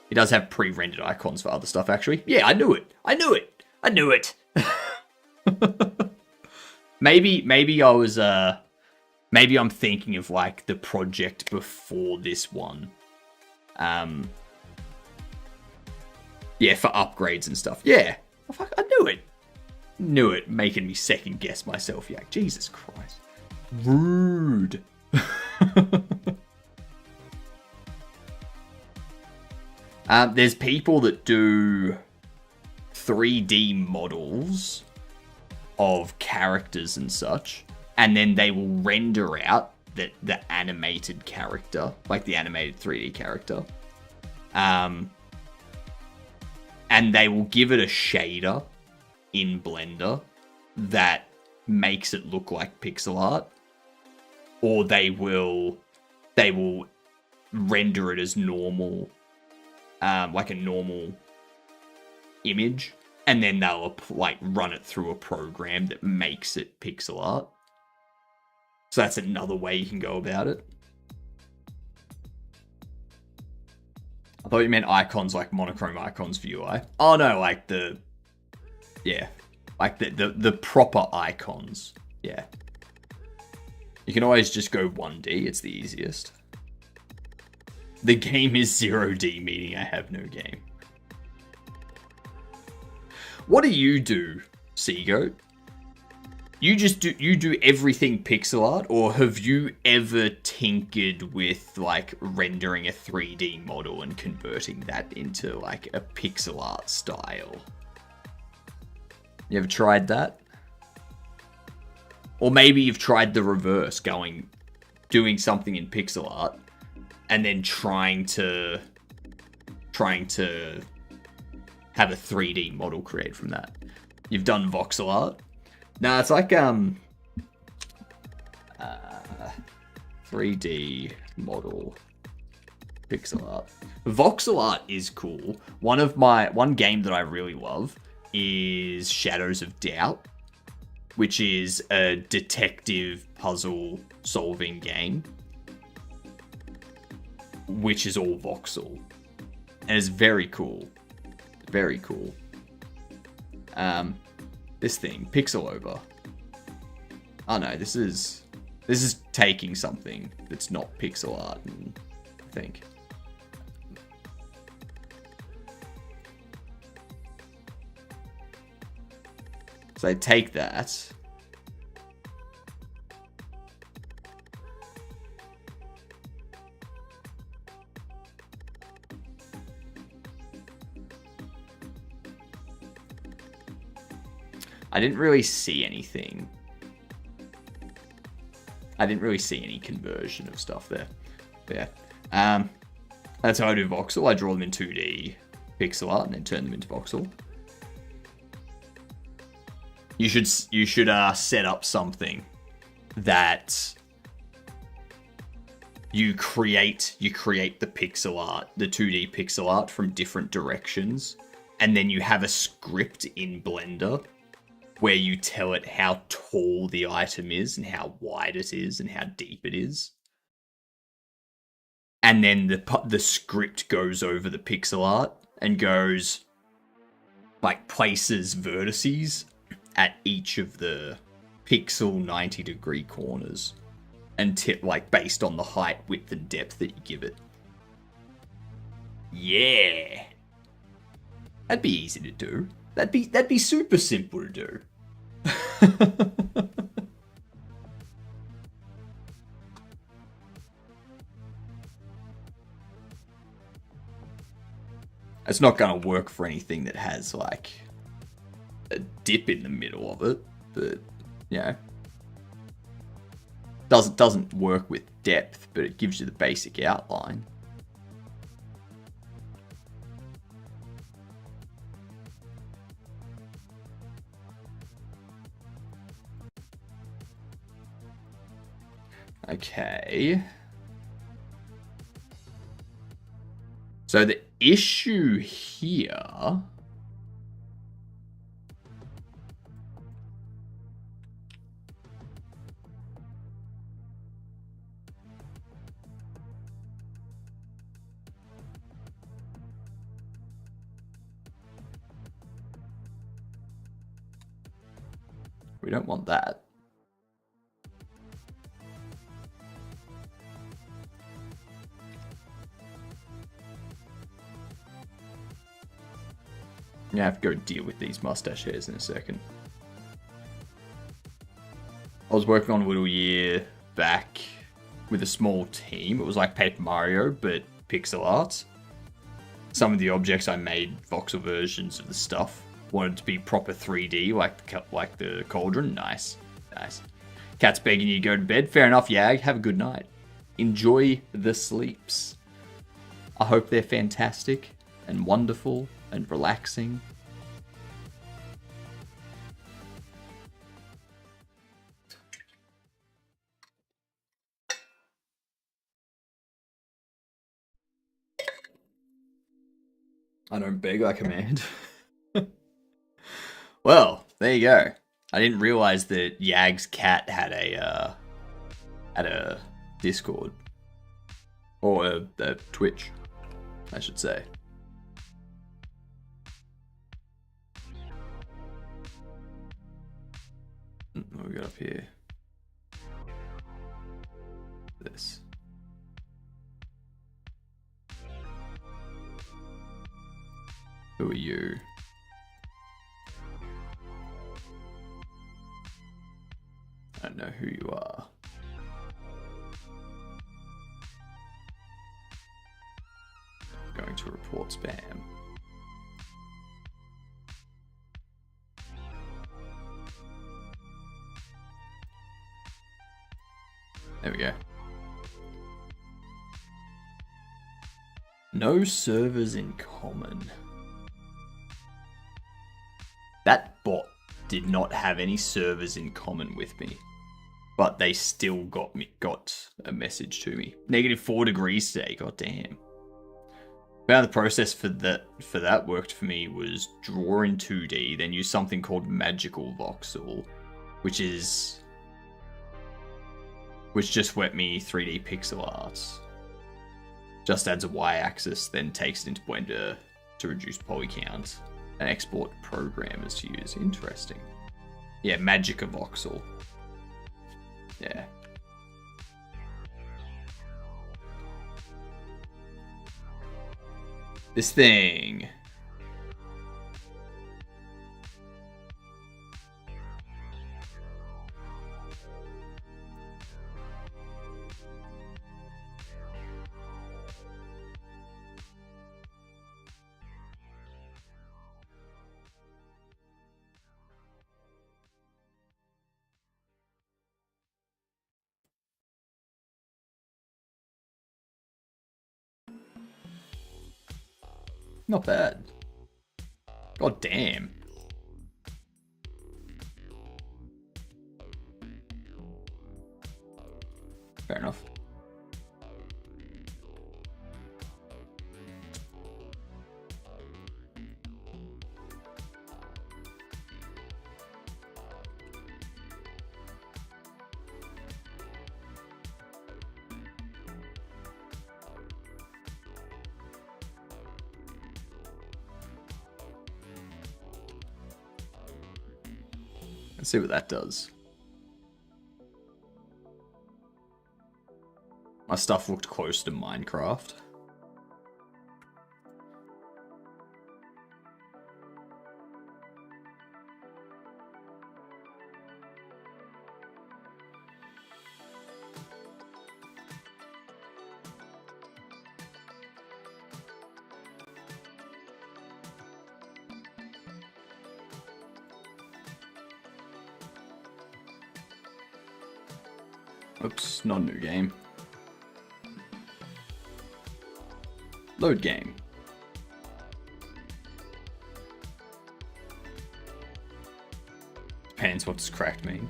He does have pre-rendered icons for other stuff, actually. Yeah, I knew it. Maybe I was maybe I'm thinking of like the project before this one. Yeah, for upgrades and stuff. Yeah. Oh, fuck, I knew it. Making me second guess myself, yeah. Jesus Christ. Rude. There's people that do 3D models of characters and such, and then they will render out the animated character, like the animated 3D character. And they will give it a shader in Blender that makes it look like pixel art, or they will render it as normal, like a normal image, and then they'll like run it through a program that makes it pixel art. So that's another way you can go about it. I thought you meant icons like monochrome icons for UI. Oh no, like the proper icons. Yeah. You can always just go 1D, it's the easiest. The game is 0D, meaning I have no game. What do you do, Seagoat? You do everything pixel art, or have you ever tinkered with like rendering a 3D model and converting that into like a pixel art style? You ever tried that? Or maybe you've tried the reverse, doing something in pixel art and then trying to have a 3D model created from that. You've done voxel art. No, it's like 3D model pixel art. Voxel art is cool. One game that I really love is Shadows of Doubt, which is a detective puzzle solving game, which is all voxel. And it's very cool. Very cool. This thing, Pixel Over. Oh no, this is taking something that's not pixel art, I think. So I take that. I didn't really see anything. I didn't really see any conversion of stuff there. But yeah. That's how I do voxel. I draw them in 2D pixel art and then turn them into voxel. You should set up something that you create the pixel art, the 2D pixel art from different directions, and then you have a script in Blender where you tell it how tall the item is and how wide it is and how deep it is. And then the script goes over the pixel art and goes, like, places vertices at each of the pixel 90-degree corners and like based on the height, width, and depth that you give it. Yeah. That'd be easy to do. That'd be super simple to do. It's not gonna work for anything that has like a dip in the middle of it, but you know, doesn't work with depth, but it gives you the basic outline. Okay. So the issue here we don't want that. I have to go deal with these mustache hairs in a second. I was working on Little Year back with a small team. It was like Paper Mario, but pixel art. Some of the objects I made voxel versions of the stuff. Wanted to be proper 3D, like the cauldron. Nice. Cat's begging you to go to bed. Fair enough, Yag. Have a good night. Enjoy the sleeps. I hope they're fantastic and wonderful and relaxing. I don't beg, I command. Well, there you go. I didn't realize that Yag's cat had a Discord. Or a Twitch, I should say. What we got up here? This. Who are you? I don't know who you are. Going to report spam. There we go. No servers in common. That bot did not have any servers in common with me, but they still got a message to me. -4 degrees today. God damn. Found the process for that worked for me was draw in 2D, then use something called magical voxel, which just let me 3D pixel art. Just adds a y-axis, then takes it into Blender to reduce poly count and export programmers to use. Interesting. Yeah, Magic of Voxel. Yeah. This thing. Not bad. God damn. Fair enough. Let's see what that does. My stuff looked close to Minecraft. Oops, not a new game. Load game. Depends what does cracked mean.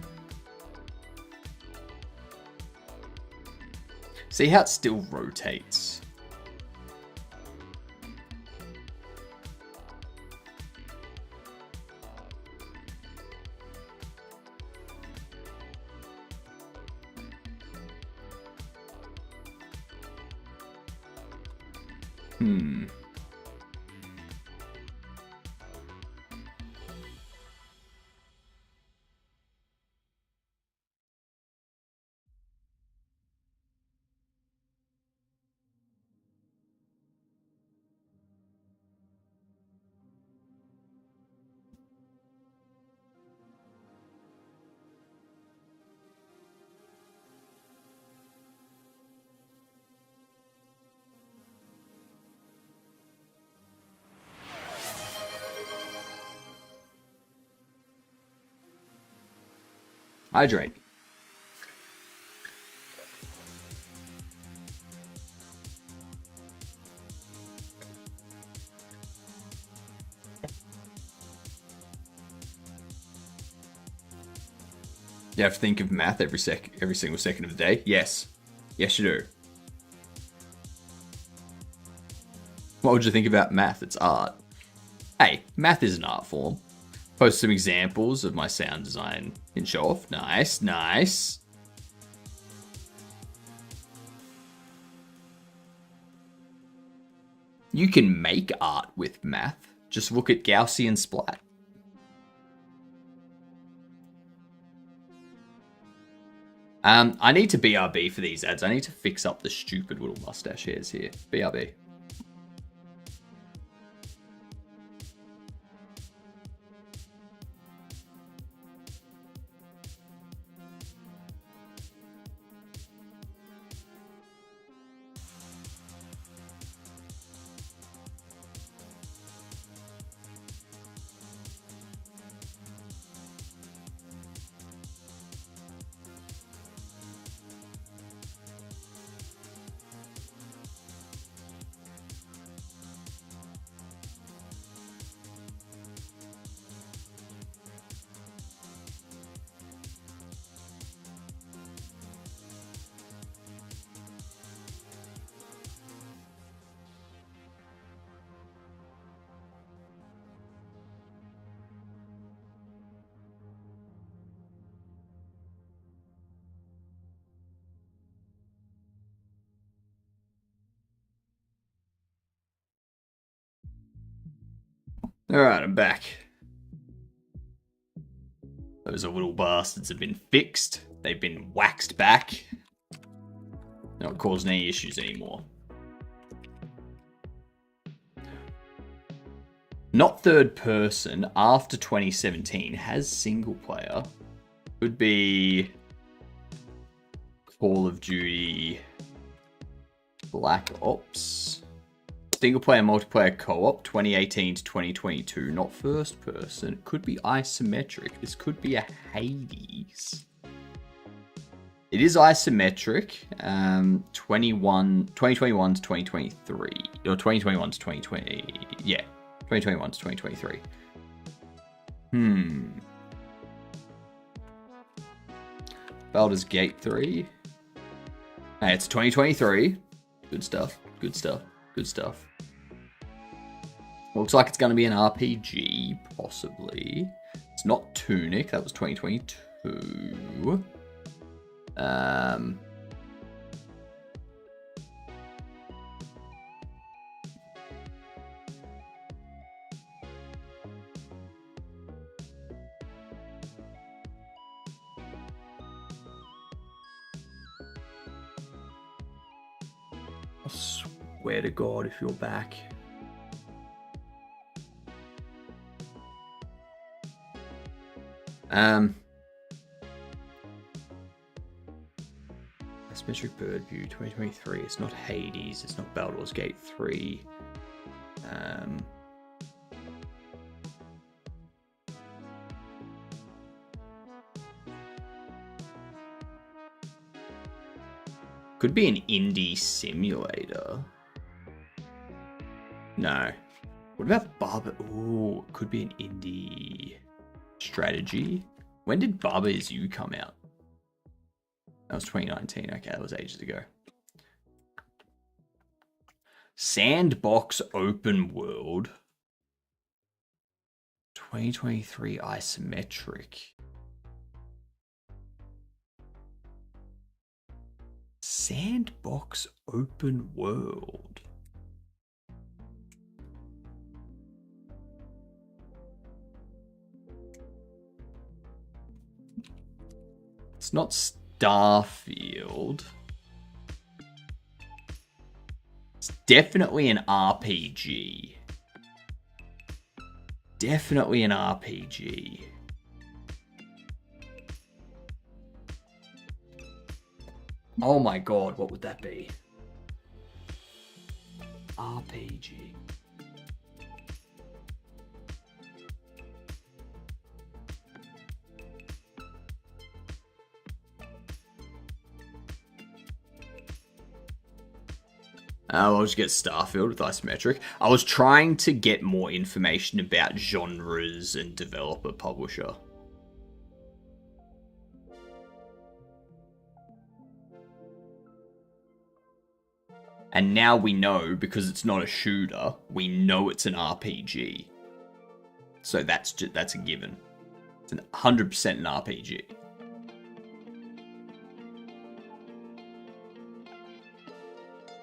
See how it still rotates. Hydrate. You have to think of math every single second of the day? Yes. Yes, you do. What would you think about math? It's art. Hey, math is an art form. Post some examples of my sound design in show off. Nice, nice. You can make art with math. Just look at Gaussian splat. I need to BRB for these ads. I need to fix up the stupid little mustache hairs here. BRB. Alright, I'm back. Those little bastards have been fixed. They've been waxed back. They're not causing any issues anymore. Not third person after 2017 has single player. Could be Call of Duty Black Ops. Single player multiplayer co-op 2018 to 2022, not first person. It could be isometric. This could be a Hades. It is isometric. 2021 to 2023. Or 2021 to 2020. Yeah. 2021 to 2023. Baldur's Gate 3. Hey, it's 2023. Good stuff. Good stuff. Good stuff. Looks like it's going to be an RPG, possibly. It's not Tunic. That was 2022. I swear to God, if you're back. Isometric Bird View 2023. It's not Hades. It's not Baldur's Gate 3. Could be an indie simulator. No. What about Baba? Ooh, could be an indie strategy. When did Baba Is You come out? That was 2019. Okay, that was ages ago. Sandbox Open World. 2023 isometric. Sandbox Open World. It's not Starfield. It's definitely an RPG. Definitely an RPG. Oh my God, what would that be? RPG. I'll just get Starfield with isometric. I was trying to get more information about genres and developer publisher. And now we know, because it's not a shooter, we know it's an RPG. So that's a given. It's 100% an RPG.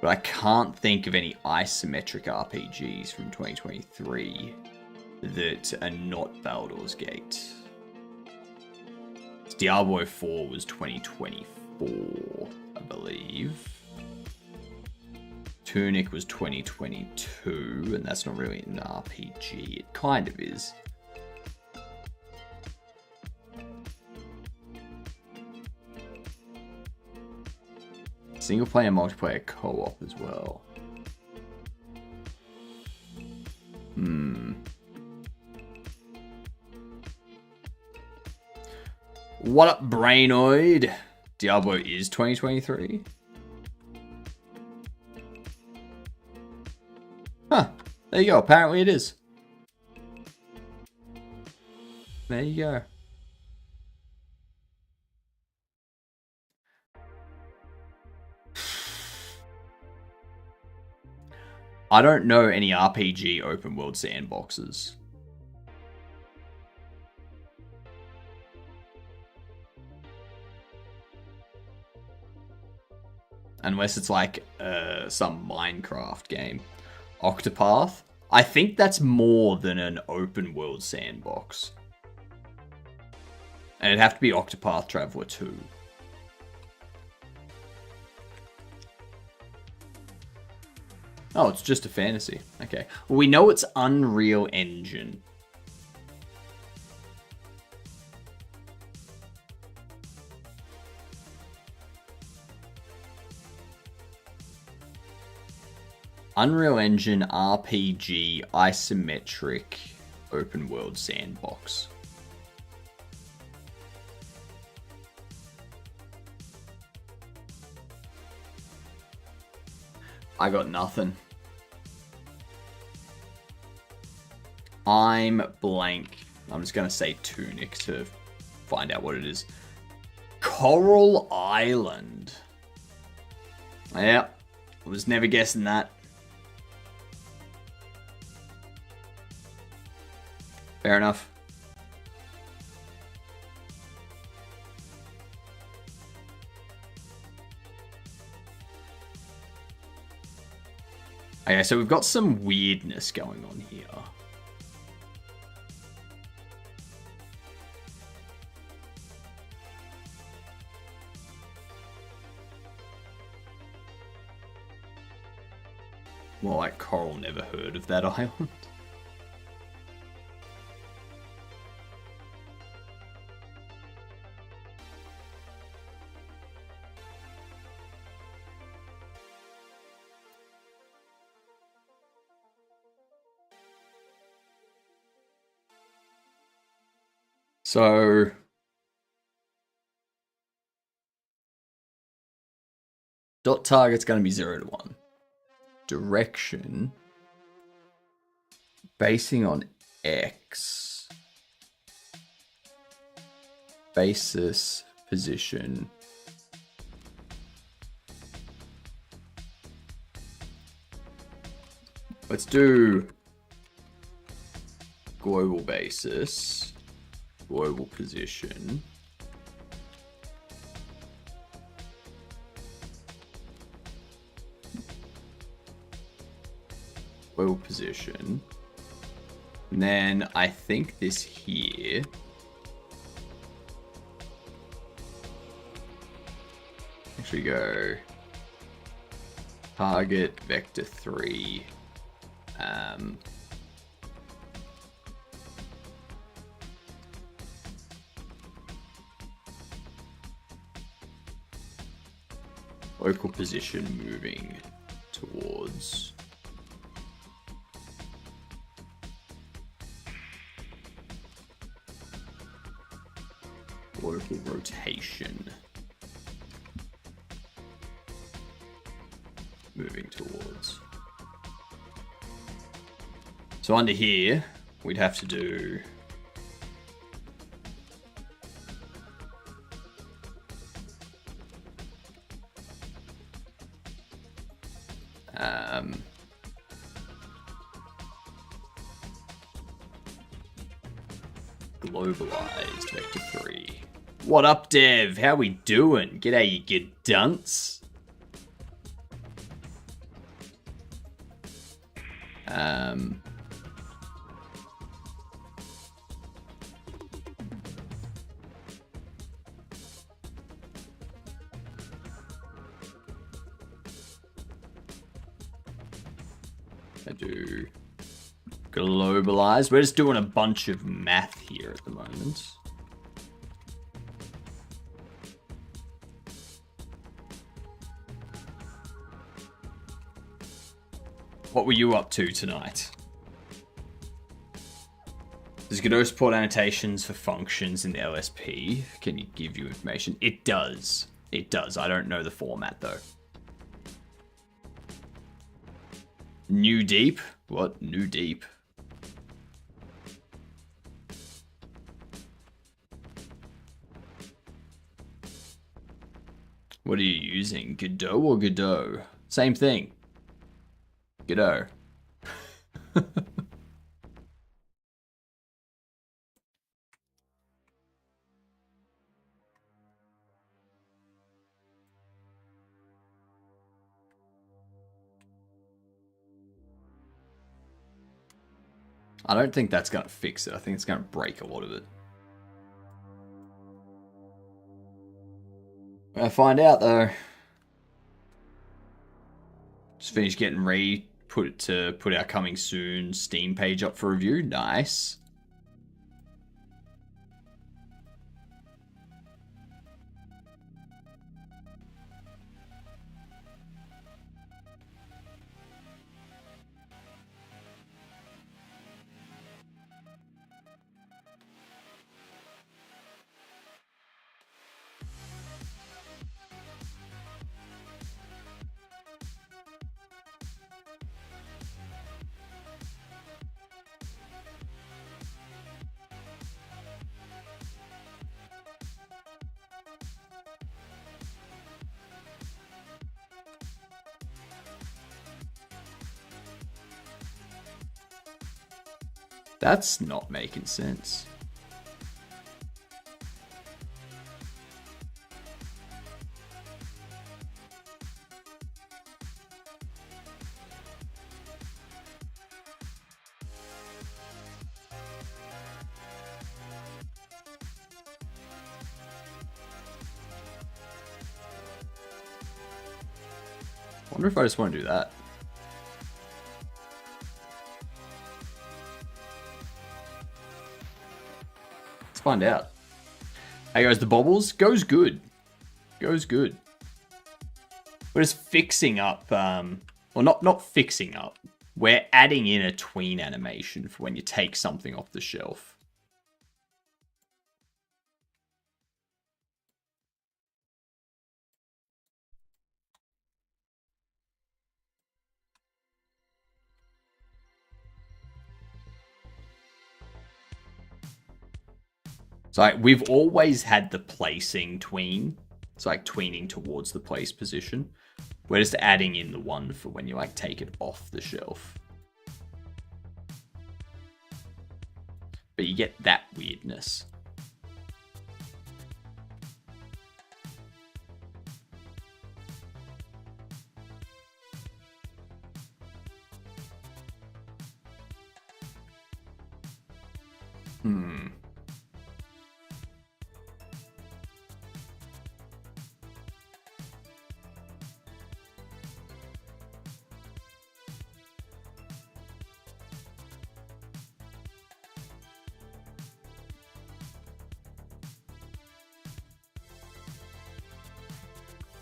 But I can't think of any isometric RPGs from 2023 that are not Baldur's Gate. Diablo 4 was 2024, I believe. Tunic was 2022, and that's not really an RPG. It kind of is. Single player, multiplayer, co-op as well. What up, Brainoid? Diablo is 2023? Huh. There you go. Apparently it is. There you go. I don't know any RPG open world sandboxes. Unless it's like some Minecraft game. Octopath? I think that's more than an open world sandbox. And it'd have to be Octopath Traveler 2. Oh, it's just a fantasy. Okay. Well, we know it's Unreal Engine. Unreal Engine RPG isometric open world sandbox. I got nothing. I'm blank. I'm just going to say Tunic to find out what it is. Coral Island. Yeah, I was never guessing that. Fair enough. Okay, so we've got some weirdness going on here. More like Coral never heard of that island. So dot target's going to be 0 to 1. Direction basing on X. Basis position. Let's do global basis. Global position. Global position. And then I think this here. Actually go target vector 3. Local position moving towards local rotation moving towards. So under here we'd have to do globalized vector 3. What up, Dev? How we doing? G'day, you good dunce. I do globalized. We're just doing a bunch of math here at the moment. What were you up to tonight? Does Godot support annotations for functions in the LSP? Can you give you information? It does. It does. I don't know the format though. New Deep? What? New Deep? What are you using? Godot or Godot? Same thing. Godot. I don't think that's going to fix it. I think it's going to break a lot of it. I'll find out though. Just finished getting ready. Put our coming soon Steam page up for review. Nice. That's not making sense. I wonder if I just want to do that. Find out. Hey guys, the bobbles goes good. Goes good. We're just fixing up, well, not fixing up. We're adding in a tween animation for when you take something off the shelf. So like, we've always had the placing tween. It's like tweening towards the place position. We're just adding in the one for when you like take it off the shelf. But you get that weirdness.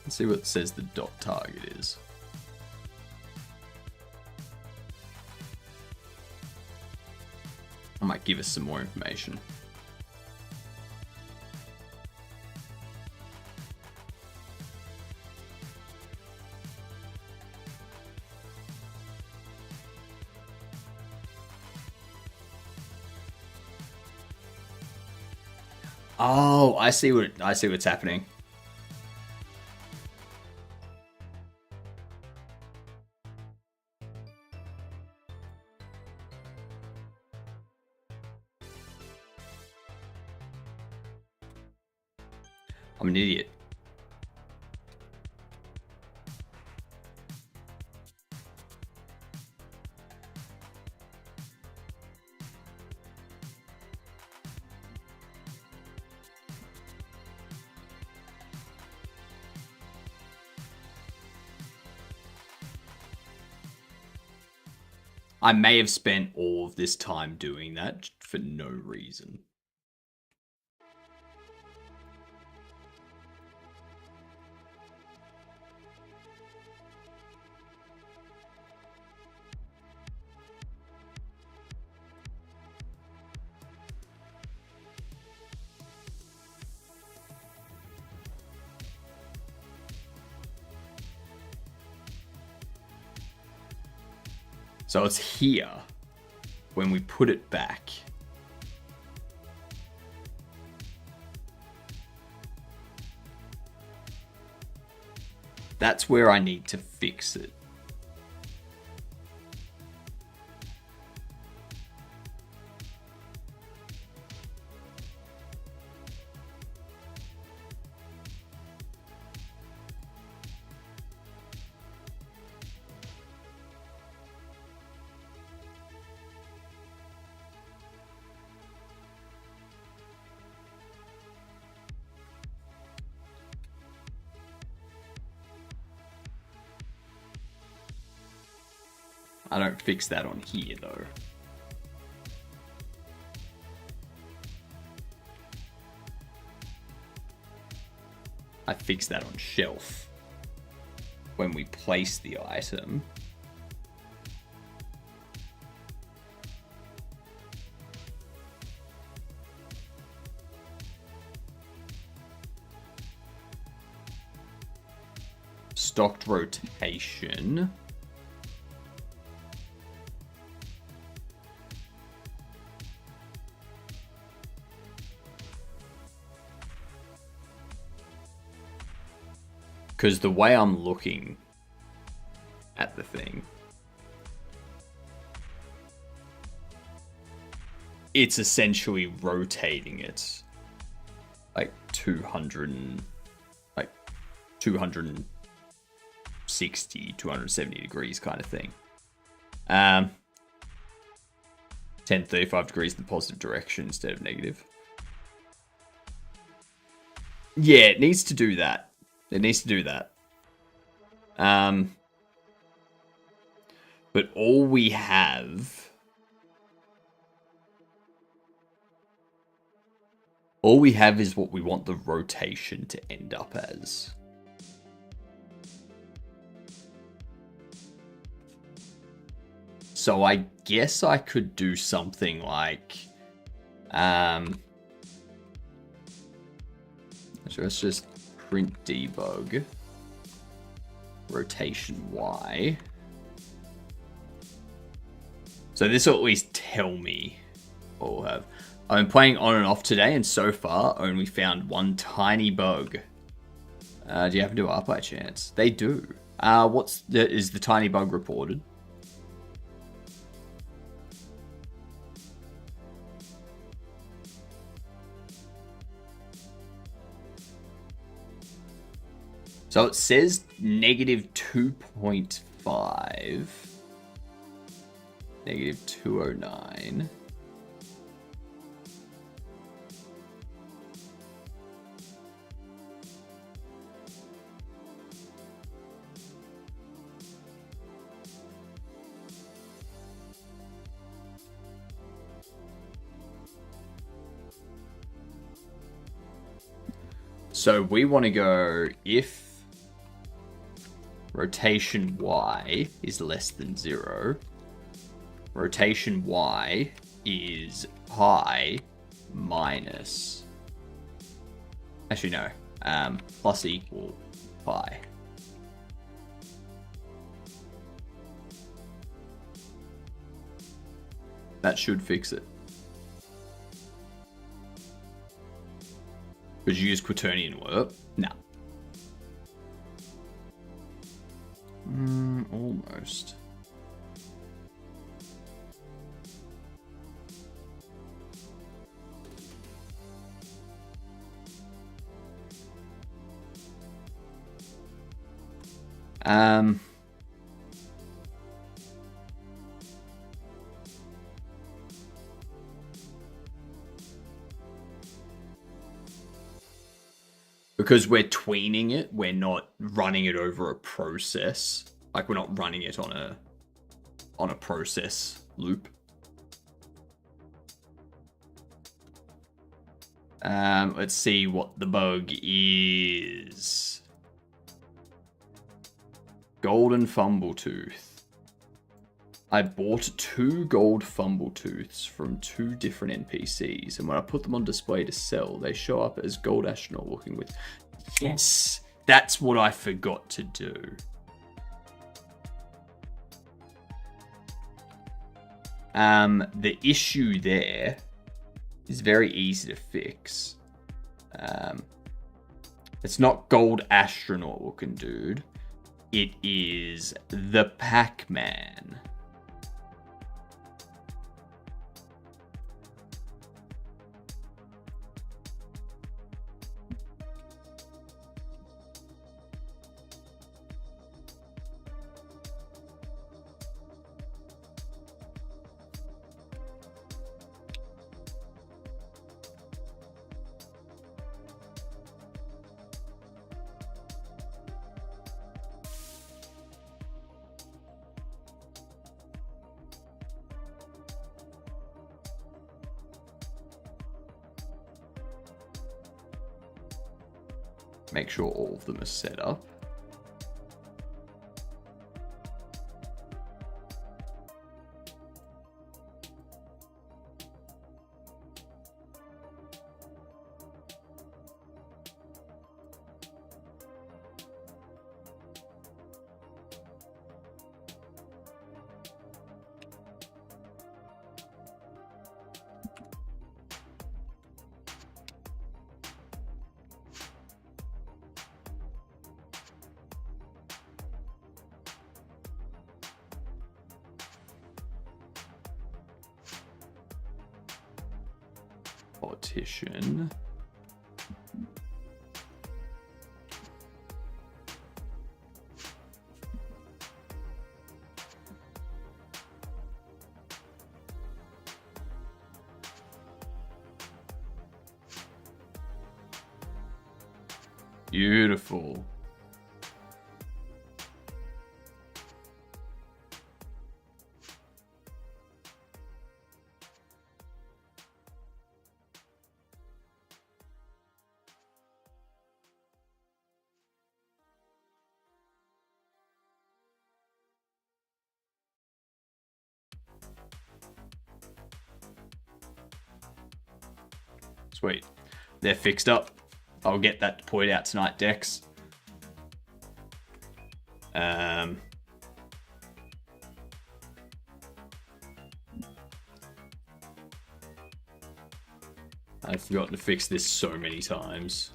Let's see what it says the dot target is. I might give us some more information. Oh, I see what's happening. I'm an idiot. I may have spent all of this time doing that for no reason. So it's here when we put it back. That's where I need to fix it. I don't fix that on here, though. I fix that on shelf when we place the item. Stocked rotation. Because the way I'm looking at the thing, it's essentially rotating it like 260, 270 degrees kind of thing. 1035 degrees in the positive direction instead of negative. Yeah, it needs to do that. It needs to do that. But all we have is what we want the rotation to end up as. So I guess I could do something like, so let's just print debug rotation Y. So this will at least tell me what we'll have. I've been playing on and off today, and so far only found one tiny bug. Do you happen to up by chance? They do. Is the tiny bug reported? So it says negative 2.5, negative 209. So we want to go if rotation Y is less than 0. Rotation Y is pi minus... Actually, no. Plus equal pi. That should fix it. Could you use quaternion warp? No. Almost. Because we're tweening it, we're not running it over a process. Like, we're not running it on a process loop. Let's see what the bug is. Golden Fumbletooth. I bought 2 gold Fumbletooths from 2 different NPCs, and when I put them on display to sell, they show up as gold astronaut looking with... Yes! That's what I forgot to do. The issue there is very easy to fix. It's not gold astronaut looking dude. It is the Pac-Man. Make sure all of them are set up. Politician. Beautiful. Sweet. They're fixed up. I'll get that deployed out tonight, Dex. I've forgotten to fix this so many times.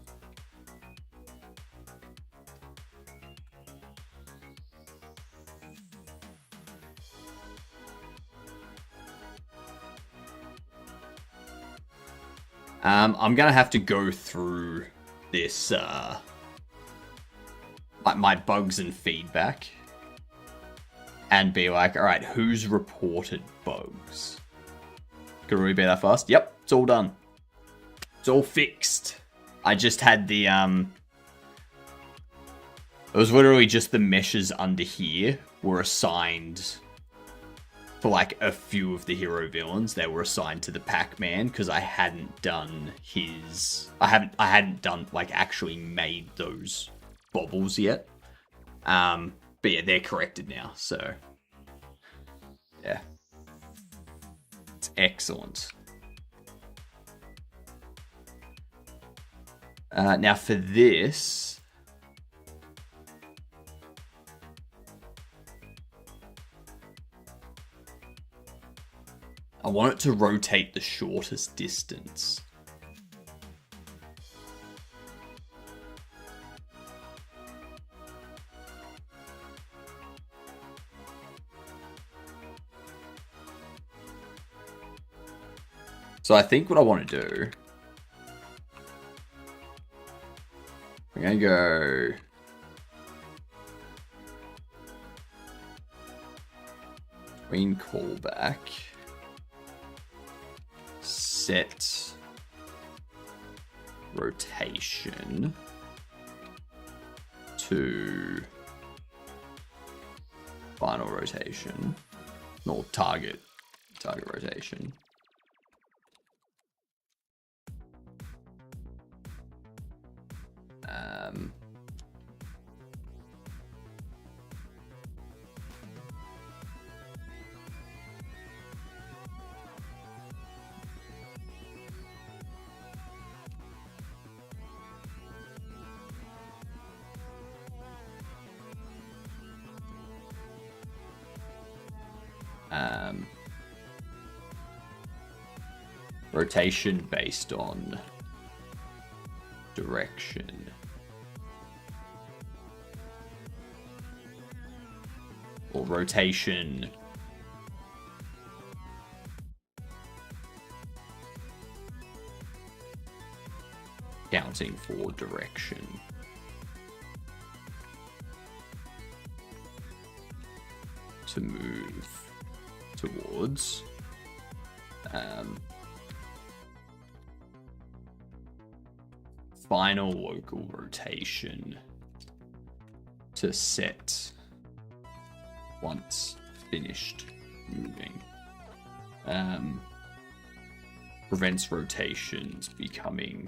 I'm gonna have to go through this, like my bugs and feedback, and be like, all right, who's reported bugs? Could we be that fast? Yep, it's all done. It's all fixed. I just had the, it was literally just the meshes under here were assigned for like a few of the hero villains. They were assigned to the Pac-Man because I hadn't done his, I hadn't done like actually made those bobbles yet. But yeah, they're corrected now, so yeah, it's excellent. Now for this, I want it to rotate the shortest distance. So I think what I want to do, I'm going to go queen callback, set rotation to final rotation, or target rotation. Rotation based on direction. Or rotation counting for direction. To move towards. Final local rotation to set once finished moving. Prevents rotations becoming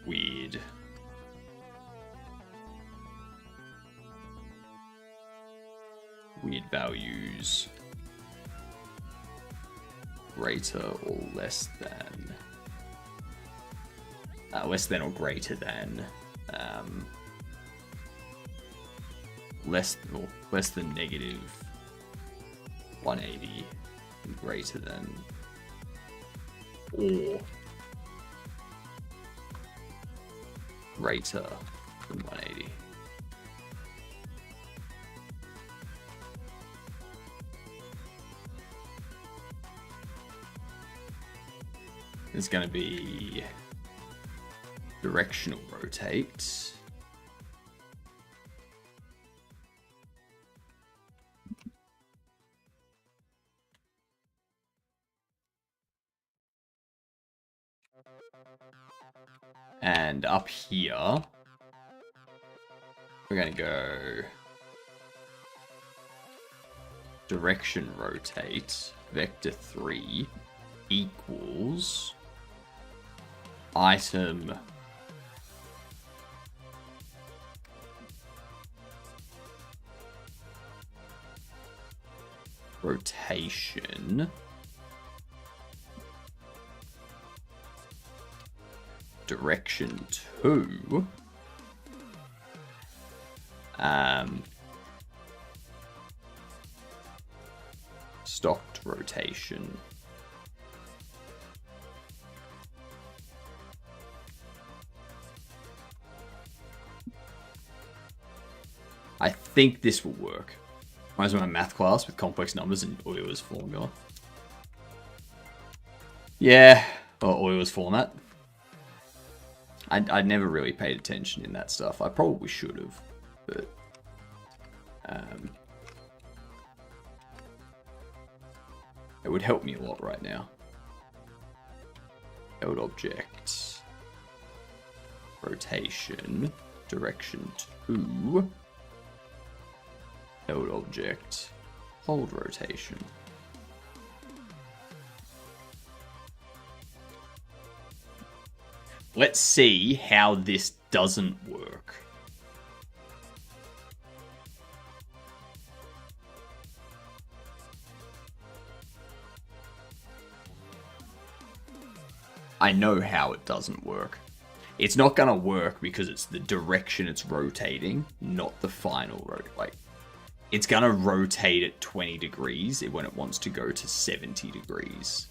weird we need values greater or less than. Less than or greater than. Less than negative 180 and greater than or greater than 180. It's going to be directional rotate. And up here, we're going to go direction rotate vector 3 equals item rotation direction 2 stocked rotation I think this will work. Reminds me of my math class with complex numbers and Euler's formula. Yeah, or Euler's format. I'd never really paid attention in that stuff. I probably should have, but it would help me a lot right now. Held object rotation direction 2 held object hold rotation. Let's see how this doesn't work. I know how it doesn't work. It's not gonna work because it's the direction it's rotating, not the final rotate. Like, it's gonna rotate at 20 degrees when it wants to go to 70 degrees.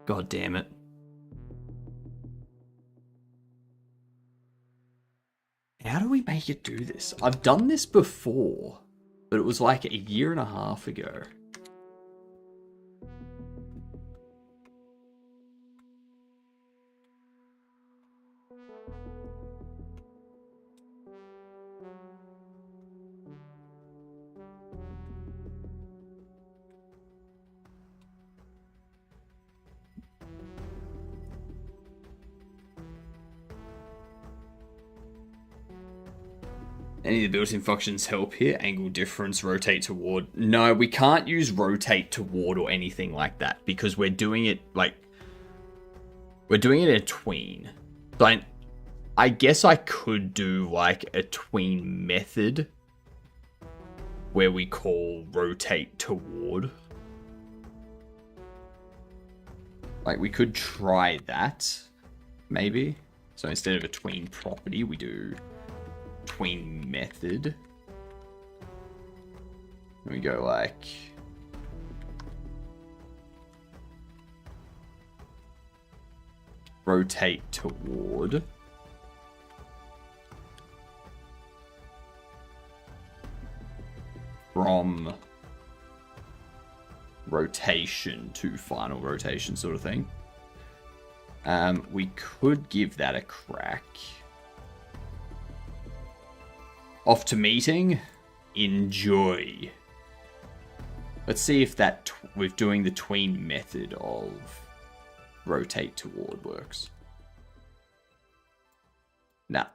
God damn it. How do we make it do this? I've done this before, but it was like a year and a half ago. Any of the built-in functions help here? Angle difference, rotate toward. No, we can't use rotate toward or anything like that because we're doing it like... We're doing it a tween. But I guess I could do like a tween method where we call rotate toward. Like we could try that, maybe. So instead of a tween property, we do tween method. And we go like rotate toward from rotation to final rotation sort of thing. We could give that a crack. Off to meeting. Enjoy. Let's see if that with doing the tween method of rotate toward works. Nah.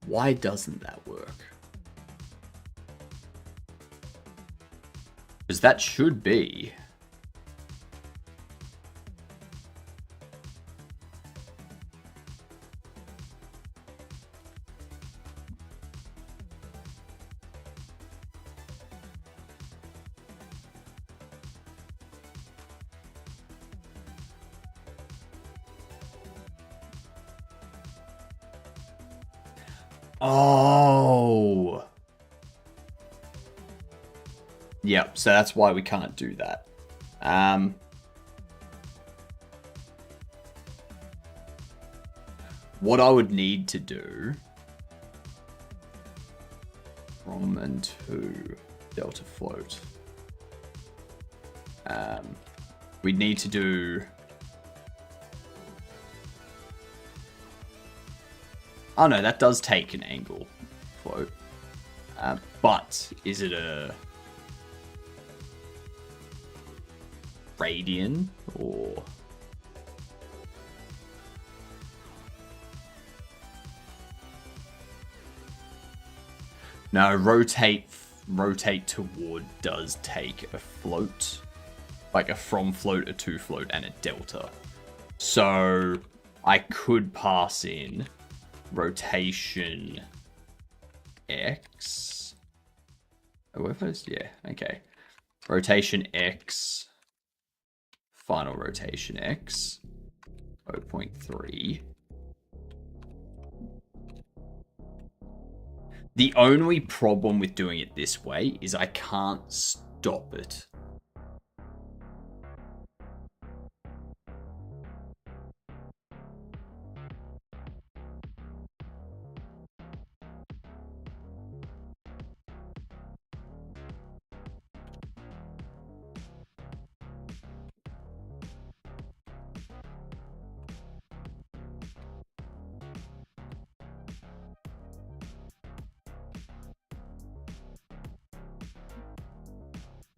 Why doesn't that work? Because that should be... Oh. Yep, so that's why we can't do that. What I would need to do from and to delta float. We'd need to do... Oh no, that does take an angle float. But is it a radian or... No, rotate toward does take a float. Like a from float, a to float, and a delta. So I could pass in rotation X. Oh, what was, yeah, okay. Rotation X. Final rotation X. 0.3. The only problem with doing it this way is I can't stop it.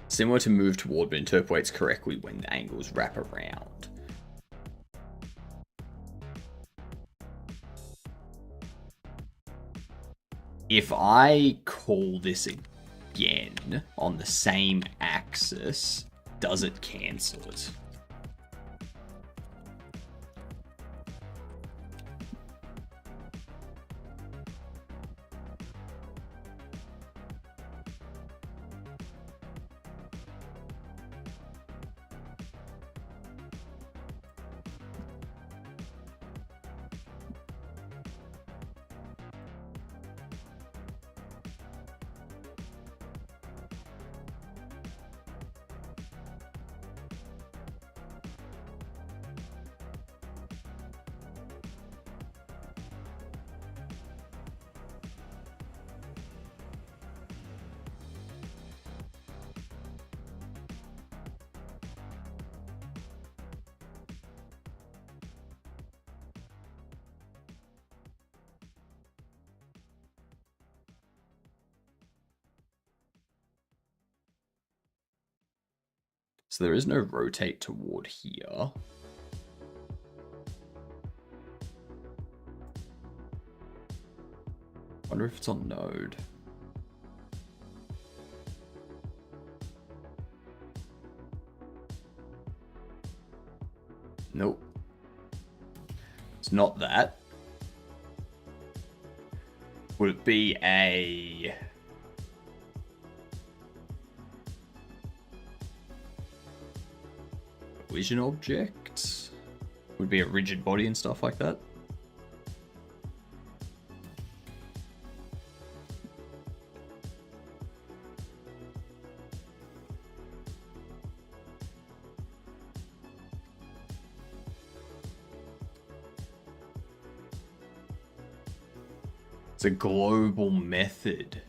Similar to move toward, but interpolates correctly when the angles wrap around. If I call this again on the same axis, does it cancel it? So there is no rotate toward here. Wonder if it's on node. Nope. It's not that. Would it be a... collision object. Would be a rigid body and stuff like that. It's a global method.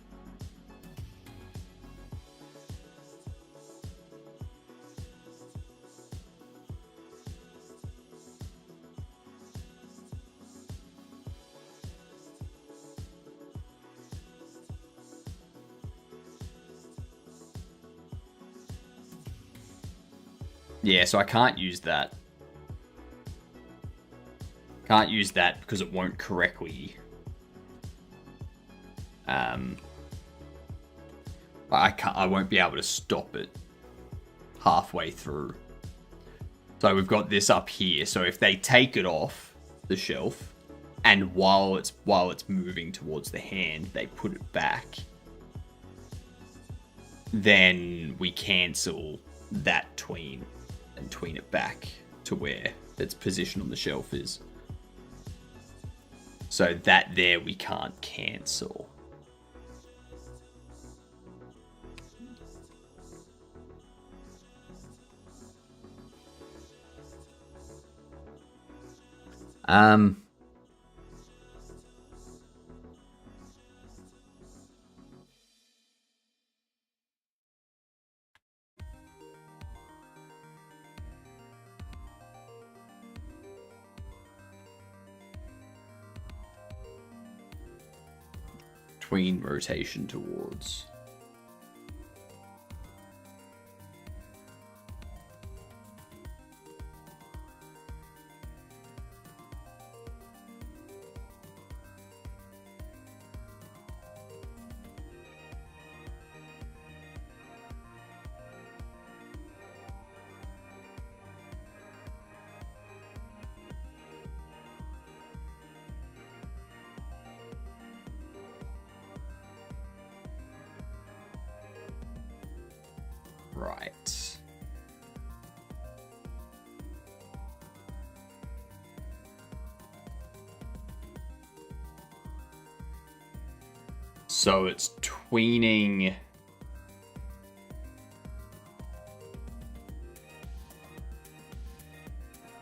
Yeah, so I can't use that. Can't use that because it won't correctly. I won't be able to stop it halfway through. So we've got this up here. So if they take it off the shelf, and while it's moving towards the hand, they put it back, then we cancel that tween and tween it back to where its position on the shelf is. So that there we can't cancel. Tween rotation towards. Right. So it's tweening.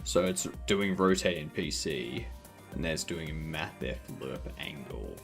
So it's doing rotate in PC, and there's doing a mathf lerp angle.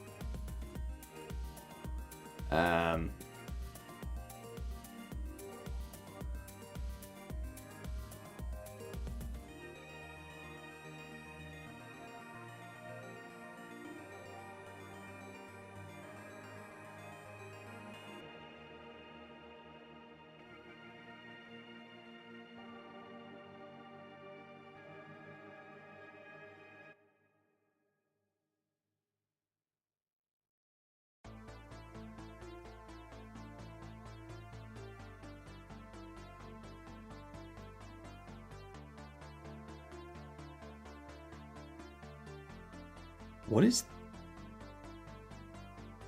What is...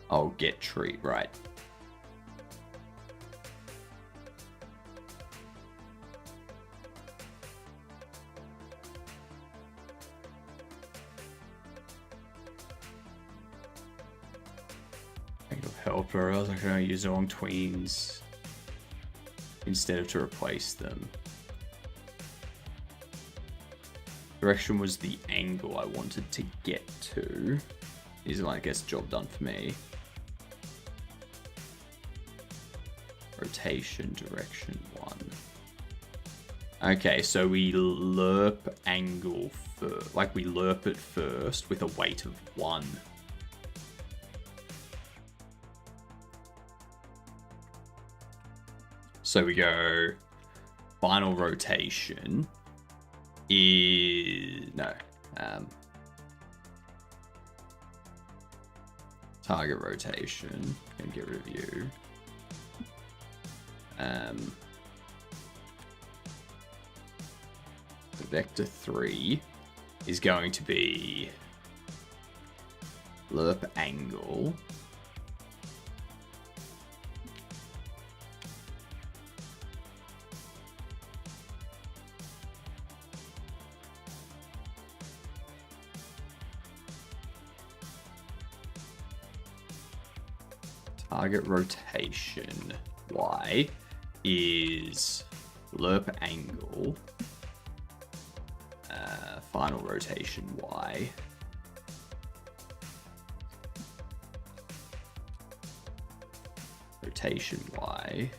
Oh, get tree, right. Angle helper, else I can only use long tweens instead of to replace them. Direction was the angle I wanted to get to. Is like, I guess, job done for me. Rotation, direction 1. Okay, so we lerp angle first. Like, we lerp it first with a weight of 1. So we go final rotation is no target rotation. Gonna get rid of you. The vector 3 is going to be lerp angle. target rotation y is lerp angle, final rotation y. Rotation y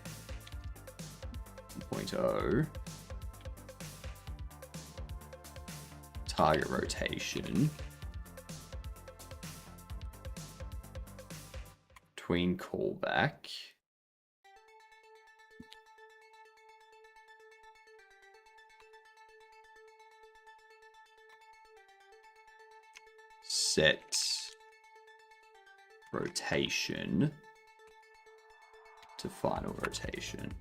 1.0, target rotation between callback set rotation to final rotation.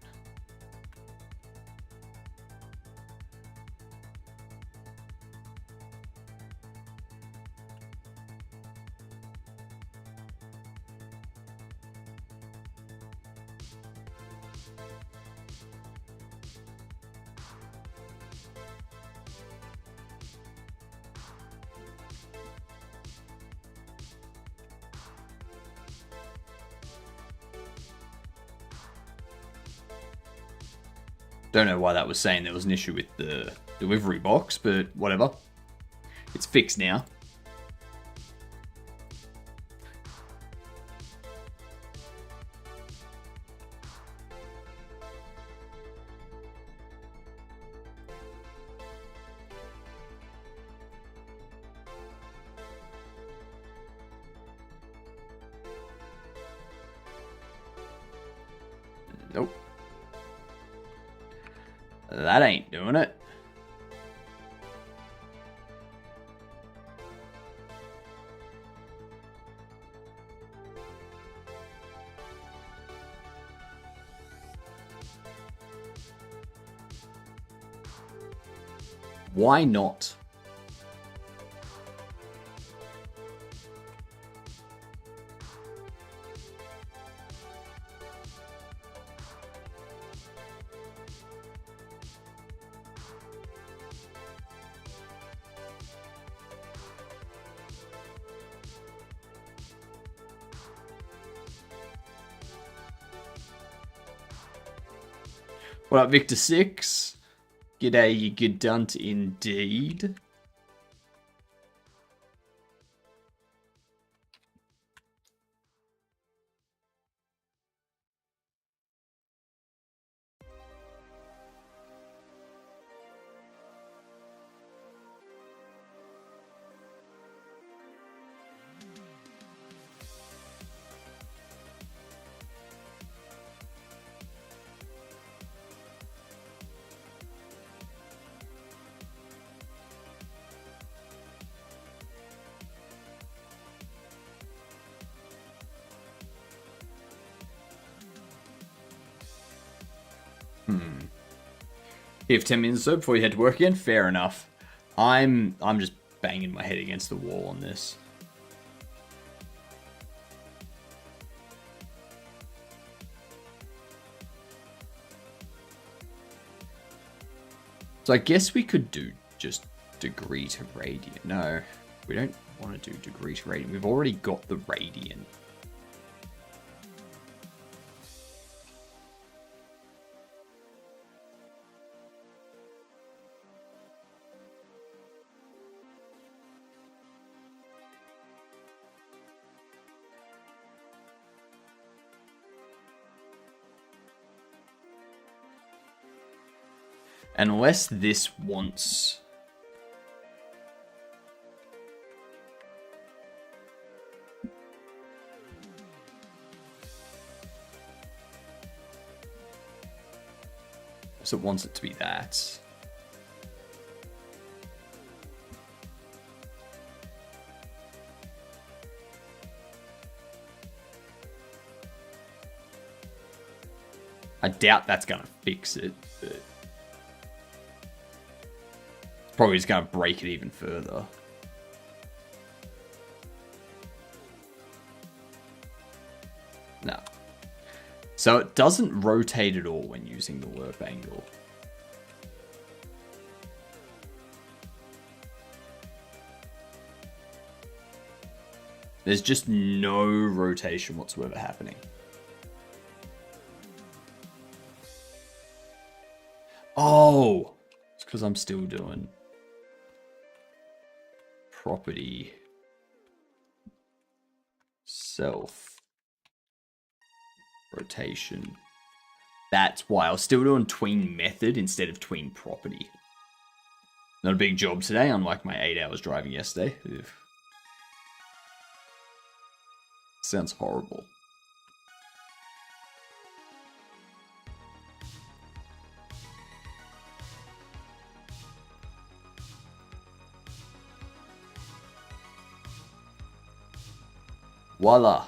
Don't know why that was saying there was an issue with the delivery box, but whatever. It's fixed now. Nope. That ain't doing it. Why not? What up, Victor 6? G'day, you good dunt indeed. You have 10 minutes so before you head to work again? Fair enough. I'm just banging my head against the wall on this. So I guess we could do just degree to radian. No, we don't want to do degree to radian. We've already got the radian. Unless this wants... So it wants it to be that. I doubt that's going to fix it, but... Probably just going to break it even further. No. So it doesn't rotate at all when using the lerp angle. There's just no rotation whatsoever happening. Oh! It's because I'm still doing property. Self. Rotation. That's why I was still doing tween method instead of tween property. Not a big job today, unlike my 8 hours driving yesterday. Ugh. Sounds horrible. Voila.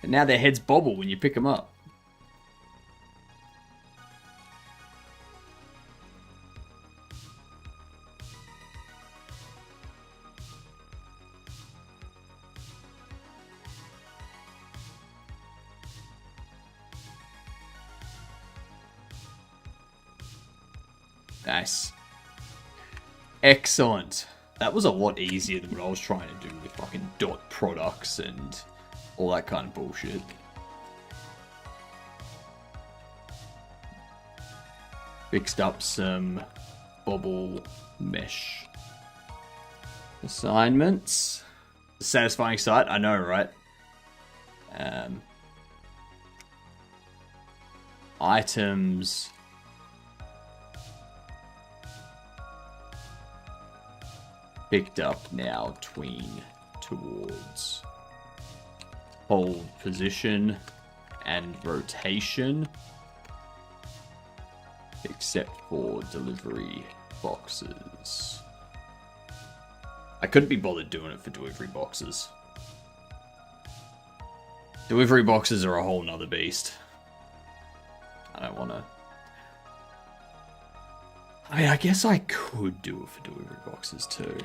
And now their heads bobble when you pick them up. Nice. Excellent. That was a lot easier than what I was trying to do with fucking dot products and all that kind of bullshit. Fixed up some bobble mesh assignments. A satisfying sight, I know, right? Items. Picked up now, tween towards hold position and rotation, except for delivery boxes. I couldn't be bothered doing it for delivery boxes. Delivery boxes are a whole nother beast. I don't want to... I mean, I guess I could do it for delivery boxes too.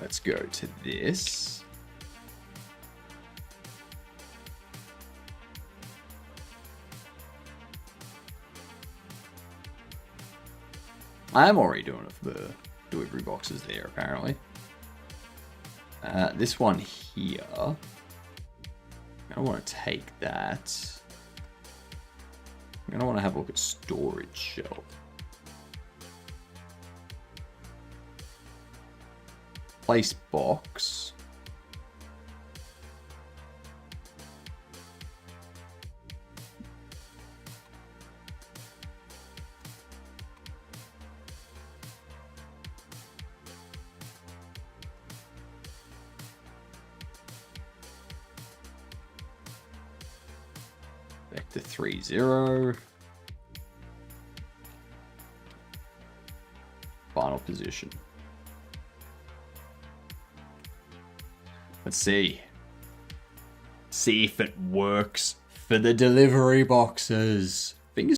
Let's go to this. I am already doing it for the delivery boxes there, apparently. This one here. I want to take that. I'm going to want to have a look at storage shelf. Place box. Vector 3-0. Final position. Let's see. See if it works for the delivery boxes.